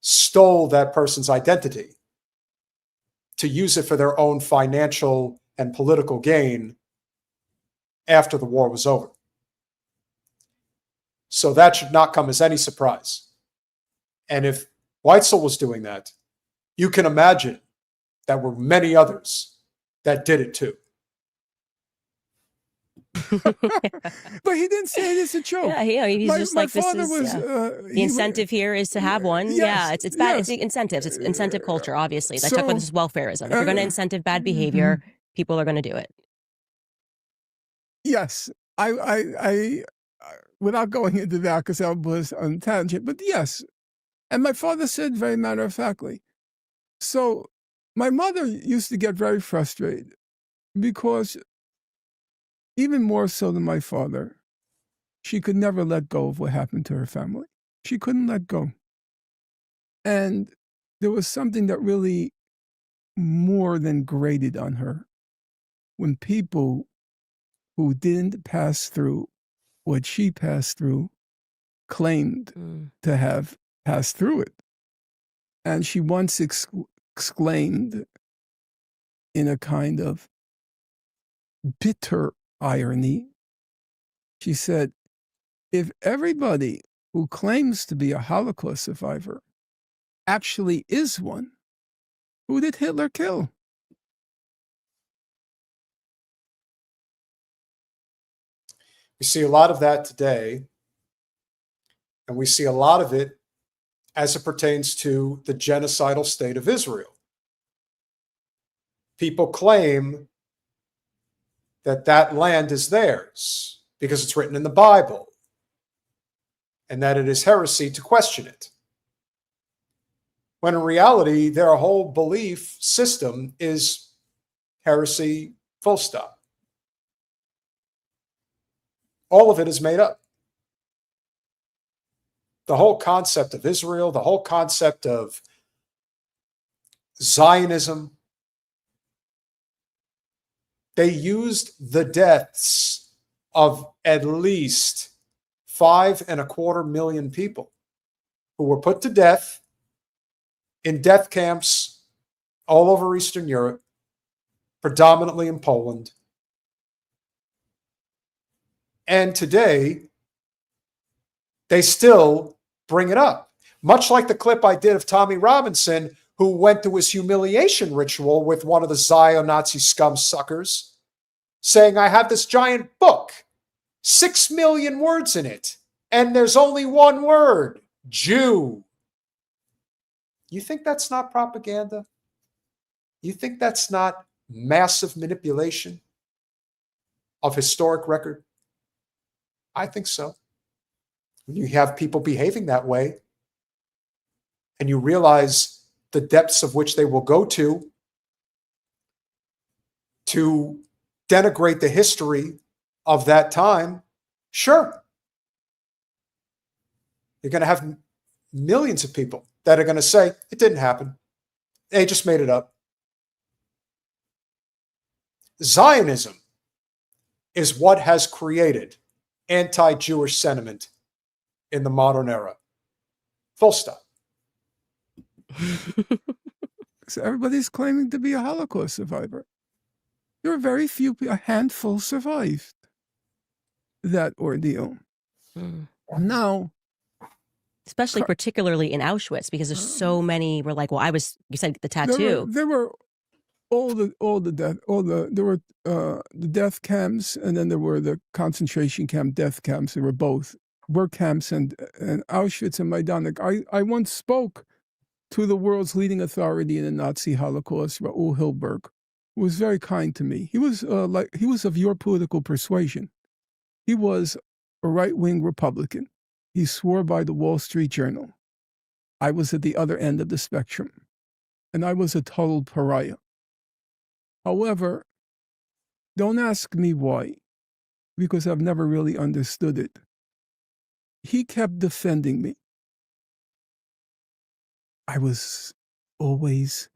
stole that person's identity to use it for their own financial and political gain after the war was over. So that should not come as any surprise. And if Wiesel was doing that, you can imagine there were many others that did it too. But he didn't say it as a joke. Yeah, he's just like, this is the incentive here is to have one. Yes, yeah, it's bad. yes. It's incentives. It's incentive culture, obviously. I So, talk about this as welfareism. If you're going to incentive bad behavior, people are going to do it. Yes, I without going into that because that was on tangent, but yes. And my father said very matter-of-factly. So my mother used to get very frustrated because even more so than my father, she could never let go of what happened to her family. She couldn't let go. And there was something that really more than grated on her when people who didn't pass through what she passed through claimed to have passed through it. And she once exclaimed in a kind of bitter irony. She said, if everybody who claims to be a Holocaust survivor actually is one, who did Hitler kill? We see a lot of that today, and we see a lot of it as it pertains to the genocidal state of Israel. People claim that that land is theirs because it's written in the Bible, and that it is heresy to question it. When in reality, their whole belief system is heresy, full stop. All of it is made up. The whole concept of Israel, the whole concept of Zionism, they used the deaths of at least 5.25 million people who were put to death in death camps all over Eastern Europe, predominantly in Poland. And today, they still bring it up. Much like the clip I did of Tommy Robinson, who went to his humiliation ritual with one of the Zio-Nazi scum suckers, saying, I have this giant book, 6 million words in it, and there's only one word, Jew. You think that's not propaganda? You think that's not massive manipulation of historic record? I think so. When you have people behaving that way, and you realize the depths of which they will go to denigrate the history of that time, sure. You're going to have millions of people that are going to say, it didn't happen. They just made it up. Zionism is what has created anti-Jewish sentiment in the modern era. Full stop. So everybody's claiming to be a Holocaust survivor. There are very few, a handful survived that ordeal. Now, especially particularly in Auschwitz, because there's so many were like, well, you said the tattoo. There were the death camps, and then there were the concentration camp death camps. There were both work camps, and Auschwitz and Majdanek. I once spoke to the world's leading authority in the Nazi Holocaust, Raoul Hilberg, who was very kind to me. He was of your political persuasion. He was a right-wing Republican. He swore by the Wall Street Journal. I was at the other end of the spectrum, and I was a total pariah. However, don't ask me why, because I've never really understood it. He kept defending me. I was always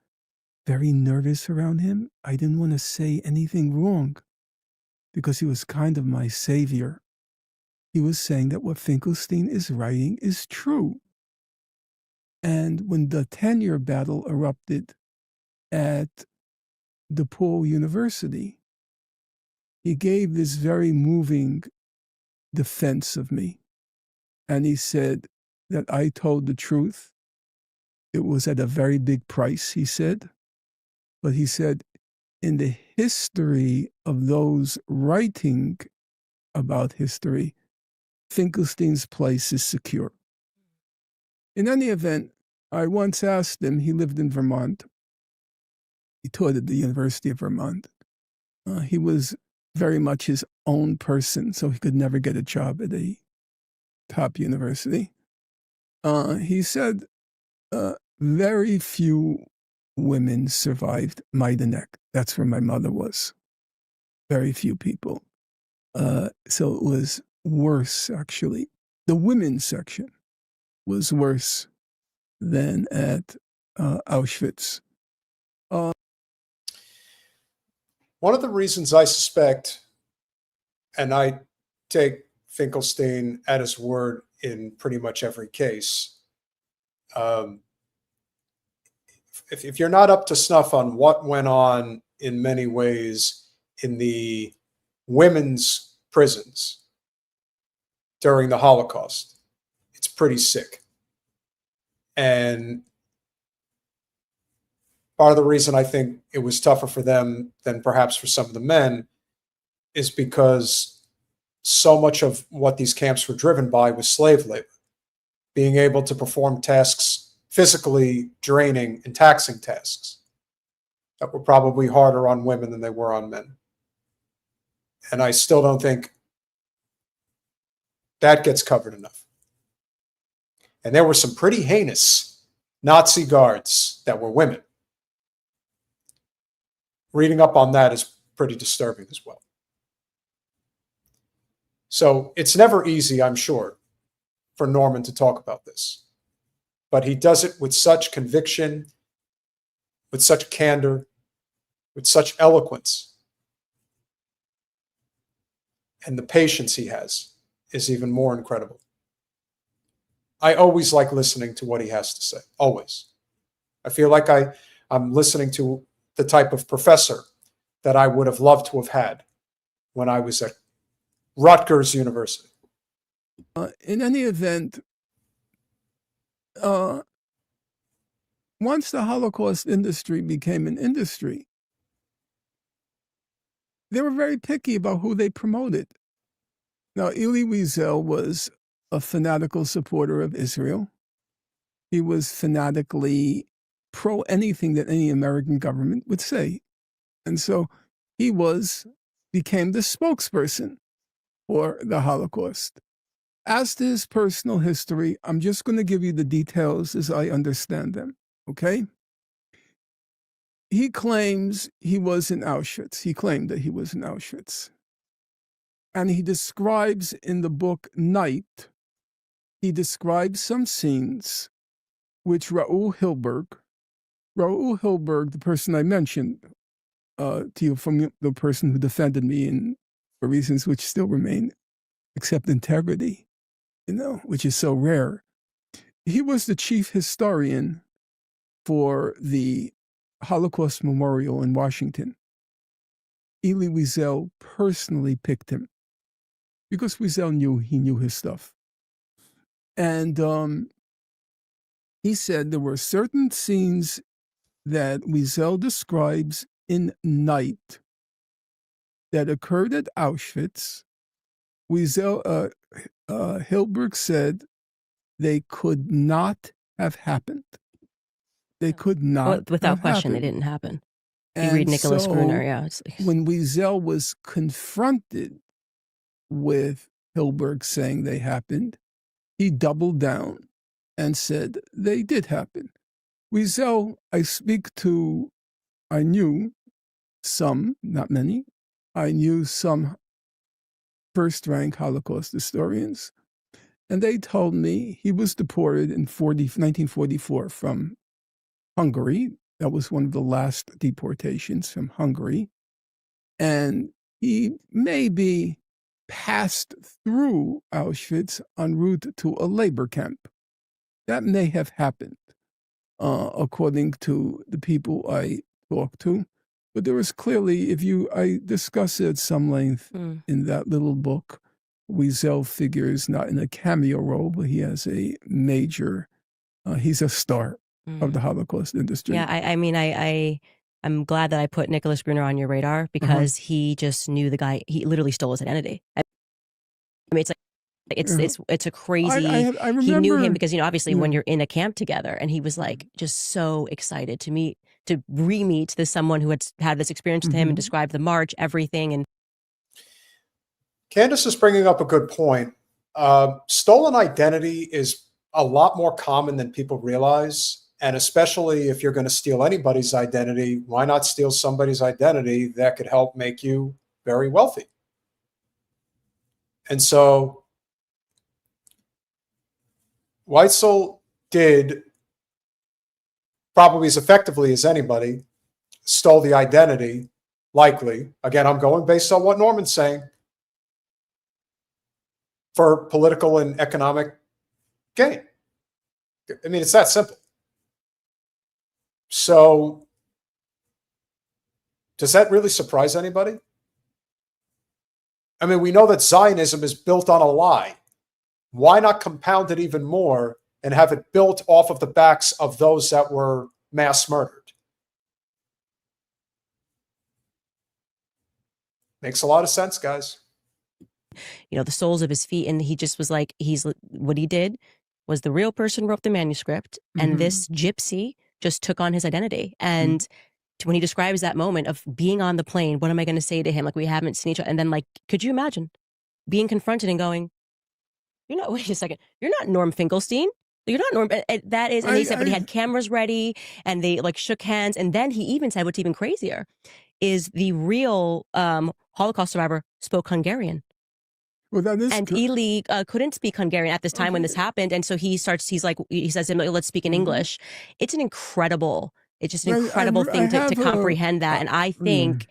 very nervous around him. I didn't want to say anything wrong because he was kind of my savior. He was saying that what Finkelstein is writing is true. And when the tenure battle erupted at DePaul University, he gave this very moving defense of me. And he said that I told the truth. It was at a very big price, he said. But he said, in the history of those writing about history, Finkelstein's place is secure. In any event, I once asked him, he lived in Vermont. He taught at the University of Vermont. He was very much his own person, so he could never get a job at a top university. He said very few women survived Majdanek. That's where my mother was. Very few people. So it was worse, actually. The women's section was worse than at Auschwitz. One of the reasons I suspect, and I take Finkelstein at his word in pretty much every case, if you're not up to snuff on what went on in many ways in the women's prisons during the Holocaust. It's pretty sick. And part of the reason I think it was tougher for them than perhaps for some of the men is because so much of what these camps were driven by was slave labor, being able to perform tasks, physically draining and taxing tasks that were probably harder on women than they were on men. And I still don't think that gets covered enough. And there were some pretty heinous Nazi guards that were women. Reading up on that is pretty disturbing as well. So it's never easy, I'm sure, for Norman to talk about this. But he does it with such conviction, with such candor, with such eloquence. And the patience he has is even more incredible. I always like listening to what he has to say, always. I feel like I'm listening to the type of professor that I would have loved to have had when I was at Rutgers University. In any event, once the Holocaust industry became an industry, they were very picky about who they promoted. Now, Elie Wiesel was a fanatical supporter of Israel. He was fanatically pro anything that any American government would say. And so he became the spokesperson for the Holocaust. As to his personal history, I'm just going to give you the details as I understand them, okay? He claims he was in Auschwitz. He claimed that he was in Auschwitz. And he describes in the book Night, he describes some scenes which Raoul Hilberg, the person I mentioned to you, from the person who defended me and for reasons which still remain, except integrity, which is so rare. He was the chief historian for the Holocaust Memorial in Washington. Elie Wiesel personally picked him because Wiesel knew his stuff. And he said there were certain scenes that Wiesel describes in Night that occurred at Auschwitz. Hilberg said they could not have happened. They could not without question, happened. They didn't happen. You And read Nicholas so Gruner, yeah. It's like, when Wiesel was confronted with Hilberg saying they happened, he doubled down and said they did happen. Wiesel, I knew some, not many, I knew some first-rank Holocaust historians, and they told me he was deported in 1944 from Hungary. That was one of the last deportations from Hungary. And he maybe passed through Auschwitz en route to a labor camp. That may have happened, according to the people I talked to. But there was clearly, I discuss it at some length in that little book. Wiesel figures not in a cameo role, but he has a major, he's a star of the Holocaust industry. yeah, I mean, I'm glad that I put Nicholas Gruner on your radar because he just knew the guy. He literally stole his identity. I mean, it's a crazy. I remember, he knew him because obviously when you're in a camp together, and he was like just so excited to re-meet someone who had this experience with him and described the march, everything. And Candace is bringing up a good point. Stolen identity is a lot more common than people realize. And especially if you're going to steal anybody's identity, why not steal somebody's identity that could help make you very wealthy? And so Weitzel did, probably as effectively as anybody, stole the identity, likely. Again, I'm going based on what Norman's saying, for political and economic gain. I mean, it's that simple. So does that really surprise anybody? I mean, we know that Zionism is built on a lie. Why not compound it even more and have it built off of the backs of those that were mass murdered? Makes a lot of sense, guys. You know, the soles of his feet. And he just was like, what he did was the real person wrote the manuscript, and this gypsy just took on his identity. And when he describes that moment of being on the plane, what am I going to say to him? Like, we haven't seen each other. And then, like, could you imagine being confronted and going, wait a second, you're not Norm Finkelstein. You're not Norm. That is, and he said, but he had cameras ready and they like shook hands. And then he even said, what's even crazier is the real Holocaust survivor spoke Hungarian. Well, that is and Ely couldn't speak Hungarian at this time when this happened. And so he says, let's speak in English. It's just an incredible thing to comprehend that. And I think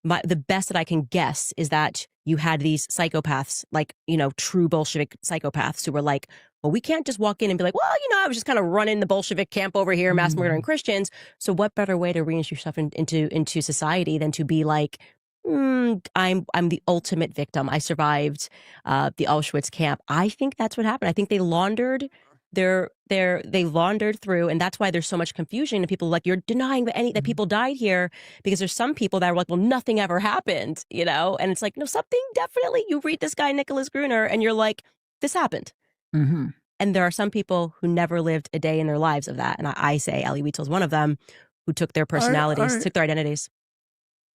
the best that I can guess is that you had these psychopaths, like, true Bolshevik psychopaths who were like, well, we can't just walk in and be like, well, I was just kind of running the Bolshevik camp over here, mass murdering Christians. So what better way to reintroduce yourself into society than to be like, I'm the ultimate victim. I survived the Auschwitz camp. I think that's what happened. I think they laundered they laundered through, and that's why there's so much confusion. And people are like, you're denying that people died here, because there's some people that are like, well, nothing ever happened, And it's like, no, something definitely. You read this guy Nicholas Gruner, and you're like, this happened. And there are some people who never lived a day in their lives of that, and I say Elie Wiesel is one of them, who took their personalities, took their identities,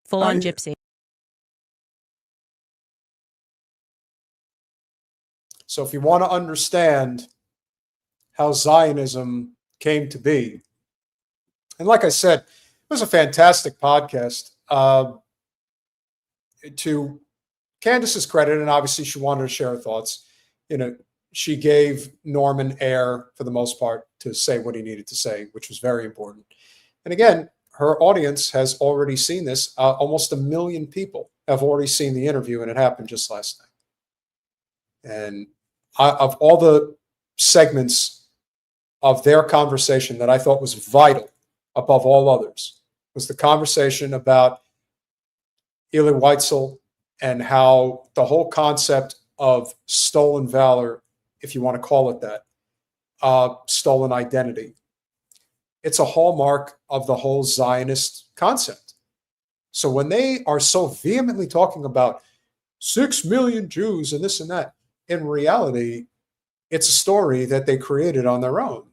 full on gypsy. So if you want to understand how Zionism came to be, and like I said, it was a fantastic podcast. To Candace's credit, and obviously she wanted to share her thoughts, she gave Norman air for the most part to say what he needed to say, which was very important. And again, her audience has already seen this. Almost 1 million people have already seen the interview, and it happened just last night. And of all the segments of their conversation that I thought was vital above all others was the conversation about Elie Wiesel and how the whole concept of stolen valor, if you want to call it that, stolen identity, it's a hallmark of the whole Zionist concept. So when they are so vehemently talking about 6 million Jews and this and that, in reality, it's a story that they created on their own.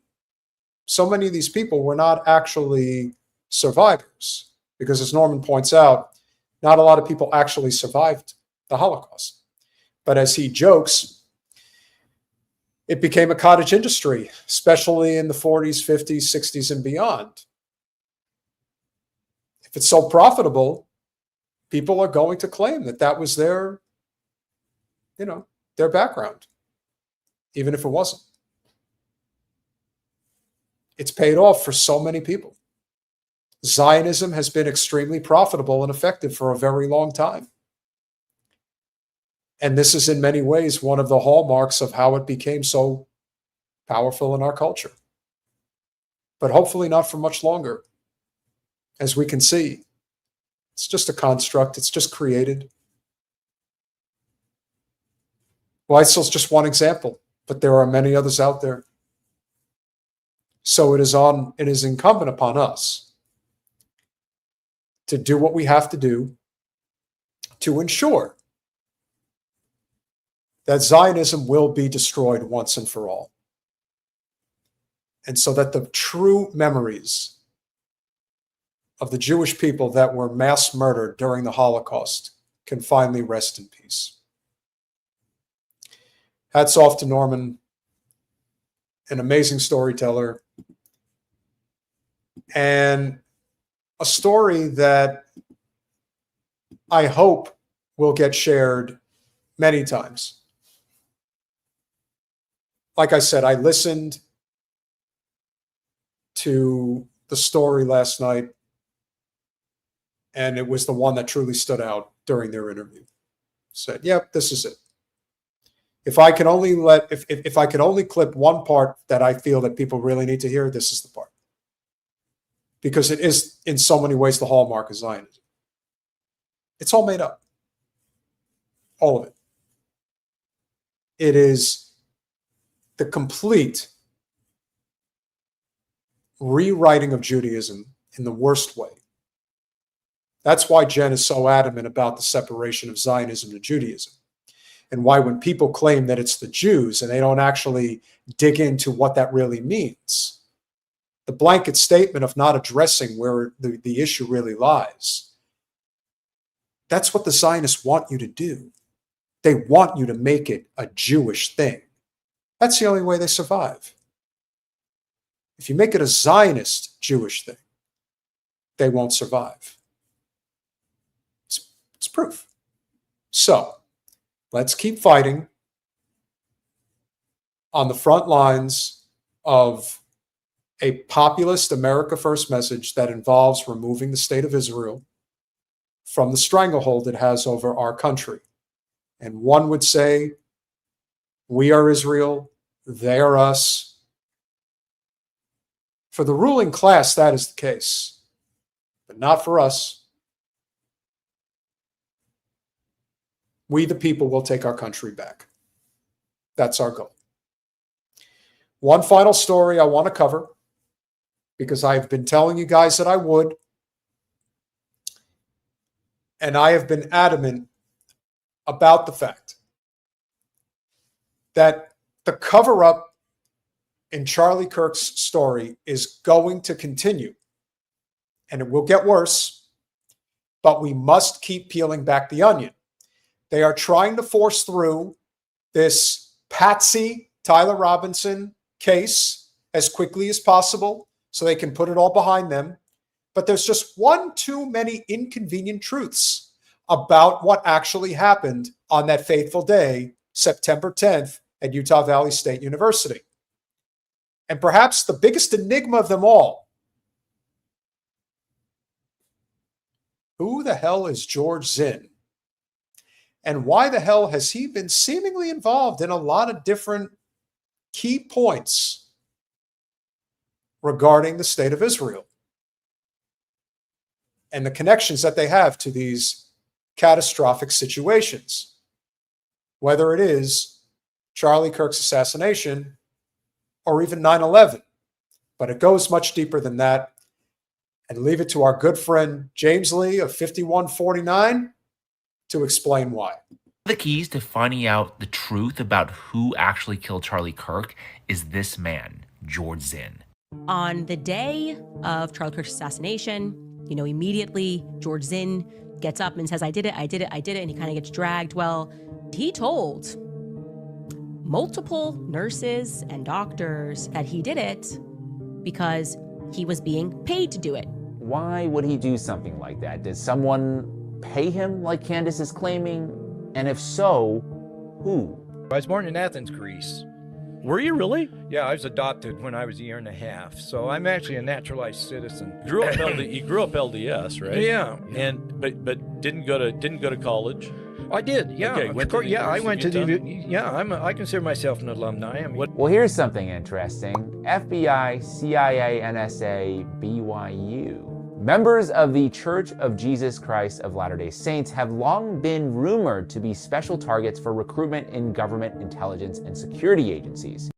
So many of these people were not actually survivors, because as Norman points out, not a lot of people actually survived the Holocaust. But as he jokes, it became a cottage industry, especially in the 40s, 50s, 60s, and beyond. If it's so profitable, people are going to claim that that was their background, even if it wasn't. It's paid off for so many people. Zionism has been extremely profitable and effective for a very long time. And this is in many ways one of the hallmarks of how it became so powerful in our culture. But hopefully not for much longer. As we can see, it's just a construct. It's just created. Wiesel's just one example, but there are many others out there. So it is incumbent upon us to do what we have to do to ensure that Zionism will be destroyed once and for all. And so that the true memories of the Jewish people that were mass murdered during the Holocaust can finally rest in peace. Hats off to Norman, an amazing storyteller, and a story that I hope will get shared many times. Like I said, I listened to the story last night, and it was the one that truly stood out during their interview. Said, yep, this is it. If I can only if I could only clip one part that I feel that people really need to hear, this is the part. Because it is in so many ways the hallmark of Zionism. It's all made up. All of it. It is the complete rewriting of Judaism in the worst way. That's why Jen is so adamant about the separation of Zionism and Judaism. And why when people claim that it's the Jews and they don't actually dig into what that really means, the blanket statement of not addressing where the issue really lies, that's what the Zionists want you to do. They want you to make it a Jewish thing. That's the only way they survive. If you make it a Zionist Jewish thing, they won't survive. It's proof. So let's keep fighting on the front lines of a populist America First message that involves removing the state of Israel from the stranglehold it has over our country. And one would say, we are Israel, they are us. For the ruling class, that is the case, but not for us. We, the people, will take our country back. That's our goal. One final story I want to cover, because I've been telling you guys that I would, and I have been adamant about the fact that the cover-up in Charlie Kirk's story is going to continue, and it will get worse, but we must keep peeling back the onion. They are trying to force through this Patsy Tyler Robinson case as quickly as possible so they can put it all behind them. But there's just one too many inconvenient truths about what actually happened on that fateful day, September 10th, at Utah Valley State University. And perhaps the biggest enigma of them all, who the hell is George Zinn? And why the hell has he been seemingly involved in a lot of different key points regarding the state of Israel and the connections that they have to these catastrophic situations, whether it is Charlie Kirk's assassination or even 9/11. But it goes much deeper than that. And leave it to our good friend James Lee of 5149 to explain why. The keys to finding out the truth about who actually killed Charlie Kirk is this man, George Zinn. On the day of Charlie Kirk's assassination, immediately George Zinn gets up and says, I did it, and he kind of gets dragged. Well, he told multiple nurses and doctors that he did it because he was being paid to do it. Why would he do something like that? Did someone pay him like Candace is claiming? And if so, who? I was born in Athens, Greece. Were you really? Yeah, I was adopted when I was a year and a half, so I'm actually a naturalized citizen. You grew up LDS, right? Yeah. And but didn't go to college. I did. Yeah. Okay, I went to the. Yeah, I consider myself an alumni. Well, here's something interesting: FBI, CIA, NSA, BYU. Members of the Church of Jesus Christ of Latter-day Saints have long been rumored to be special targets for recruitment in government intelligence and security agencies.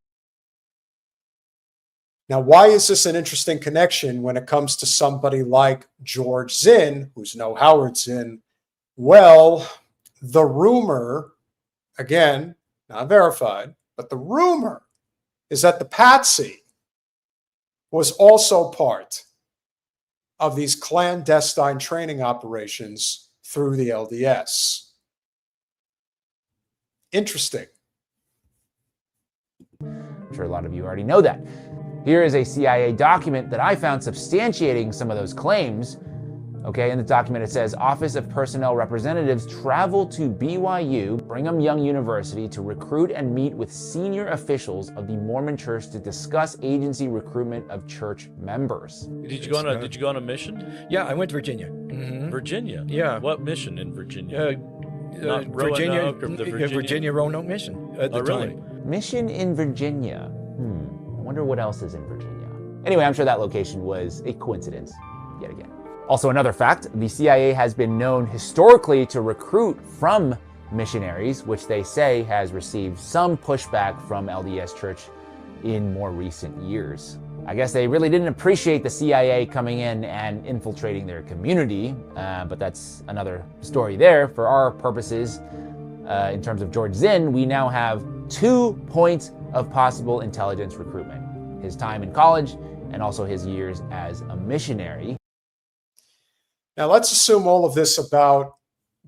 Now, why is this an interesting connection when it comes to somebody like George Zinn, who's no Howard Zinn? Well, the rumor, again, not verified, but the rumor is that the Patsy was also part of these clandestine training operations through the LDS. Interesting. I'm sure a lot of you already know that. Here is a CIA document that I found substantiating some of those claims. Okay, in the document it says, Office of Personnel Representatives travel to BYU, Brigham Young University, to recruit and meet with senior officials of the Mormon Church to discuss agency recruitment of church members. Did you go on a mission? Yeah, I went to Virginia. Mm-hmm. Virginia? Yeah. What mission in Virginia? Virginia Roanoke mission at the time. Mission in Virginia. I wonder what else is in Virginia. Anyway, I'm sure that location was a coincidence yet again. Also, another fact, the CIA has been known historically to recruit from missionaries, which they say has received some pushback from LDS Church in more recent years. I guess they really didn't appreciate the CIA coming in and infiltrating their community, but that's another story there. For our purposes, in terms of George Zinn, we now have 2 points of possible intelligence recruitment: his time in college and also his years as a missionary. Now, let's assume all of this about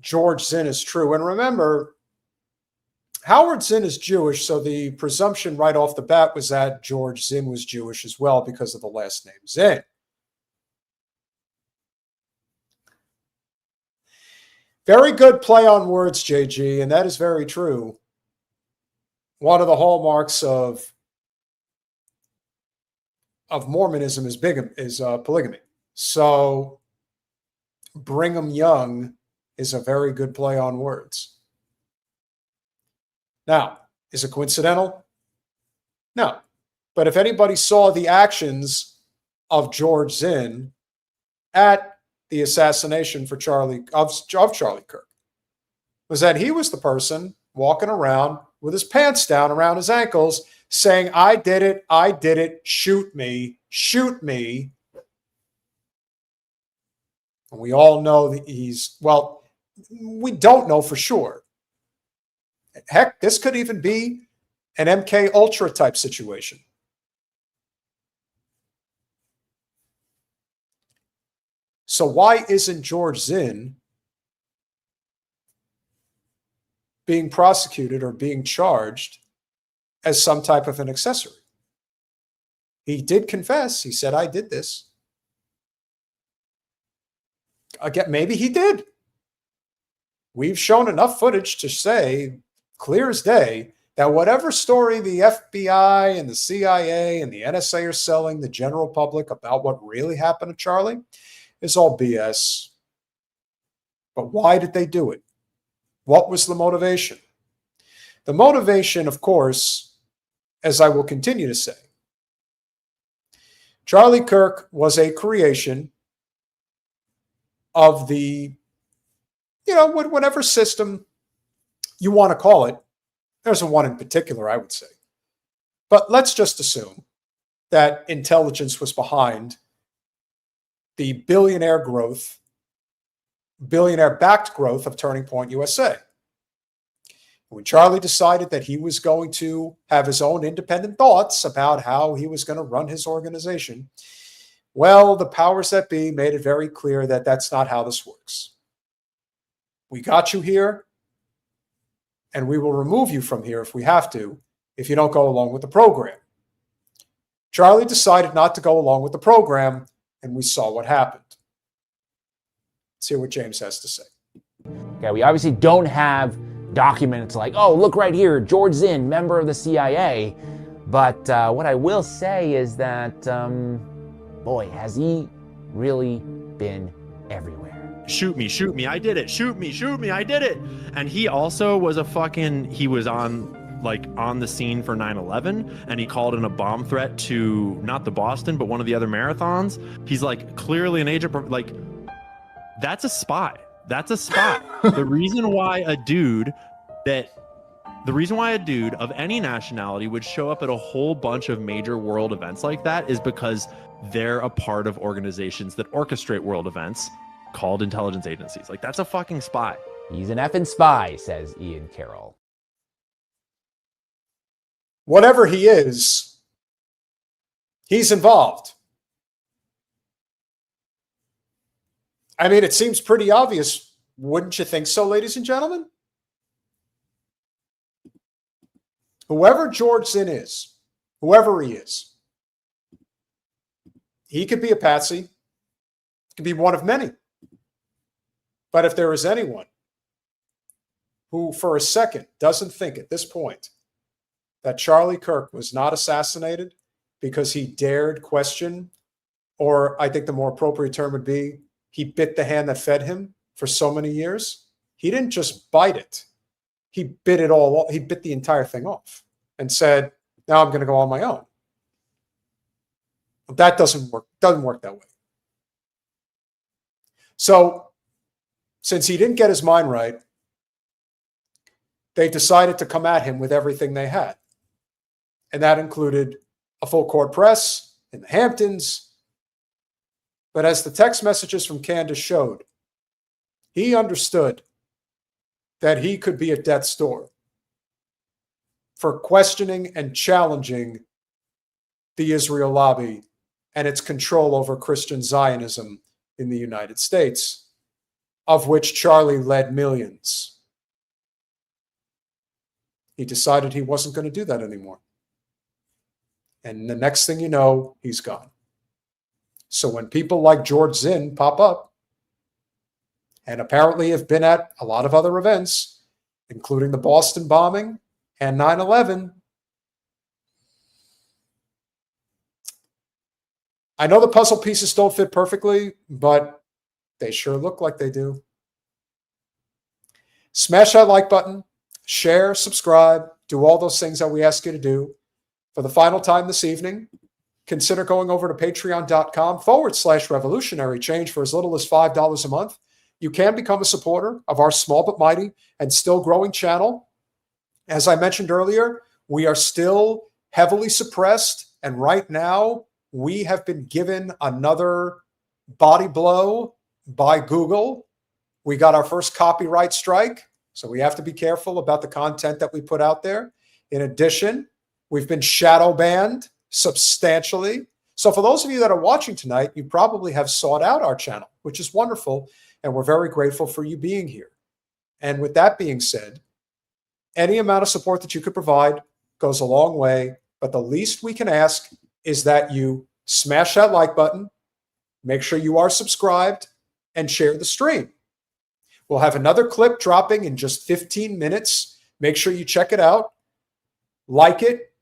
George Zinn is true. And remember, Howard Zinn is Jewish, so the presumption right off the bat was that George Zinn was Jewish as well because of the last name Zinn. Very good play on words, JG, and that is very true. One of the hallmarks of Mormonism is polygamy. So Brigham Young is a very good play on words. Now, is it coincidental? No. But if anybody saw the actions of George Zinn at the assassination of Charlie Kirk, was that he was the person walking around with his pants down around his ankles saying, I did it, shoot me. And we all know that we don't know for sure. Heck, this could even be an MK Ultra type situation. So why isn't George Zinn being prosecuted or being charged as some type of an accessory? He did confess. He said, I did this. Again, maybe he did. We've shown enough footage to say, clear as day, that whatever story the FBI and the CIA and the NSA are selling the general public about what really happened to Charlie is all BS. But why did they do it? What was the motivation? The motivation, of course, as I will continue to say, Charlie Kirk was a creation of the, whatever system you want to call it. There's a one in particular, I would say. But let's just assume that intelligence was behind the billionaire-backed growth of Turning Point USA. When Charlie decided that he was going to have his own independent thoughts about how he was going to run his organization, well, the powers that be made it very clear that that's not how this works. We got you here, and we will remove you from here if we have to, if you don't go along with the program. Charlie decided not to go along with the program, and we saw what happened. Let's hear what James has to say. Okay, we obviously don't have documents like, oh, look right here, George Zinn, member of the CIA. But what I will say is that, boy, has he really been everywhere. Shoot me, I did it. Shoot me, I did it. And he also was he was on the scene for 9/11, and he called in a bomb threat to not the Boston, but one of the other marathons. He's clearly an agent, that's a spy. That's a spy. The reason why a dude of any nationality would show up at a whole bunch of major world events like that is because they're a part of organizations that orchestrate world events called intelligence agencies. That's a fucking spy. He's an effing spy, says Ian Carroll. Whatever he is, he's involved. I mean, it seems pretty obvious. Wouldn't you think so, ladies and gentlemen? Whoever George Zinn is, whoever he is, he could be a patsy, could be one of many. But if there is anyone who for a second doesn't think at this point that Charlie Kirk was not assassinated because he dared question, or I think the more appropriate term would be, he bit the hand that fed him for so many years. He didn't just bite it. He bit it all off. He bit the entire thing off and said, now I'm going to go on my own. But that doesn't work. Doesn't work that way. So since he didn't get his mind right, they decided to come at him with everything they had. And that included a full court press in the Hamptons. But as the text messages from Candace showed, he understood that he could be at death's door for questioning and challenging the Israel lobby and its control over Christian Zionism in the United States, of which Charlie led millions. He decided he wasn't going to do that anymore. And the next thing you know, he's gone. So when people like George Zinn pop up, and apparently have been at a lot of other events, including the Boston bombing and 9/11, I know the puzzle pieces don't fit perfectly, but they sure look like they do. Smash that like button, share, subscribe, do all those things that we ask you to do. For the final time this evening, consider going over to patreon.com/revolutionary change for as little as $5 a month. You can become a supporter of our small but mighty and still growing channel. As I mentioned earlier, we are still heavily suppressed, and right now we have been given another body blow by Google. We got our first copyright strike, so we have to be careful about the content that we put out there. In addition, we've been shadow banned substantially. So for those of you that are watching tonight, you probably have sought out our channel, which is wonderful, and we're very grateful for you being here. And with that being said, any amount of support that you could provide goes a long way, but the least we can ask is that you smash that like button, make sure you are subscribed, and share the stream. We'll have another clip dropping in just 15 minutes. Make sure you check it out, like it,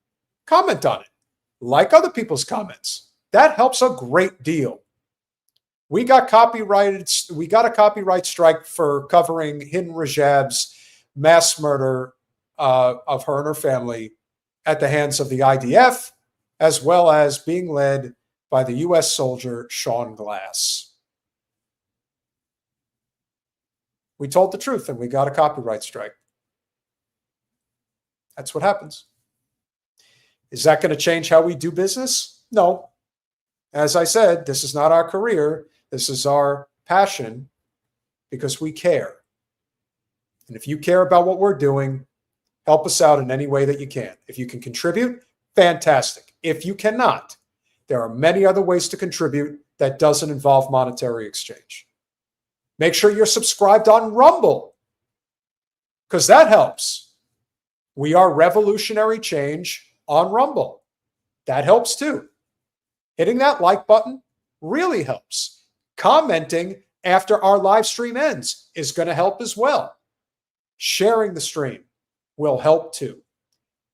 comment on it, like other people's comments. That helps a great deal. We got a copyright strike for covering Hind Rajab's mass murder of her and her family at the hands of the IDF, as well as being led by the U.S. soldier Sean Glass. We told the truth and we got a copyright strike. That's what happens. Is that going to change how we do business? No. As I said, this is not our career. This is our passion because we care. And if you care about what we're doing, help us out in any way that you can. If you can contribute, fantastic. If you cannot, there are many other ways to contribute that doesn't involve monetary exchange. Make sure you're subscribed on Rumble because that helps. We are Revolutionary Change on Rumble. That helps too. Hitting that like button really helps. Commenting after our live stream ends is going to help as well. Sharing the stream will help too.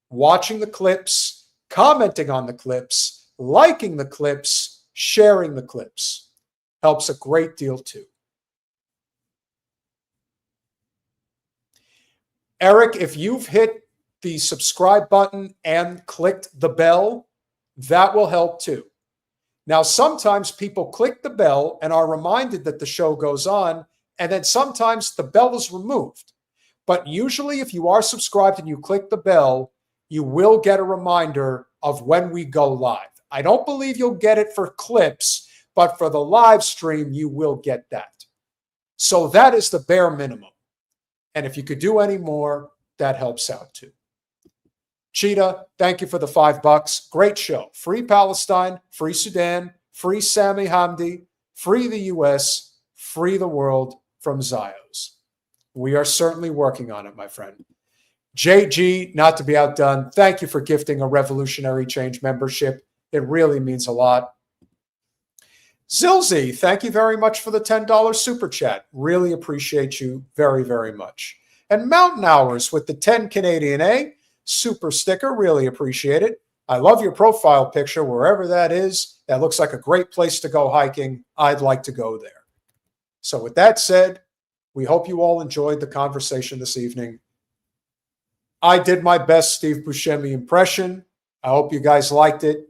Watching the clips, commenting on the clips, liking the clips, sharing the clips helps a great deal too. Eric, if you've hit the subscribe button and clicked the bell, that will help too. Now, sometimes people click the bell and are reminded that the show goes on, and then sometimes the bell is removed. But usually if you are subscribed and you click the bell, you will get a reminder of when we go live. I don't believe you'll get it for clips, but for the live stream, you will get that. So that is the bare minimum. And if you could do any more, that helps out too. Cheetah, thank you for the $5. Great show. Free Palestine, free Sudan, free Sami Hamdi, free the U.S., free the world from Zios. We are certainly working on it, my friend. JG, not to be outdone, thank you for gifting a Revolutionary Change membership. It really means a lot. Zilzi, thank you very much for the $10 super chat. Really appreciate you very, very much. And Mountain Hours with the 10 Canadian A super sticker. Really appreciate it. I love your profile picture, wherever that is. That looks like a great place to go hiking. I'd like to go there. So with that said, we hope you all enjoyed the conversation this evening. I did my best Steve Buscemi impression. I hope you guys liked it.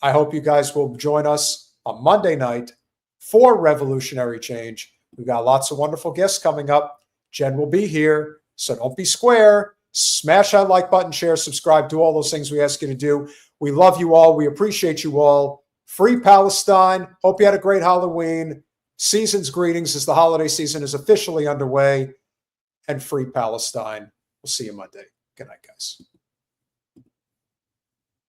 I hope you guys will join us on Monday night for Revolutionary Change. We've got lots of wonderful guests coming up. Jen will be here, so don't be square. Smash that like button, share, subscribe, do all those things we ask you to do. We love you all. We appreciate you all. Free Palestine. Hope you had a great Halloween. Season's greetings as the holiday season is officially underway. And free Palestine. We'll see you Monday. Good night, guys.